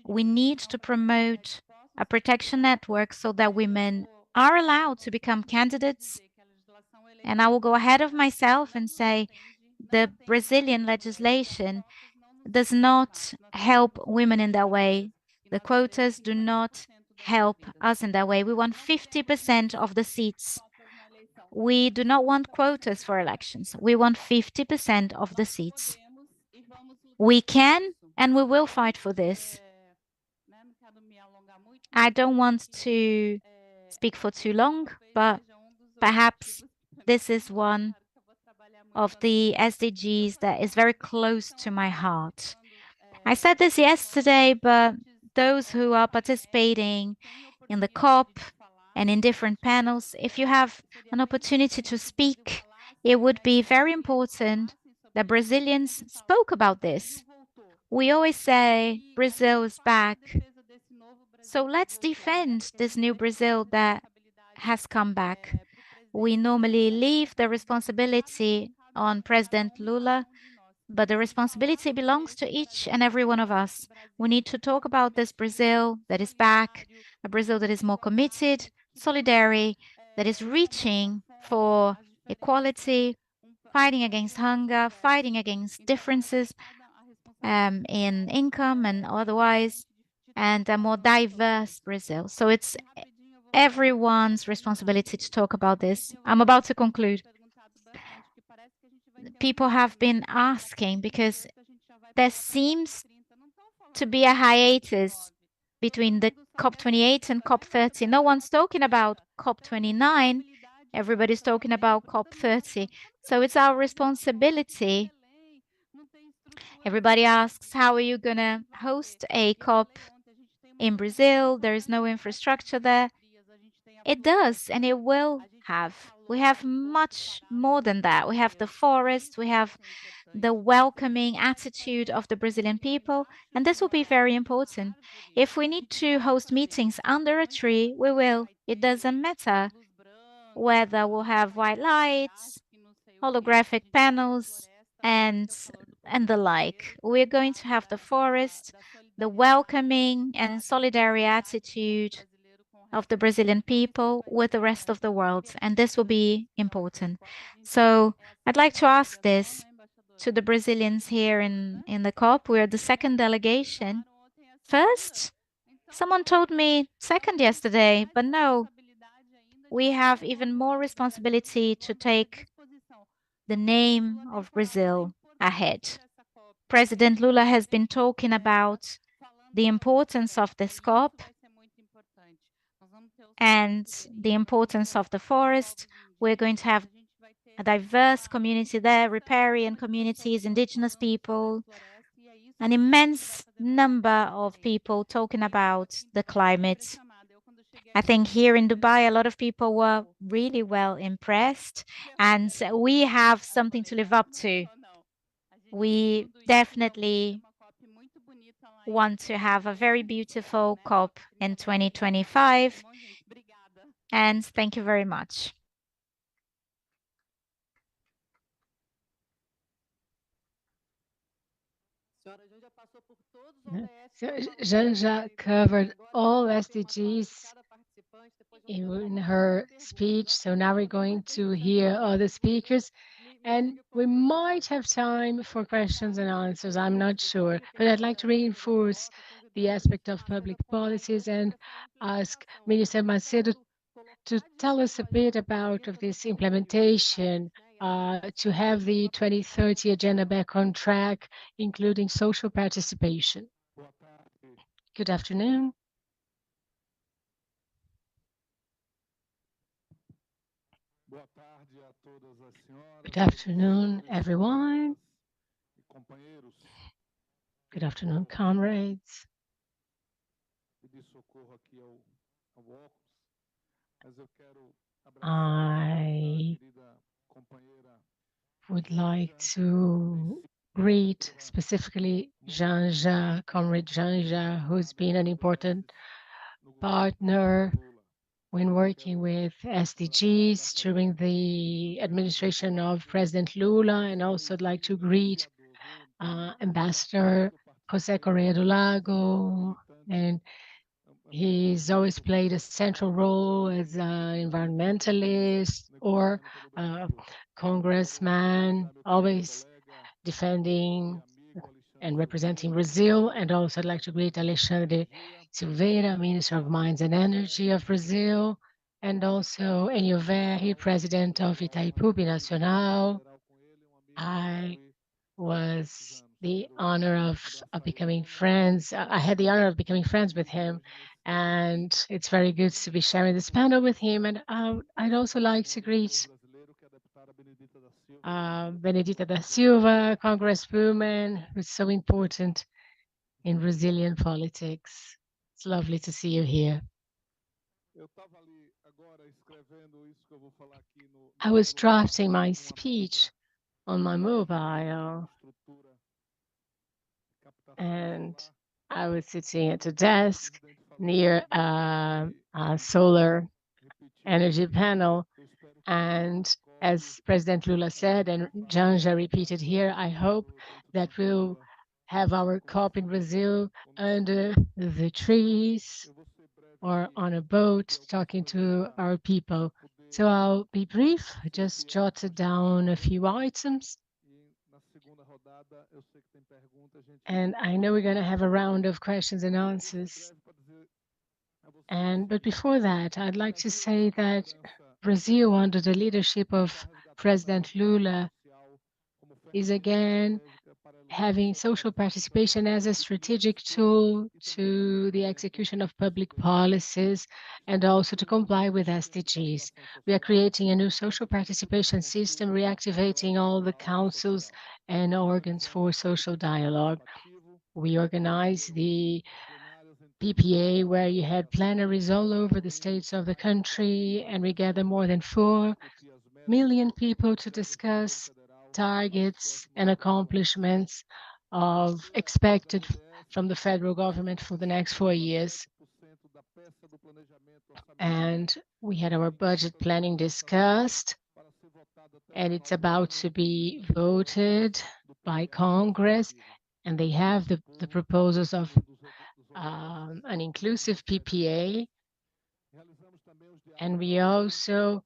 We need to promote a protection network so that women are allowed to become candidates. And I will go ahead of myself and say the Brazilian legislation does not help women in that way. The quotas do not help us in that way. We want 50% of the seats. We do not want quotas for elections. We want 50% of the seats. We can and we will fight for this. I don't want to speak for too long, but perhaps this is one of the SDGs that is very close to my heart. I said this yesterday, but those who are participating in the COP and in different panels, if you have an opportunity to speak, it would be very important that Brazilians spoke about this. We always say Brazil is back. So let's defend this new Brazil that has come back. We normally leave the responsibility on President Lula, but the responsibility belongs to each and every one of us. We need to talk about this Brazil that is back, a Brazil that is more committed, solidarity, that is reaching for equality, fighting against hunger, fighting against differences in income and otherwise, and a more diverse Brazil. So it's everyone's responsibility to talk about this. I'm about to conclude. People have been asking because there seems to be a hiatus between the COP28 and COP30. No one's talking about COP29. Everybody's talking about COP30. So it's our responsibility. Everybody asks, how are you going to host a COP in Brazil? There is no infrastructure there. It does, and it will have. We have much more than that. We have the forest, we have the welcoming attitude of the Brazilian people, and this will be very important. If we need to host meetings under a tree, we will. It doesn't matter whether we'll have white lights, holographic panels, and the like. We're going to have the forest, the welcoming and solidary attitude of the Brazilian people with the rest of the world, and this will be important. So I'd like to ask this to the Brazilians here in the COP. We're the second delegation. First, someone told me second yesterday, but no, we have even more responsibility to take the name of Brazil ahead. President Lula has been talking about the importance of this COP and the importance of the forest. We're going to have a diverse community there, riparian communities, indigenous people, an immense number of people talking about the climate. I think here in Dubai, a lot of people were really well impressed, and we have something to live up to. We definitely want to have a very beautiful COP in 2025. And thank you very much. So Janja covered all SDGs in her speech. So now we're going to hear other speakers, and we might have time for questions and answers. I'm not sure, but I'd like to reinforce the aspect of public policies and ask Minister Macedo to tell us a bit about of this implementation to have the 2030 agenda back on track, including social participation. Good afternoon. Good afternoon, everyone. Good afternoon, comrades. I would like to greet specifically Janja, Comrade Janja, who's been an important partner when working with SDGs during the administration of President Lula, and also I'd like to greet Ambassador Jose Correa do Lago, and he's always played a central role as an environmentalist or a congressman, always defending and representing Brazil. And also I'd like to greet Alexandre Silveira, Minister of Mines and Energy of Brazil, and also Enio Verri, President of Itaipu Binacional. I was the honor of becoming friends. I had the honor of becoming friends with him, and it's very good to be sharing this panel with him. And I'd also like to greet Benedita da Silva, Congresswoman, who's so important in Brazilian politics. It's lovely to see you here. I was drafting my speech on my mobile, and I was sitting at a desk near a solar energy panel. And as President Lula said, and Janja repeated here, I hope that we'll have our COP in Brazil under the trees. or on a boat talking to our people. So I'll be brief, just jotted down a few items. And I know we're going to have a round of questions and answers. But before that, I'd like to say that Brazil, under the leadership of President Lula, is again having social participation as a strategic tool to the execution of public policies and also to comply with SDGs. We are creating a new social participation system, reactivating all the councils and organs for social dialogue. We organize the PPA, where you had plenaries all over the states of the country, and we gather more than 4 million people to discuss targets and accomplishments of expected from the federal government for the next 4 years. And we had our budget planning discussed, and it's about to be voted by Congress, and they have the proposals of an inclusive PPA. And we also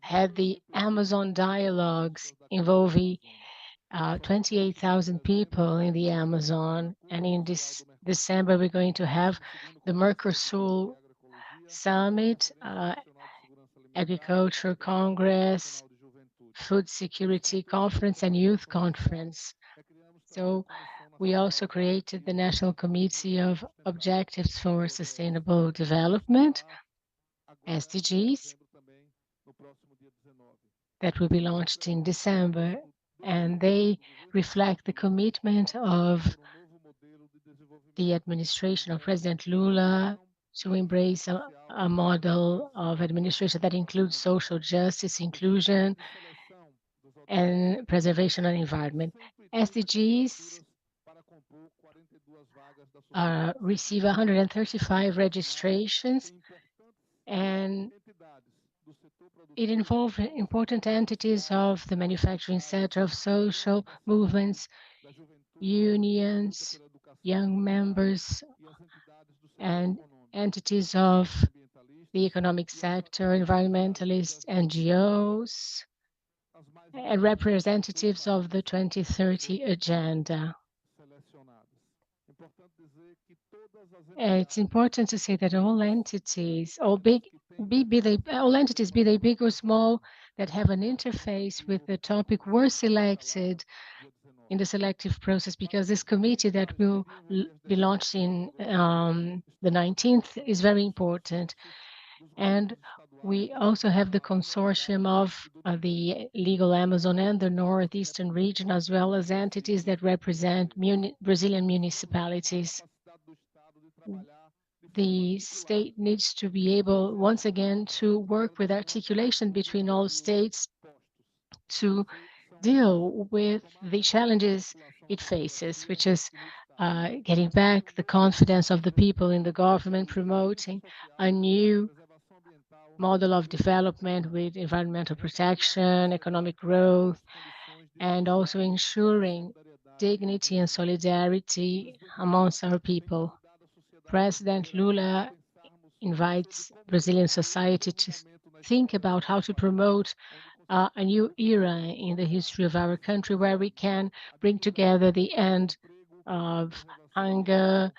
had the Amazon dialogues involving 28,000 people in the Amazon. And in this December, we're going to have the Mercosul Summit, Agriculture Congress, Food Security Conference, and Youth Conference. So we also created the National Committee of Objectives for Sustainable Development, SDGs, that will be launched in December, and they reflect the commitment of the administration of President Lula to embrace a model of administration that includes social justice, inclusion, and preservation of the environment. SDGs receive 135 registrations, and it involved important entities of the manufacturing sector, of social movements, unions, young members, and entities of the economic sector, environmentalists, NGOs, and representatives of the 2030 agenda. It's important to say that all entities, all entities, be they big or small, that have an interface with the topic, were selected in the selective process, because this committee that will be launched in the 19th is very important. And we also have the consortium of the Legal Amazon and the Northeastern region, as well as entities that represent Brazilian municipalities. The state needs to be able, once again, to work with articulation between all states to deal with the challenges it faces, which is getting back the confidence of the people in the government, promoting a new model of development with environmental protection, economic growth, and also ensuring dignity and solidarity amongst our people. President Lula invites Brazilian society to think about how to promote a new era in the history of our country, where we can bring together the end of hunger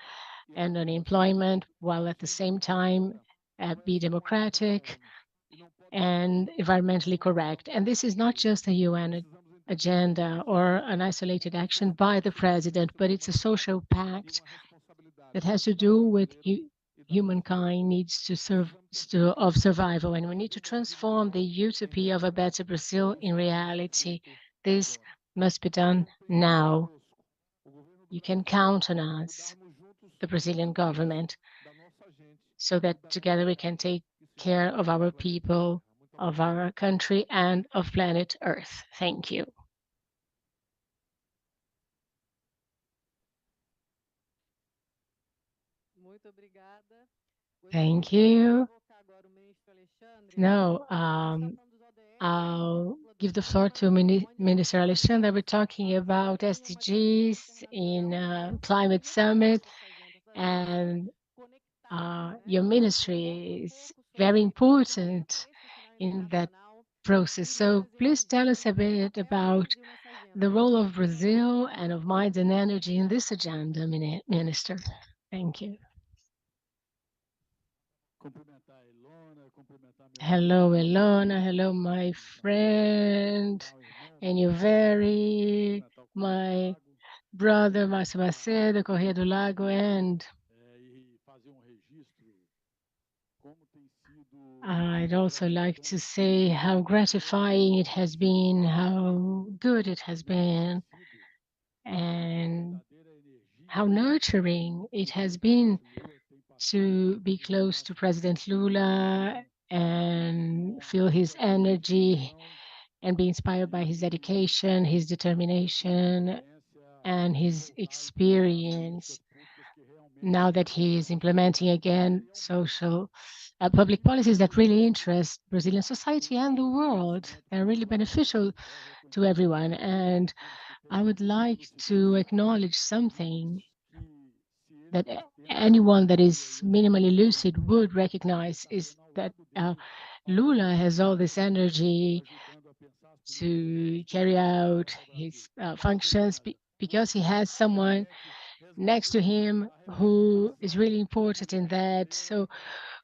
and unemployment, while at the same time be democratic and environmentally correct. And this is not just a UN agenda or an isolated action by the president, but it's a social pact that has to do with humankind needs of survival, and we need to transform the utopia of a better Brazil in reality. This must be done now. You can count on us, the Brazilian government, so that together we can take care of our people, of our country, and of planet Earth. Thank you. Thank you. Now, I'll give the floor to Minister Alexandre. We're talking about SDGs in Climate Summit and your ministry is very important in that process. So please tell us a bit about the role of Brazil and of mind and energy in this agenda, Minister. Thank you. Hello, Elona. Hello, my friend. And you very, my brother, Márcio Macedo, Correia do Lago, and I'd also like to say how gratifying it has been, how good it has been, and how nurturing it has been to be close to President Lula and feel his energy and be inspired by his dedication, his determination, and his experience now that he is implementing again social public policies that really interest Brazilian society and the world. They're really beneficial to everyone. And I would like to acknowledge something that anyone that is minimally lucid would recognize is that Lula has all this energy to carry out his functions because he has someone next to him who is really important in that. So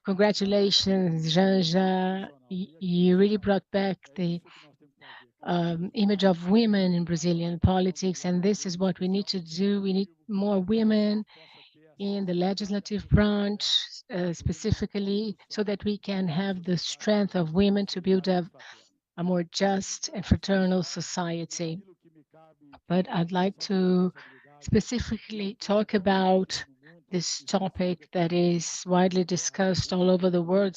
congratulations, Janja. You really brought back the image of women in Brazilian politics, and this is what we need to do. We need more women in the legislative branch, specifically, so that we can have the strength of women to build a more just and fraternal society. But I'd like to specifically talk about this topic that is widely discussed all over the world,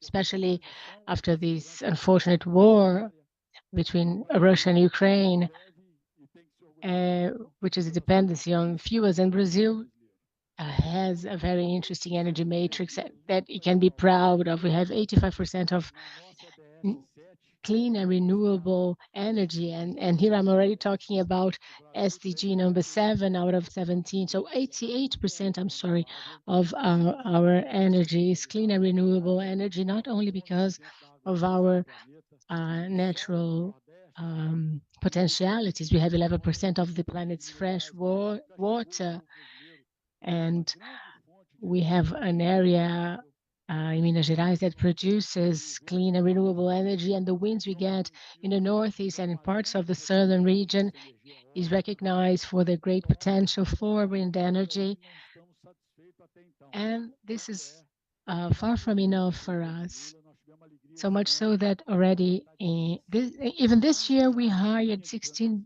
especially after this unfortunate war between Russia and Ukraine, which is a dependency on fuels. And Brazil has a very interesting energy matrix that it can be proud of. We have 85% of clean and renewable energy. And here I'm already talking about SDG number 7 out of 17. So 88%, I'm sorry, of our energy is clean and renewable energy, not only because of our natural potentialities. We have 11% of the planet's fresh water, and we have an area in Minas Gerais that produces clean and renewable energy, and the winds we get in the northeast and in parts of the southern region is recognized for the great potential for wind energy. And this is far from enough for us. So much so that already even this year we hired 16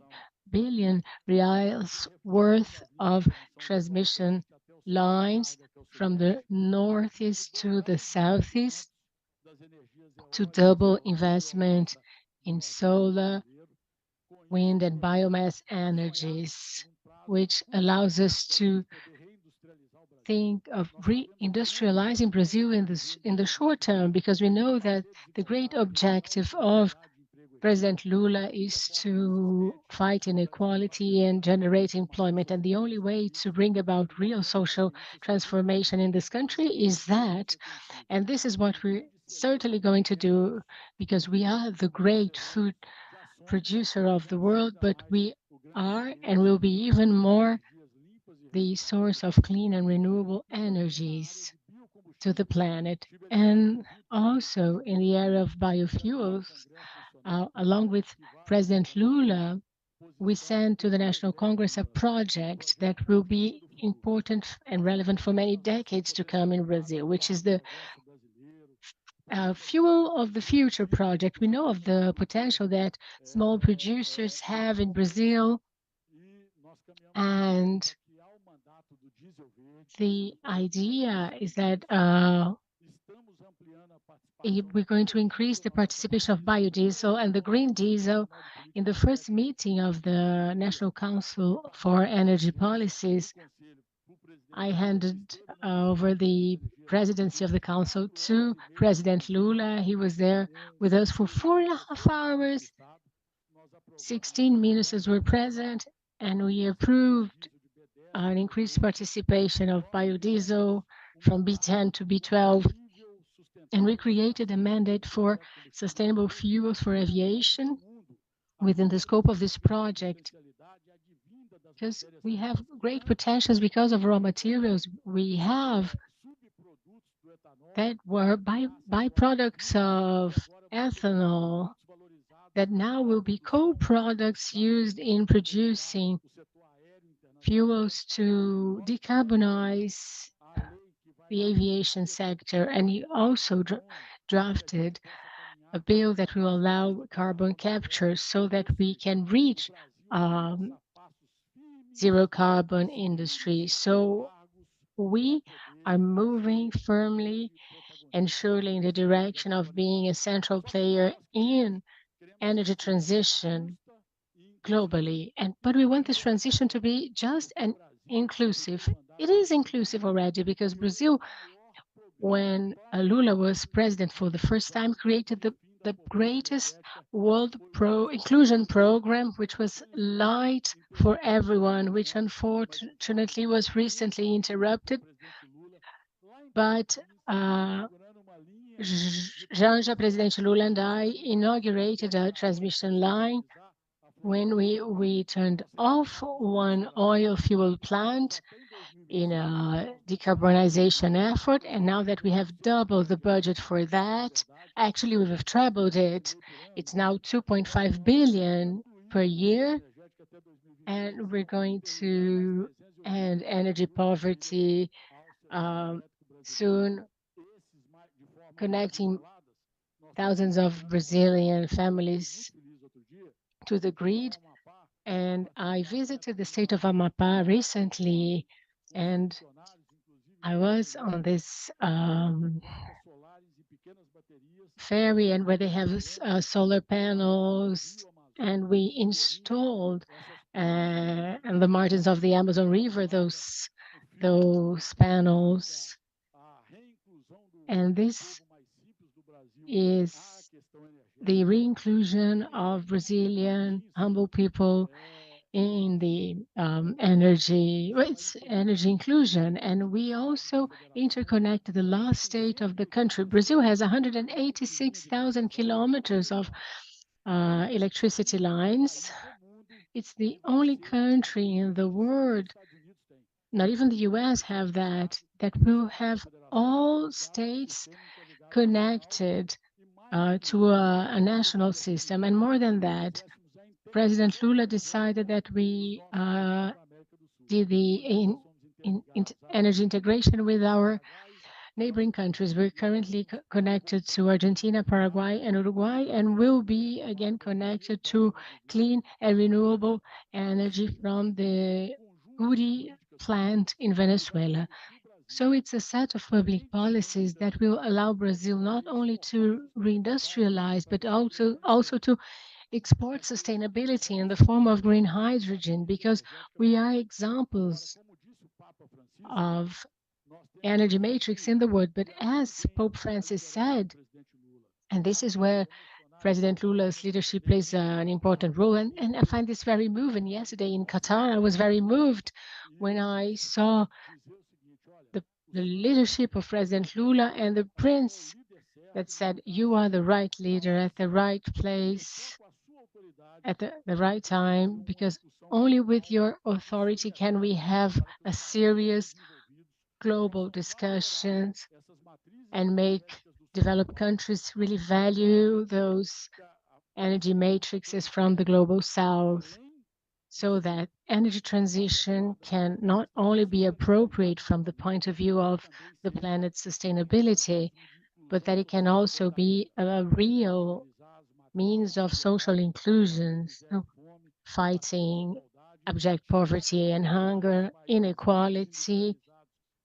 billion reais worth of transmission lines from the northeast to the southeast to double investment in solar, wind, and biomass energies, which allows us to think of reindustrializing Brazil in the short term, because we know that the great objective of President Lula is to fight inequality and generate employment. And the only way to bring about real social transformation in this country is that. And this is what we're certainly going to do, because we are the great food producer of the world, but we are and will be even more the source of clean and renewable energies to the planet. And also in the area of biofuels, along with President Lula, we sent to the National Congress a project that will be important and relevant for many decades to come in Brazil, which is the Fuel of the Future project. We know of the potential that small producers have in Brazil, and the idea is that we're going to increase the participation of biodiesel and the green diesel. In the first meeting of the National Council for Energy Policies, I handed over the presidency of the council to President Lula. He was there with us for 4.5 hours. 16 ministers were present, and we approved an increased participation of biodiesel from B10 to B12. And we created a mandate for sustainable fuels for aviation within the scope of this project, because we have great potentials because of raw materials we have that were byproducts of ethanol that now will be co-products used in producing fuels to decarbonize the aviation sector. And he also drafted a bill that will allow carbon capture so that we can reach zero carbon industry. So we are moving firmly and surely in the direction of being a central player in energy transition globally. But we want this transition to be just and inclusive. It is inclusive already because Brazil, when Lula was president for the first time, created the greatest world inclusion program, which was Light for Everyone, which unfortunately was recently interrupted. But Janja, President Lula and I inaugurated a transmission line when we turned off one oil fuel plant in a decarbonization effort. And now that we have doubled the budget for that, actually we have trebled it. It's now 2.5 billion per year. And we're going to end energy poverty soon, connecting thousands of Brazilian families to the grid. And I visited the state of Amapá recently, and I was on this ferry, and where they have solar panels, and we installed on the margins of the Amazon River those panels. And this is the re-inclusion of Brazilian humble people in the energy, well, it's energy inclusion. And we also interconnected the last state of the country. Brazil has 186,000 kilometers of electricity lines. It's the only country in the world, not even the US have that will have all states connected to a national system. And more than that, President Lula decided that we did the energy integration with our neighboring countries. We're currently connected to Argentina, Paraguay, and Uruguay, and will be again connected to clean and renewable energy from the Uri plant in Venezuela. So it's a set of public policies that will allow Brazil not only to reindustrialize, but also to export sustainability in the form of green hydrogen, because we are examples of energy matrix in the world. But as Pope Francis said, and this is where President Lula's leadership plays an important role, and I find this very moving. Yesterday in Qatar, I was very moved when I saw the leadership of President Lula and the prince that said, "You are the right leader at the right place at the right time, because only with your authority can we have a serious global discussions and make developed countries really value those energy matrices from the global south, so that energy transition can not only be appropriate from the point of view of the planet's sustainability, but that it can also be a real means of social inclusion, fighting abject poverty and hunger, inequality,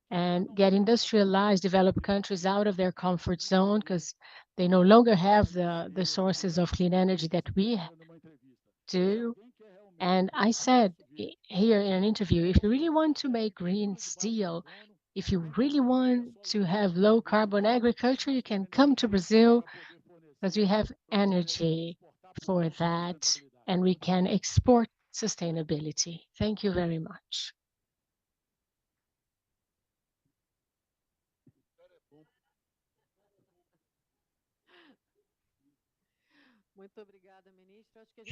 and get industrialized developed countries out of their comfort zone, because they no longer have the sources of clean energy that we do. And I said here in an interview, if you really want to make green steel, if you really want to have low carbon agriculture, you can come to Brazil, because we have energy for that, and we can export sustainability. Thank you very much.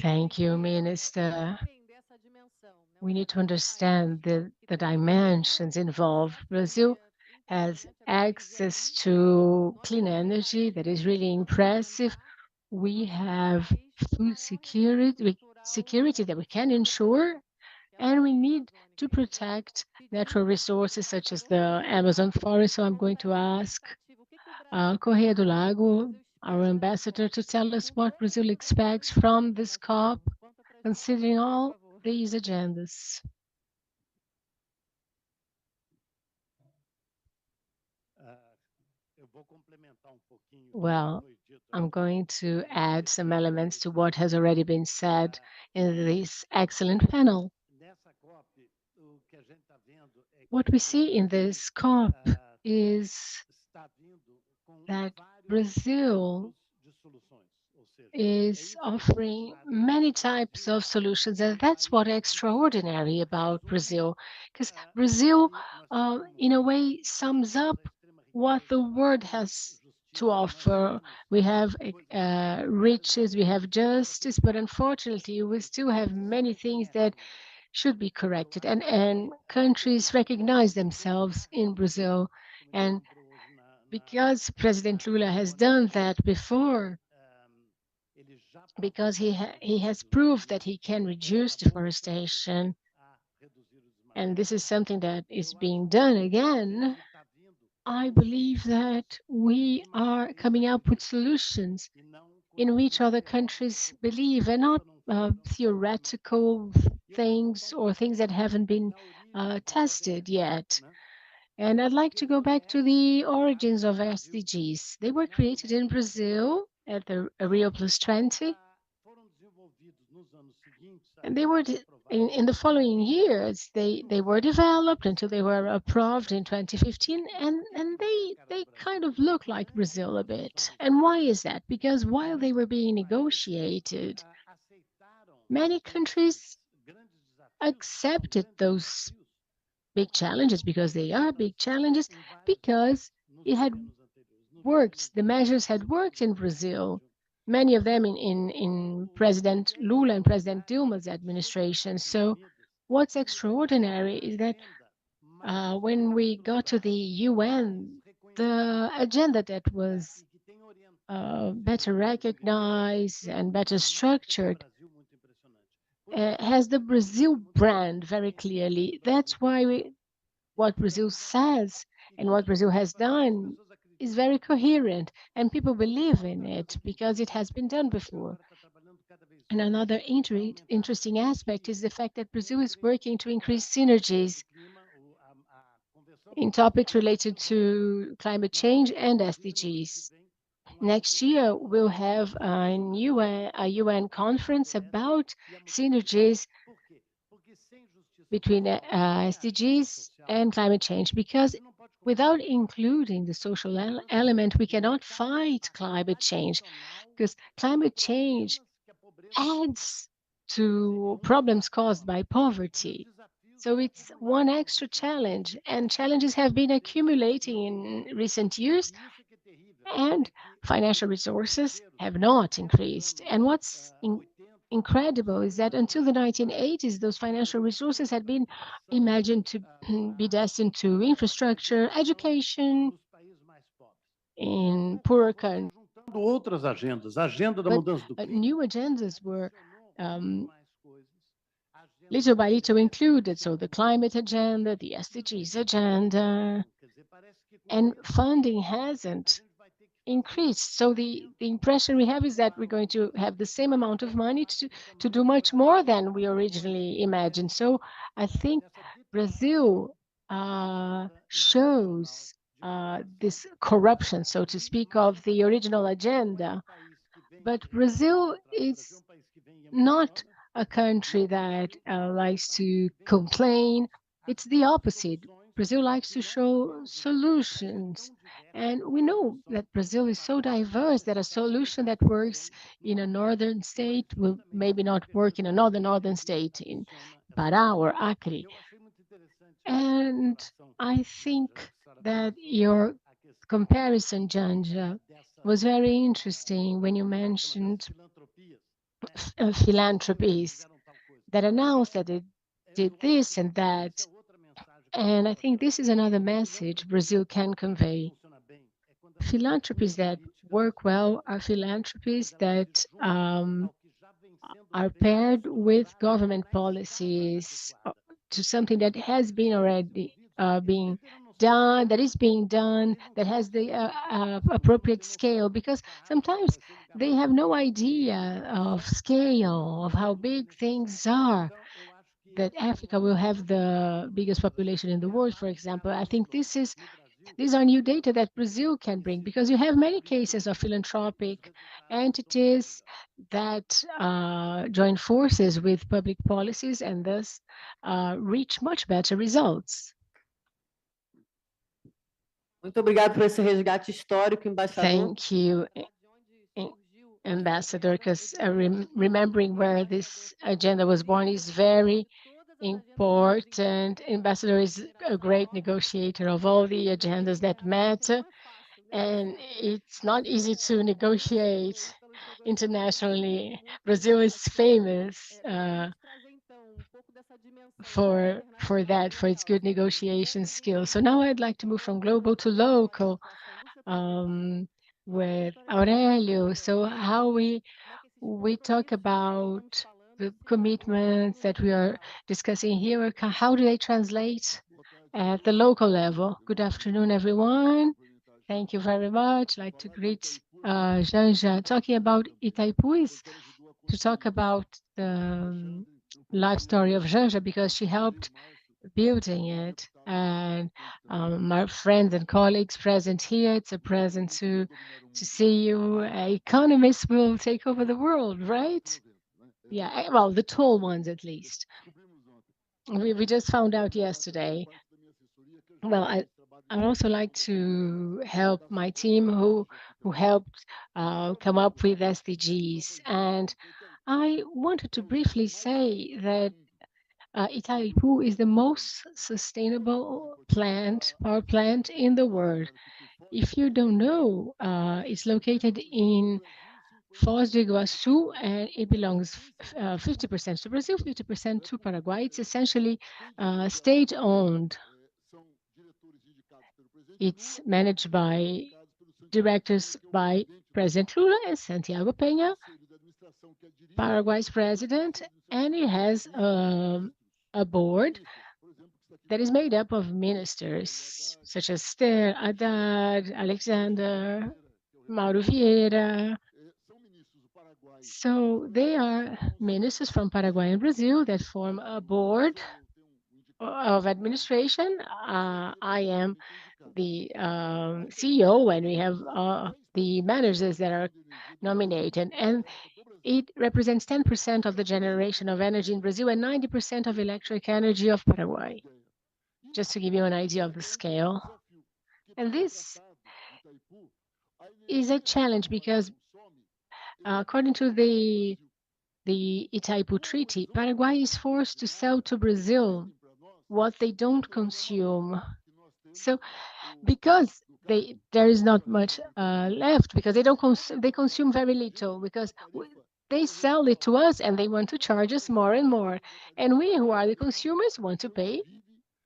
Thank you, Minister. We need to understand the dimensions involved. Brazil has access to clean energy that is really impressive. We have food security that we can ensure, and we need to protect natural resources such as the Amazon forest. So I'm going to ask Correia do Lago, our ambassador, to tell us what Brazil expects from this COP, considering all these agendas. Well, I'm going to add some elements to what has already been said in this excellent panel. What we see in this COP is that Brazil is offering many types of solutions, and that's what extraordinary about Brazil, because Brazil, in a way, sums up what the world has to offer. We have riches, we have justice, but unfortunately, we still have many things that should be corrected, and countries recognize themselves in Brazil, and because President Lula has done that before, because he has proved that he can reduce deforestation, and this is something that is being done again, I believe that we are coming up with solutions in which other countries believe, and not theoretical things or things that haven't been tested yet. And I'd like to go back to the origins of SDGs. They were created in Brazil at the Rio Plus 20. And they were in the following years, they were developed until they were approved in 2015, and they kind of look like Brazil a bit. And why is that? Because while they were being negotiated, many countries accepted those big challenges because they are big challenges, because it had worked. The measures had worked in Brazil, many of them in President Lula and President Dilma's administration. So what's extraordinary is that when we got to the UN, the agenda that was better recognized and better structured has the Brazil brand very clearly. That's why what Brazil says and what Brazil has done is very coherent, and people believe in it because it has been done before. And another interesting aspect is the fact that Brazil is working to increase synergies in topics related to climate change and SDGs. Next year, we'll have a UN conference about synergies between SDGs and climate change, because without including the social element, we cannot fight climate change, because climate change adds to problems caused by poverty. So it's one extra challenge, and challenges have been accumulating in recent years, and financial resources have not increased. And what's incredible is that until the 1980s, those financial resources had been imagined to be destined to infrastructure, education in poorer countries. But new agendas were little by little included. So the climate agenda, the SDGs agenda, and funding hasn't increased. So the impression we have is that we're going to have the same amount of money to do much more than we originally imagined. So I think Brazil shows this corruption, so to speak, of the original agenda. But Brazil is not a country that likes to complain. It's the opposite. Brazil likes to show solutions. And we know that Brazil is so diverse that a solution that works in a northern state will maybe not work in another northern state, in Pará or Acre. And I think that your comparison, Janja, was very interesting when you mentioned philanthropies that announced that they did this and that. And I think this is another message Brazil can convey. Philanthropies that work well are philanthropies that are paired with government policies to something that has been already being done, that is being done, that has the appropriate scale, because sometimes they have no idea of scale, of how big things are, that Africa will have the biggest population in the world, for example. I think these are new data that Brazil can bring, because you have many cases of philanthropic entities that join forces with public policies and thus reach much better results. Muito obrigado por esse resgate histórico, embaixador. Thank you, Ambassador, because remembering where this agenda was born is very important. Ambassador is a great negotiator of all the agendas that matter, and it's not easy to negotiate internationally. Brazil is famous for that, for its good negotiation skills. So now I'd like to move from global to local with Aurelio. So how we talk about the commitments that we are discussing here, how do they translate at the local level? Good afternoon, everyone. Thank you very much. I'd like to greet Janja. Talking about Itaipu is to talk about the life story of Janja, because she helped building it. And my friends and colleagues present here, it's a present to see you. Economists will take over the world, right? Yeah, well, the tall ones at least. We just found out yesterday. Well, I also like to help my team who helped come up with SDGs. And I wanted to briefly say that Itaipu is the most sustainable power plant in the world. If you don't know, it's located in Foz do Iguaçu, and it belongs 50% to Brazil, 50% to Paraguay. It's essentially state-owned. It's managed by directors by President Lula and Santiago Peña, Paraguay's president, and it has a board that is made up of ministers such as Esther, Haddad, Alexander, Mauro Vieira. So they are ministers from Paraguay and Brazil that form a board of administration. I am the CEO, and we have the managers that are nominated. And it represents 10% of the generation of energy in Brazil and 90% of electric energy of Paraguay, just to give you an idea of the scale. And this is a challenge because according to the Itaipu Treaty, Paraguay is forced to sell to Brazil what they don't consume. So because there is not much left, because they consume very little, because they sell it to us and they want to charge us more and more. And we, who are the consumers, want to pay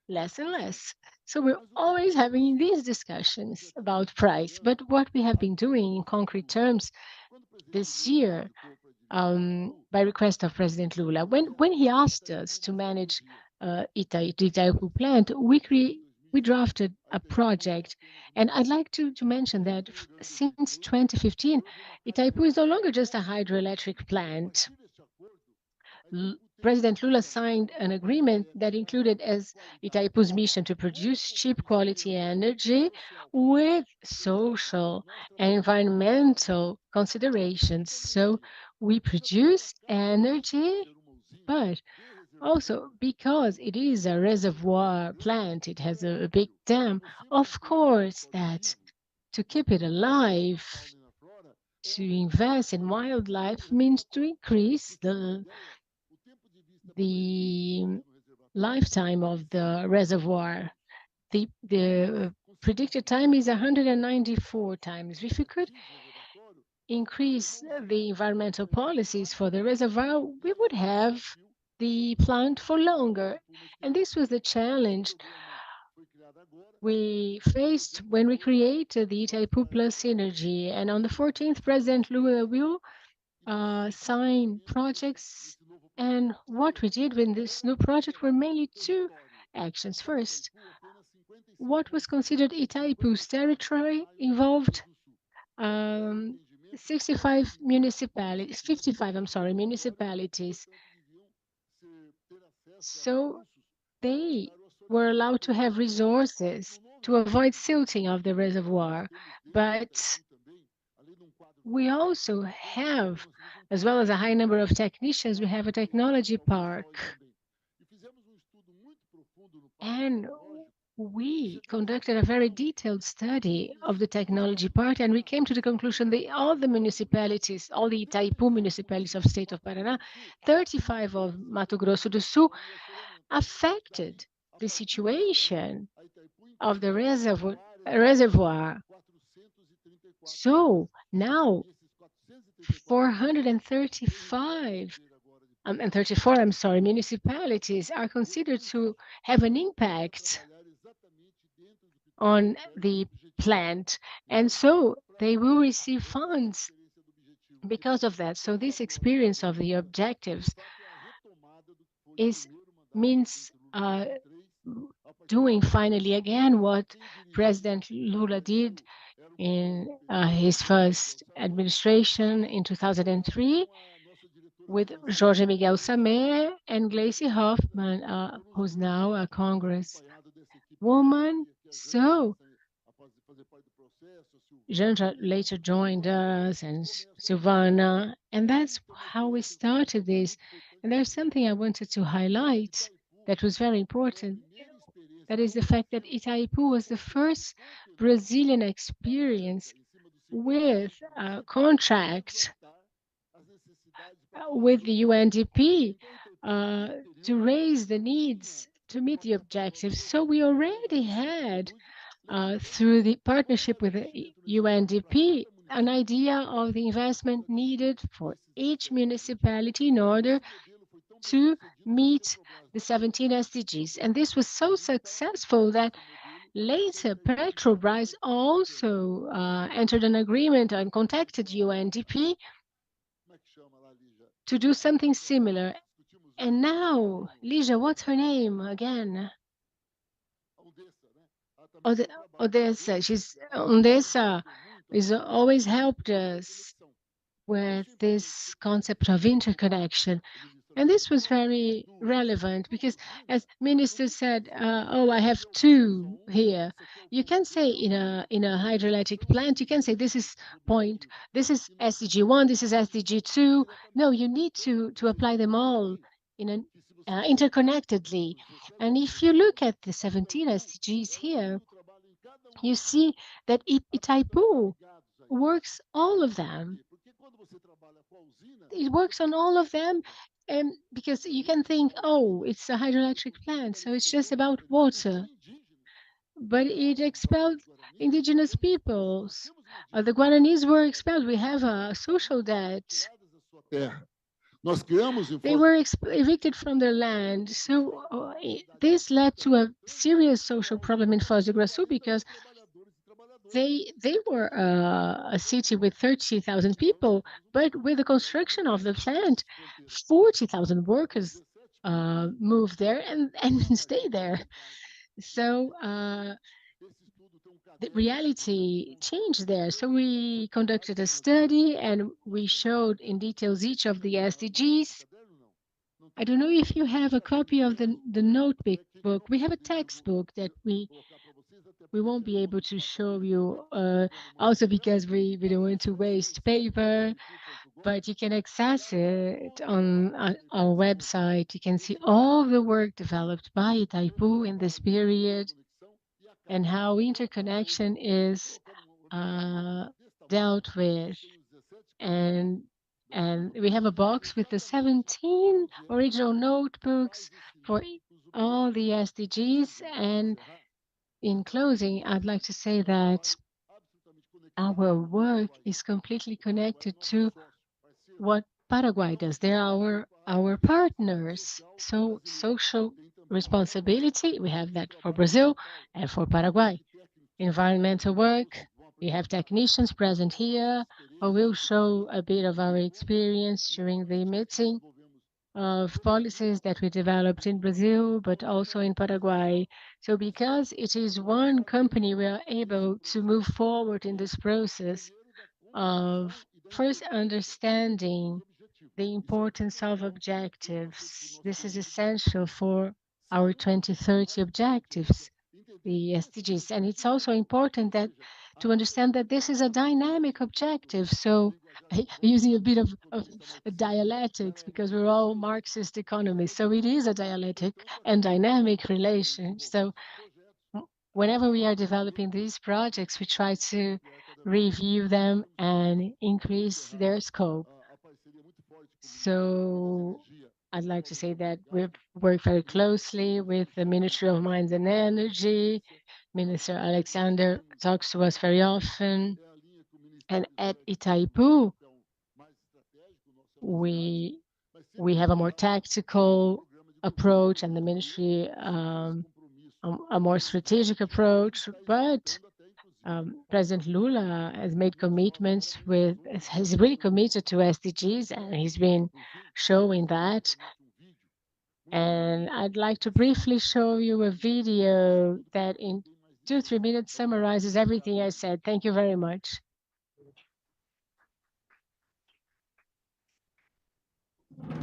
less and less. So we're always having these discussions about price. But what we have been doing in concrete terms this year, by request of President Lula, when he asked us to manage the Itaipu plant, we drafted a project. And I'd like to mention that since 2015, Itaipu is no longer just a hydroelectric plant. President Lula signed an agreement that included as Itaipu's mission to produce cheap quality energy with social and environmental considerations. So we produce energy, but also because it is a reservoir plant, it has a big dam, of course that to keep it alive, to invest in wildlife means to increase the lifetime of the reservoir. The predicted time is 194 times. If you could increase the environmental policies for the reservoir, we would have the plant for longer. And this was the challenge we faced when we created the Itaipu Plus Synergy. And on the 14th, President Lula will sign projects. And what we did with this new project were mainly two actions. First, what was considered Itaipu's territory involved 65 municipalities, 55, I'm sorry, municipalities. So they were allowed to have resources to avoid silting of the reservoir. But we also have, as well as a high number of technicians, we have a technology park. And we conducted a very detailed study of the technology part, and we came to the conclusion that all the municipalities, all the Itaipu municipalities of state of Paraná, 35 of Mato Grosso do Sul, affected the situation of the reservoir. So now 435 and 34, I'm sorry, municipalities are considered to have an impact on the plant. And so they will receive funds because of that. So this experience of the objectives means doing finally again what President Lula did in his first administration in 2003 with Jorge Miguel Samé and Gleice Hoffmann, who's now a congresswoman. So Janja later joined us and Silvana, and that's how we started this. And there's something I wanted to highlight that was very important. That is the fact that Itaipu was the first Brazilian experience with a contract with the UNDP to raise the needs to meet the objectives. So we already had, through the partnership with the UNDP, an idea of the investment needed for each municipality in order to meet the 17 SDGs. And this was so successful that later Petrobras also entered an agreement and contacted UNDP to do something similar. And now, Lígia, what's her name again? Odessa. Odessa has always helped us with this concept of interconnection. And this was very relevant because, as Minister said, oh, I have two here. You can say in a hydroelectric plant, you can say this is SDG 1, this is SDG 2. No, you need to apply them all in an interconnectedly. And if you look at the 17 SDGs here, you see that Itaipu works all of them. It works on all of them, because you can think, oh, it's a hydroelectric plant, so it's just about water. But it expelled indigenous peoples. The Guaranis were expelled. We have a social debt. They were evicted from their land. So this led to a serious social problem in Foz do Iguaçu because they were a city with 30,000 people, but with the construction of the plant, 40,000 workers moved there and stay there. So the reality changed there. So we conducted a study and we showed in details each of the SDGs. I don't know if you have a copy of the notebook. We have a textbook that we won't be able to show you, also because we don't want to waste paper, but you can access it on our website. You can see all the work developed by Itaipu in this period and how interconnection is dealt with. And we have a box with the 17 original notebooks for all the SDGs. And in closing, I'd like to say that our work is completely connected to what Paraguay does. They're our partners. So social responsibility, we have that for Brazil and for Paraguay. Environmental work, we have technicians present here who will show a bit of our experience during the meeting of policies that we developed in Brazil, but also in Paraguay. So because it is one company, we are able to move forward in this process of first understanding the importance of objectives. This is essential for our 2030 objectives, the SDGs. And it's also important that to understand that this is a dynamic objective. So using a bit of dialectics, because we're all Marxist economists. So it is a dialectic and dynamic relation. So whenever we are developing these projects, we try to review them and increase their scope. So I'd like to say that we've worked very closely with the Ministry of Mines and Energy. Minister Alexander talks to us very often. And at Itaipu, we have a more tactical approach, and the ministry a more strategic approach. But President Lula has made commitments has really committed to SDGs, and he's been showing that. And I'd like to briefly show you a video that in 2-3 minutes summarizes everything I said. Thank you very much.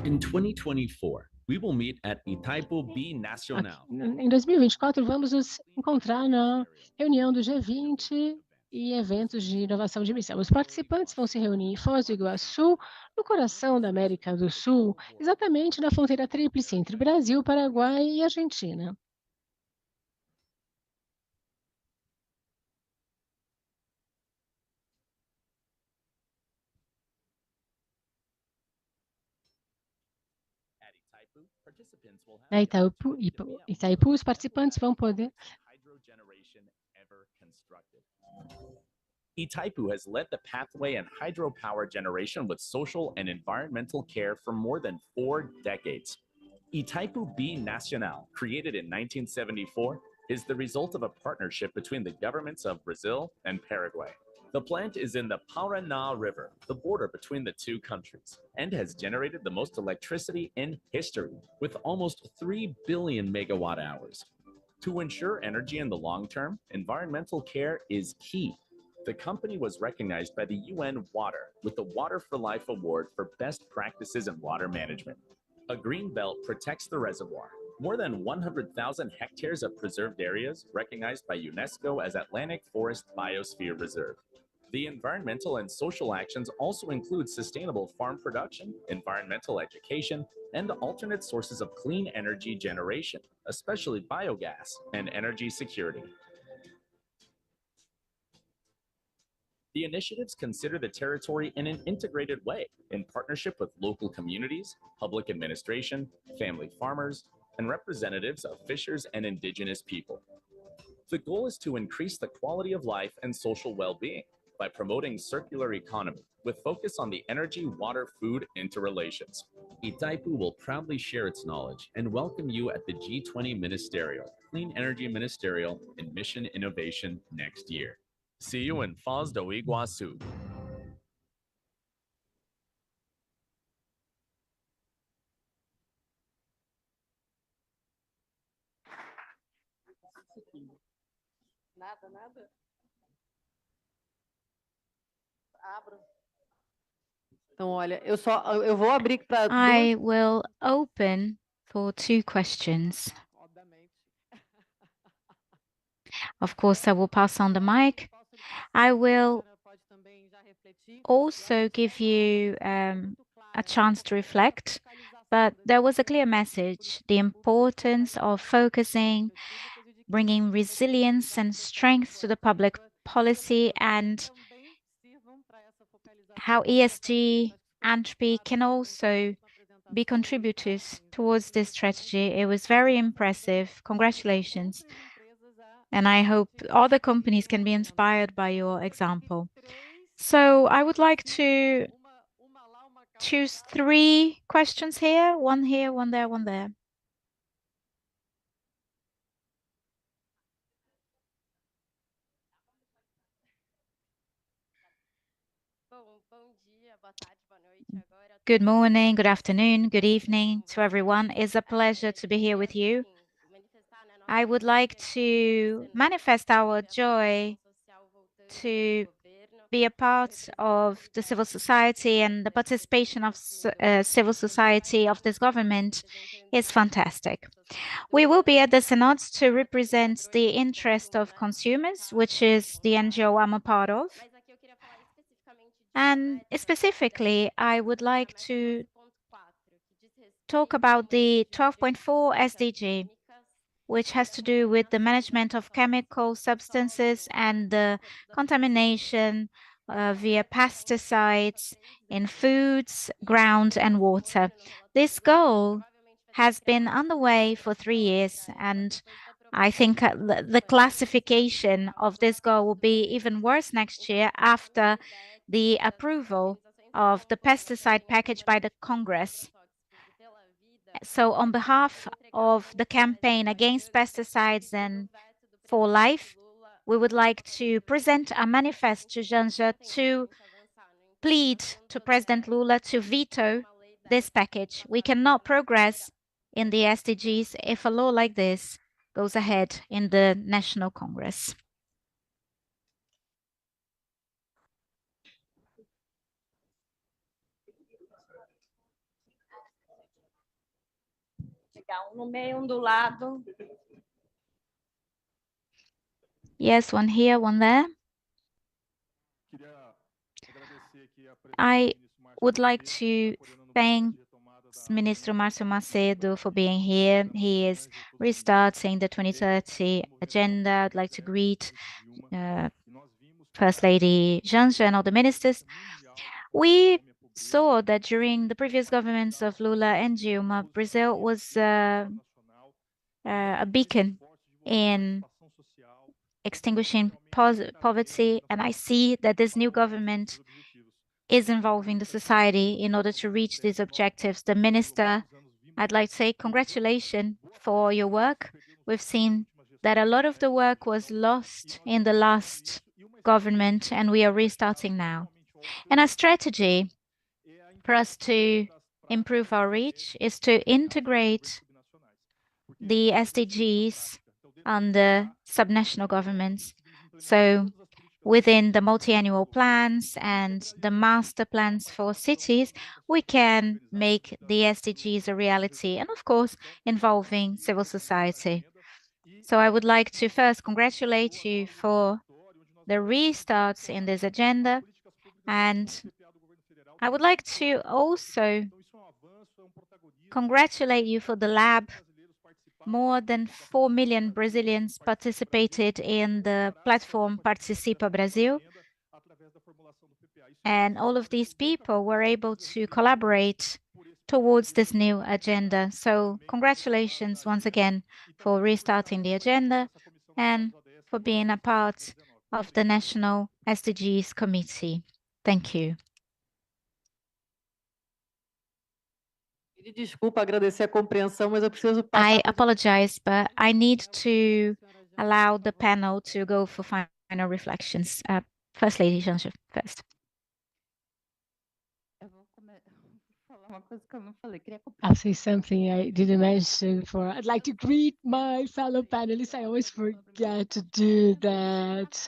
In 2024, we will meet at Itaipu Nacional. Em 2024, vamos nos encontrar na reunião do G20 e eventos de inovação de missão. Os participantes vão se reunir em Foz do Iguaçu, no coração da América do Sul, exatamente na fronteira tríplice entre Brasil, Paraguai e Argentina. Na Itaipu, os participantes vão poder. Itaipu has led the pathway in hydropower generation with social and environmental care for more than 4 decades. Itaipu B Nacional, created in 1974, is the result of a partnership between the governments of Brazil and Paraguay. The plant is in the Paraná River, the border between the two countries, and has generated the most electricity in history, with almost 3 billion megawatt hours. To ensure energy in the long term, environmental care is key. The company was recognized by the UN Water with the Water for Life Award for Best Practices in Water Management. A green belt protects the reservoir. More than 100,000 hectares of preserved areas recognized by UNESCO as Atlantic Forest Biosphere Reserve. The environmental and social actions also include sustainable farm production, environmental education, and alternate sources of clean energy generation, especially biogas and energy security. The initiatives consider the territory in an integrated way, in partnership with local communities, public administration, family farmers, and representatives of fishers and indigenous people. The goal is to increase the quality of life and social well-being by promoting circular economy with focus on the energy, water, food interrelations. Itaipu will proudly share its knowledge and welcome you at the G20 Ministerial, Clean Energy Ministerial and Mission Innovation next year. See you in Foz do Iguaçu. Nada. Abra. Então, olha, eu vou abrir para I will open for 2 questions. Of course, I will pass on the mic. I will also give you a chance to reflect, but there was a clear message, the importance of focusing, bringing resilience and strength to the public policy, and how ESG entropy can also be contributors towards this strategy. It was very impressive. Congratulations. And I hope other companies can be inspired by your example. So I would like to choose 3 questions here, one there, one there. Good morning, good afternoon, good evening to everyone. It's a pleasure to be here with you. I would like to manifest our joy to be a part of the civil society, and the participation of civil society of this government is fantastic. We will be at the Synod to represent the interest of consumers, which is the NGO I'm a part of. And specifically, I would like to talk about the 12.4 SDG, which has to do with the management of chemical substances and the contamination via pesticides in foods, ground, and water. This goal has been underway for 3 years, and I think the classification of this goal will be even worse next year after the approval of the pesticide package by the Congress. So on behalf of the campaign against pesticides and for life, we would like to present a manifest to Janja to plead to President Lula to veto this package. We cannot progress in the SDGs if a law like this goes ahead in the National Congress. Yes, one here, one there. I would like to thank Minister Márcio Macedo for being here. He is restarting the 2030 agenda. I'd like to greet First Lady Janja and all the ministers. We saw that during the previous governments of Lula and Dilma, Brazil was a beacon in extinguishing poverty, and I see that this new government is involving the society in order to reach these objectives. The minister, I'd like to say congratulations for your work. We've seen that a lot of the work was lost in the last government, and we are restarting now. And our strategy for us to improve our reach is to integrate the SDGs under subnational governments. So within the multi-annual plans and the master plans for cities, we can make the SDGs a reality, and of course, involving civil society. So I would like to first congratulate you for the restarts in this agenda, and I would like to also congratulate you for the lab. More than 4 million Brazilians participated in the platform Participa Brasil. And all of these people were able to collaborate towards this new agenda. So congratulations once again for restarting the agenda and for being a part of the National SDGs Committee. Thank you. I apologize, but I need to allow the panel to go for final reflections. First Lady Janja first. I'll say something I didn't mention for. I'd like to greet my fellow panelists. I always forget to do that.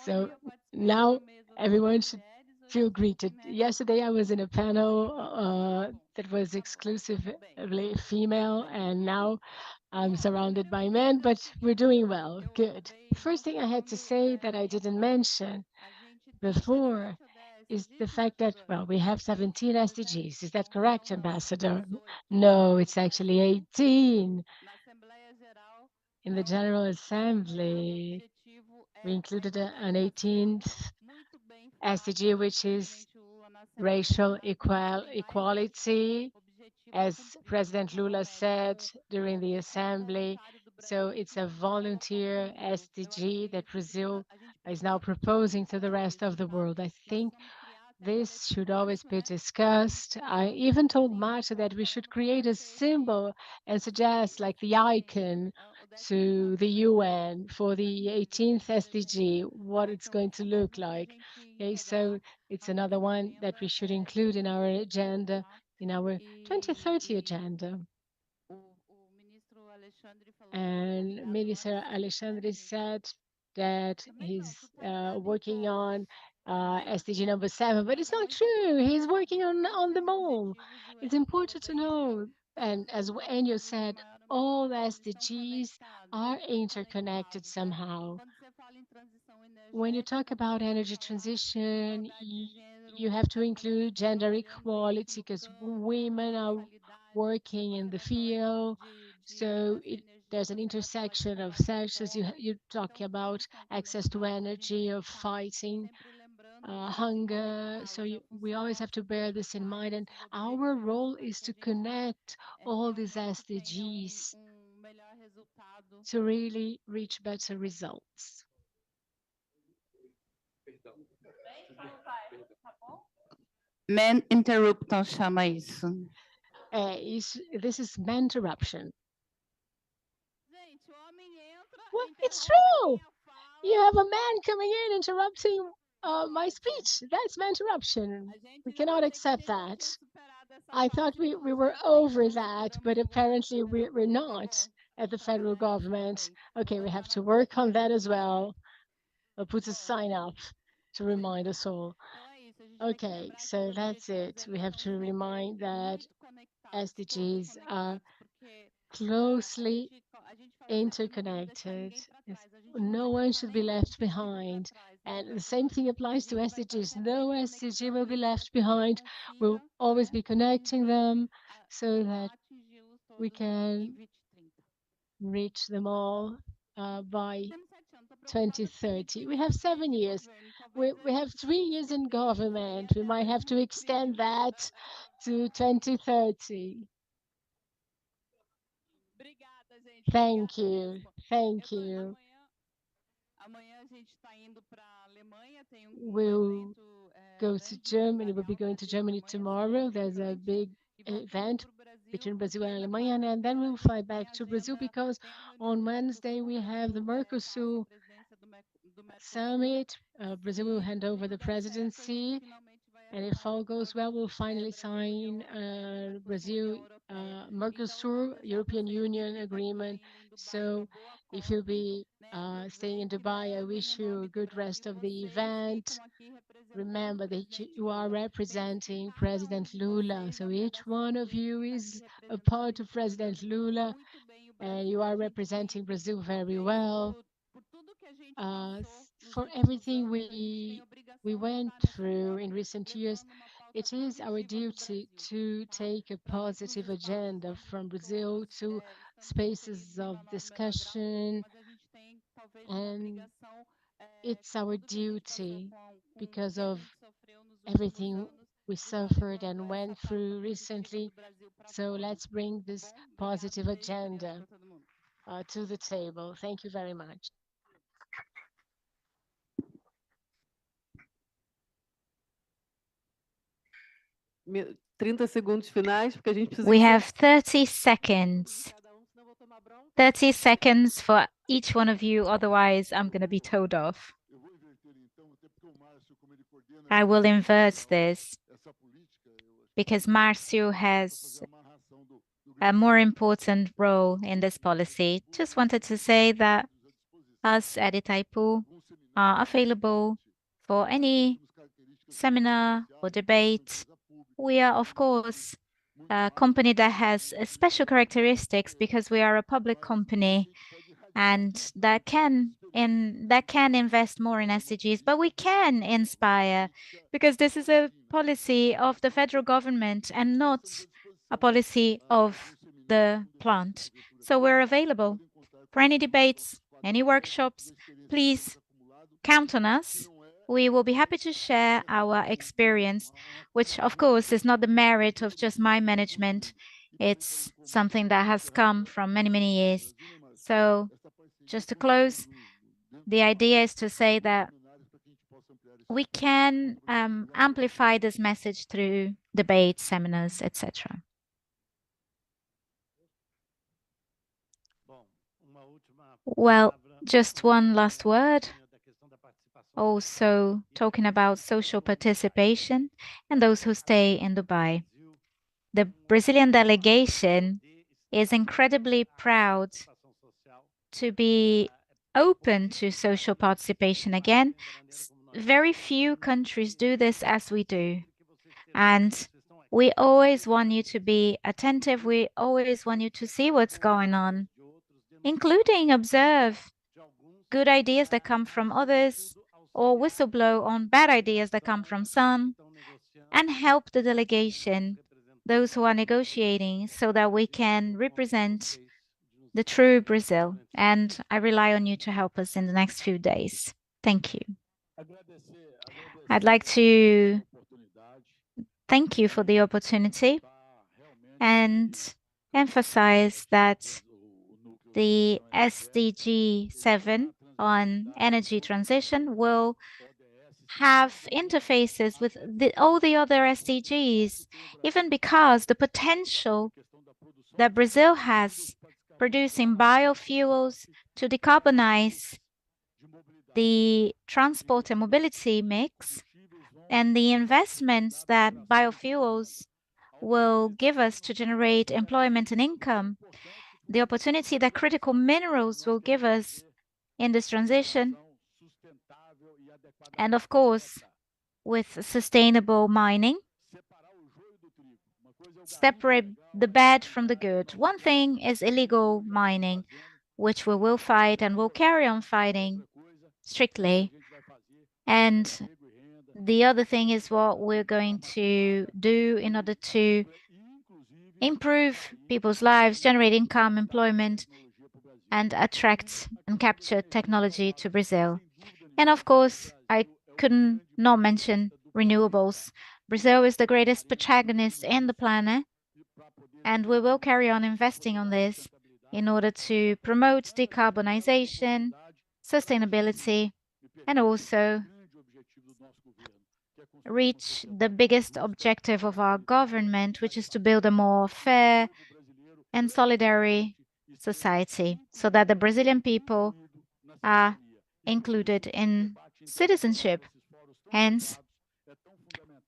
So now everyone should feel greeted. Yesterday I was in a panel that was exclusively female, and now I'm surrounded by men, but we're doing well. Good. First thing I had to say that I didn't mention before is the fact that, well, we have 17 SDGs. Is that correct, Ambassador? No, it's actually 18. In the General Assembly, we included an 18th SDG, which is racial equality. As President Lula said during the assembly, So it's a volunteer SDG that Brazil is now proposing to the rest of the world. I think this should always be discussed. I even told Marta that we should create a symbol and suggest like the icon to the UN for the 18th SDG, what it's going to look like. Okay, so it's another one that we should include in our agenda, in our 2030 agenda. And Minister Alexandre said that he's working on SDG number 7, but it's not true. He's working on them all. It's important to know, and as Enyo said, all SDGs are interconnected somehow. When you talk about energy transition, you have to include gender equality because women are working in the field. So there's an intersection of sexes. You talk about access to energy, of fighting hunger. So we always have to bear this in mind. And our role is to connect all these SDGs to really reach better results. Man interruption chama isso. This is interruption. Well, it's true. You have a man coming in interrupting my speech. That's interruption. We cannot accept that. I thought we were over that, but apparently we're not at the federal government. Okay, we have to work on that as well. I'll put a sign up to remind us all. Okay, so that's it. We have to remind that SDGs are closely interconnected. No one should be left behind. And the same thing applies to SDGs. No SDG will be left behind. We'll always be connecting them so that we can reach them all by 2030. We have 7 years. We have 3 years in government. We might have to extend that to 2030. Thank you. Thank you. We'll go to Germany. We'll be going to Germany tomorrow. There's a big event between Brazil and Alemania, and then we'll fly back to Brazil because on Wednesday we have the Mercosur summit. Brazil will hand over the presidency, and if all goes well, we'll finally sign Brazil Mercosur European Union agreement. So if you'll be staying in Dubai, I wish you a good rest of the event. Remember that you are representing President Lula. So each one of you is a part of President Lula, and you are representing Brazil very well. For everything we went through in recent years, it is our duty to take a positive agenda from Brazil to spaces of discussion, and it's our duty because of everything we suffered and went through recently. So let's bring this positive agenda to the table. Thank you very much. Me- 30 segundos finais, porque a gente precisa We encerrar. have 30 seconds. 30 seconds for each one of you, otherwise I'm going to be told off. I will invert this because Márcio has a more important role in this policy. Just wanted to say that us at Itaipu are available for any seminar or debate. We are, of course, a company that has special characteristics because we are a public company and that can invest more in SDGs, but we can inspire because this is a policy of the federal government and not a policy of the plant. So we're available for any debates, any workshops. Please count on us. We will be happy to share our experience, which of course is not the merit of just my management. It's something that has come from many, many years. So just to close, the idea is to say that we can amplify this message through debates, seminars, etc. Well, just one last word. Also talking about social participation and those who stay in Dubai. The Brazilian delegation is incredibly proud to be open to social participation again. Very few countries do this as we do. And we always want you to be attentive. We always want you to see what's going on, including observe good ideas that come from others or whistleblow on bad ideas that come from some, and help the delegation, those who are negotiating, so that we can represent the true Brazil. And I rely on you to help us in the next few days. Thank you. I'd like to thank you for the opportunity and emphasize that the SDG 7 on energy transition will have interfaces with all the other SDGs, even because the potential that Brazil has producing biofuels to decarbonize the transport and mobility mix and the investments that biofuels will give us to generate employment and income, the opportunity that critical minerals will give us in this transition, and of course, with sustainable mining, separate the bad from the good. One thing is illegal mining, which we will fight and will carry on fighting strictly. And the other thing is what we're going to do in order to improve people's lives, generate income, employment, and attract and capture technology to Brazil. And of course, I couldn't not mention renewables. Brazil is the greatest protagonist in the planet, and we will carry on investing on this in order to promote decarbonization, sustainability, and also reach the biggest objective of our government, which is to build a more fair and solidary society so that the Brazilian people are included in citizenship. Hence,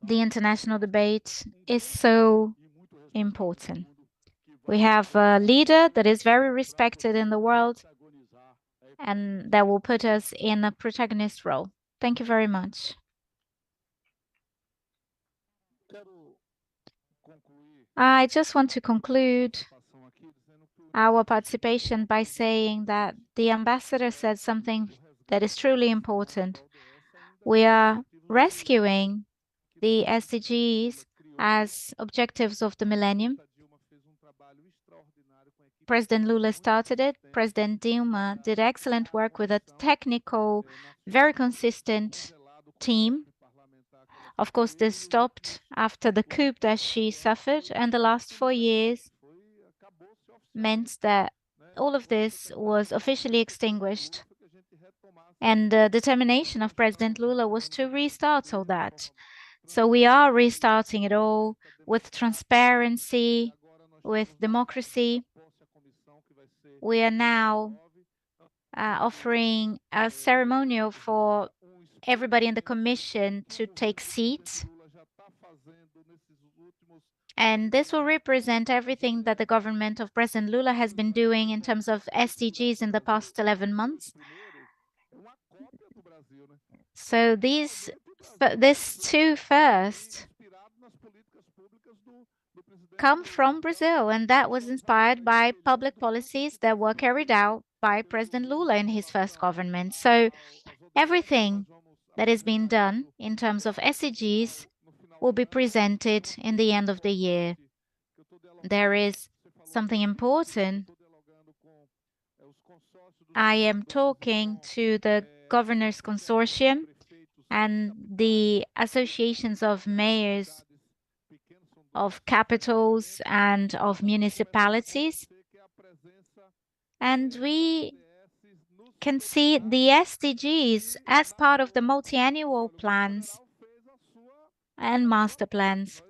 the international debate is so important. We have a leader that is very respected in the world and that will put us in a protagonist role. Thank you very much. I just want to conclude our participation by saying that the ambassador said something that is truly important. We are rescuing the SDGs as objectives of the millennium. President Lula started it. President Dilma did excellent work with a technical, very consistent team. Of course, this stopped after the coup that she suffered, and the last 4 years meant that all of this was officially extinguished. And the determination of President Lula was to restart all that. So we are restarting it all with transparency, with democracy. We are now offering a ceremonial for everybody in the commission to take seats. And this will represent everything that the government of President Lula has been doing in terms of SDGs in the past 11 months. So these two first come from Brazil, and that was inspired by public policies that were carried out by President Lula in his first government. So everything that is being done in terms of SDGs will be presented in the end of the year. There is something important. I am talking to the Governors Consortium and the associations of mayors of capitals and of municipalities. And we can see the SDGs as part of the multi-annual plans and master plans.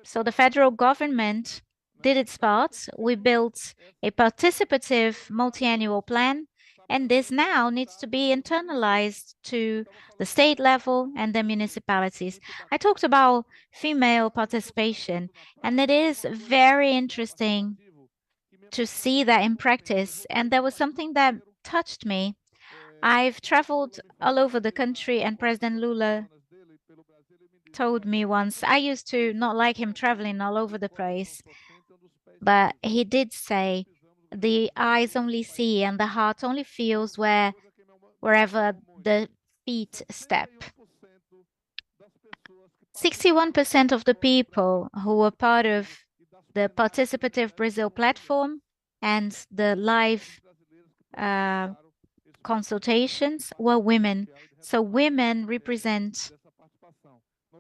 So the federal government did its part. We built a participative multi-annual plan, and this now needs to be internalized to the state level and the municipalities. I talked about female participation, and it is very interesting to see that in practice. And there was something that touched me. I've traveled all over the country, and President Lula told me once, I used to not like him traveling all over the place, but he did say, the eyes only see and the heart only feels wherever the feet step. 61% of the people who were part of the Participative Brazil platform and the live consultations were women. So women represent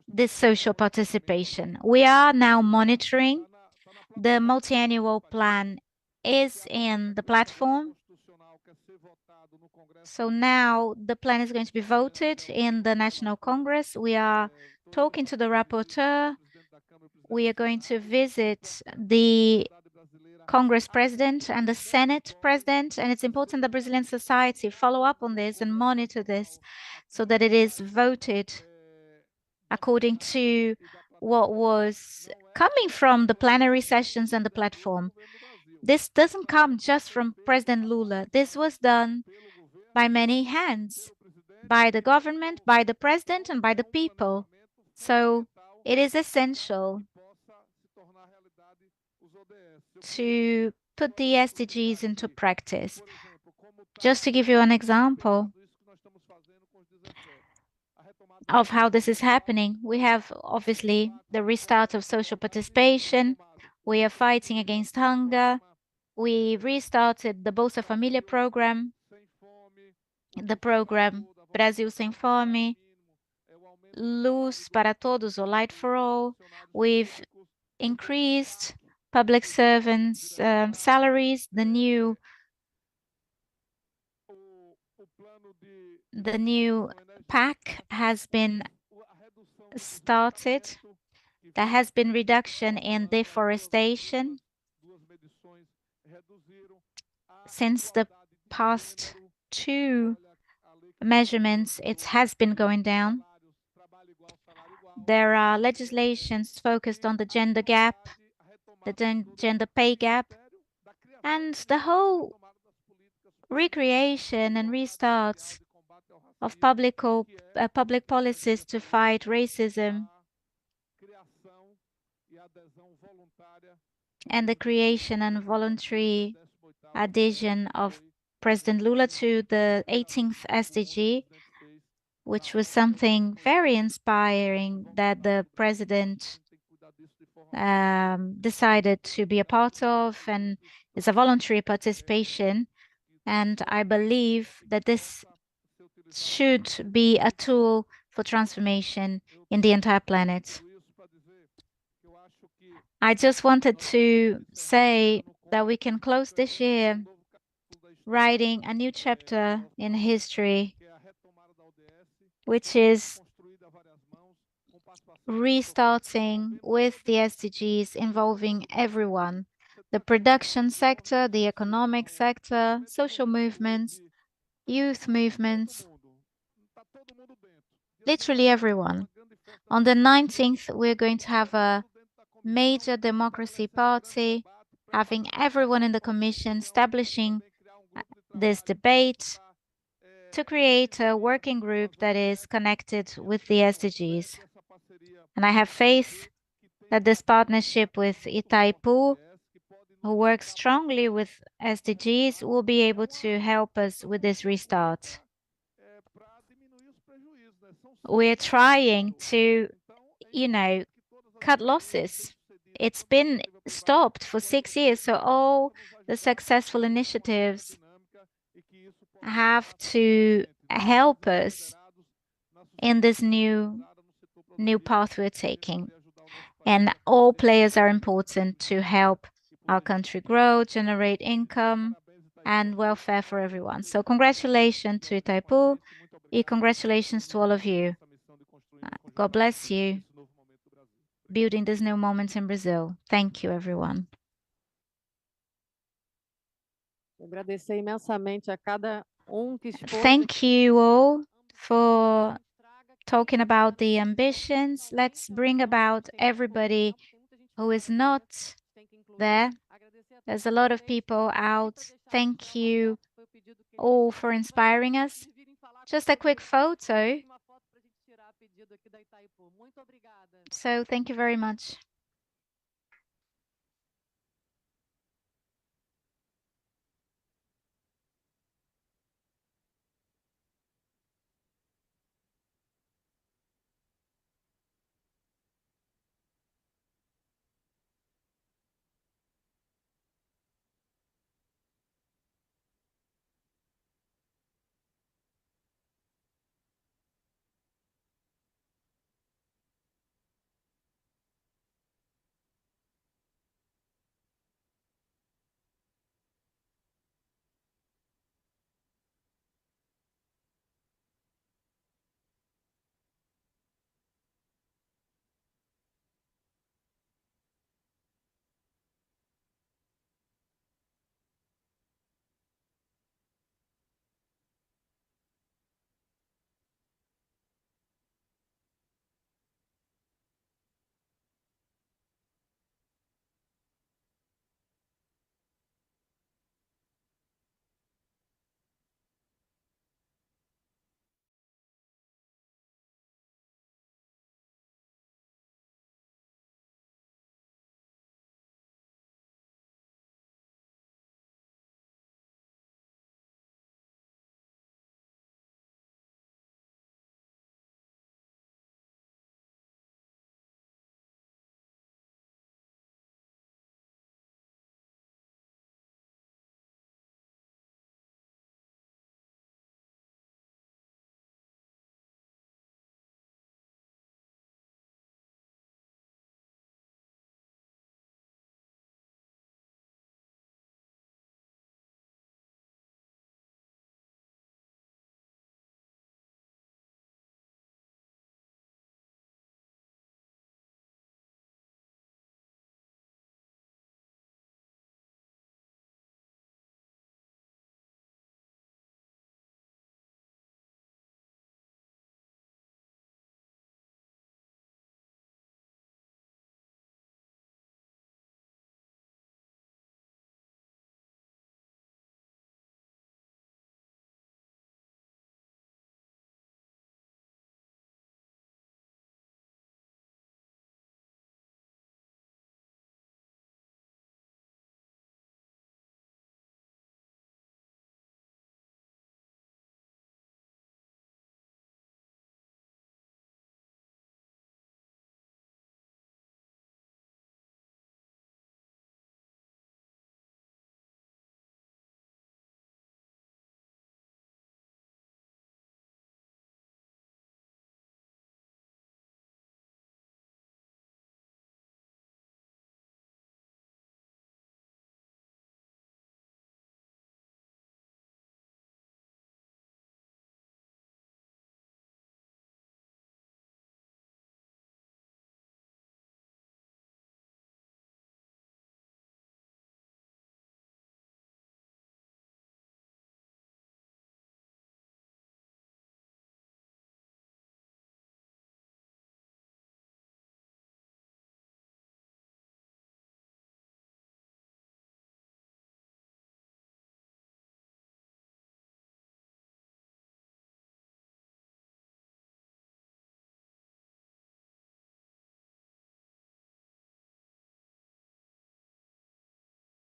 this social participation. We are now monitoring. The multi-annual plan is in the platform. So now the plan is going to be voted in the National Congress. We are talking to the rapporteur. We are going to visit the Congress president and the Senate president, and it's important that Brazilian society follow up on this and monitor this so that it is voted according to what was coming from the plenary sessions and the platform. This doesn't come just from President Lula. This was done by many hands, by the government, by the president, and by the people. So it is essential to put the SDGs into practice. Just to give you an example of how this is happening, we have obviously the restart of social participation. We are fighting against hunger. We restarted the Bolsa Família program, the program Brasil Sem Fome, Luz para Todos or Light for All. We've increased public servants' salaries. The new PAC has been started. There has been reduction in deforestation. Since the past two measurements, it has been going down. There are legislations focused on the gender gap, the gender pay gap, and the whole recreation and restarts of public policies to fight racism and the creation and voluntary adhesion of President Lula to the 18th SDG, which was something very inspiring that the president decided to be a part of, and is a voluntary participation. And I believe that this should be a tool for transformation in the entire planet. I just wanted to say that we can close this year writing a new chapter in history, which is restarting with the SDGs involving everyone, the production sector, the economic sector, social movements, youth movements, literally everyone. On the 19th, we're going to have a major democracy party, having everyone in the commission establishing this debate to create a working group that is connected with the SDGs. And I have faith that this partnership with Itaipu, who works strongly with SDGs, will be able to help us with this restart. We're trying to, cut losses. It's been stopped for 6 years, so all the successful initiatives have to help us in this new path we're taking. And all players are important to help our country grow, generate income and welfare for everyone. So congratulations to Itaipu and congratulations to all of you. God bless you building this new moment in Brazil. Thank you, everyone. Agradecer imensamente a cada que expôs. Thank you all for talking about the ambitions. Let's bring about everybody who is not there. There's a lot of people out. Thank you all for inspiring us. Just a quick photo. So thank you very much.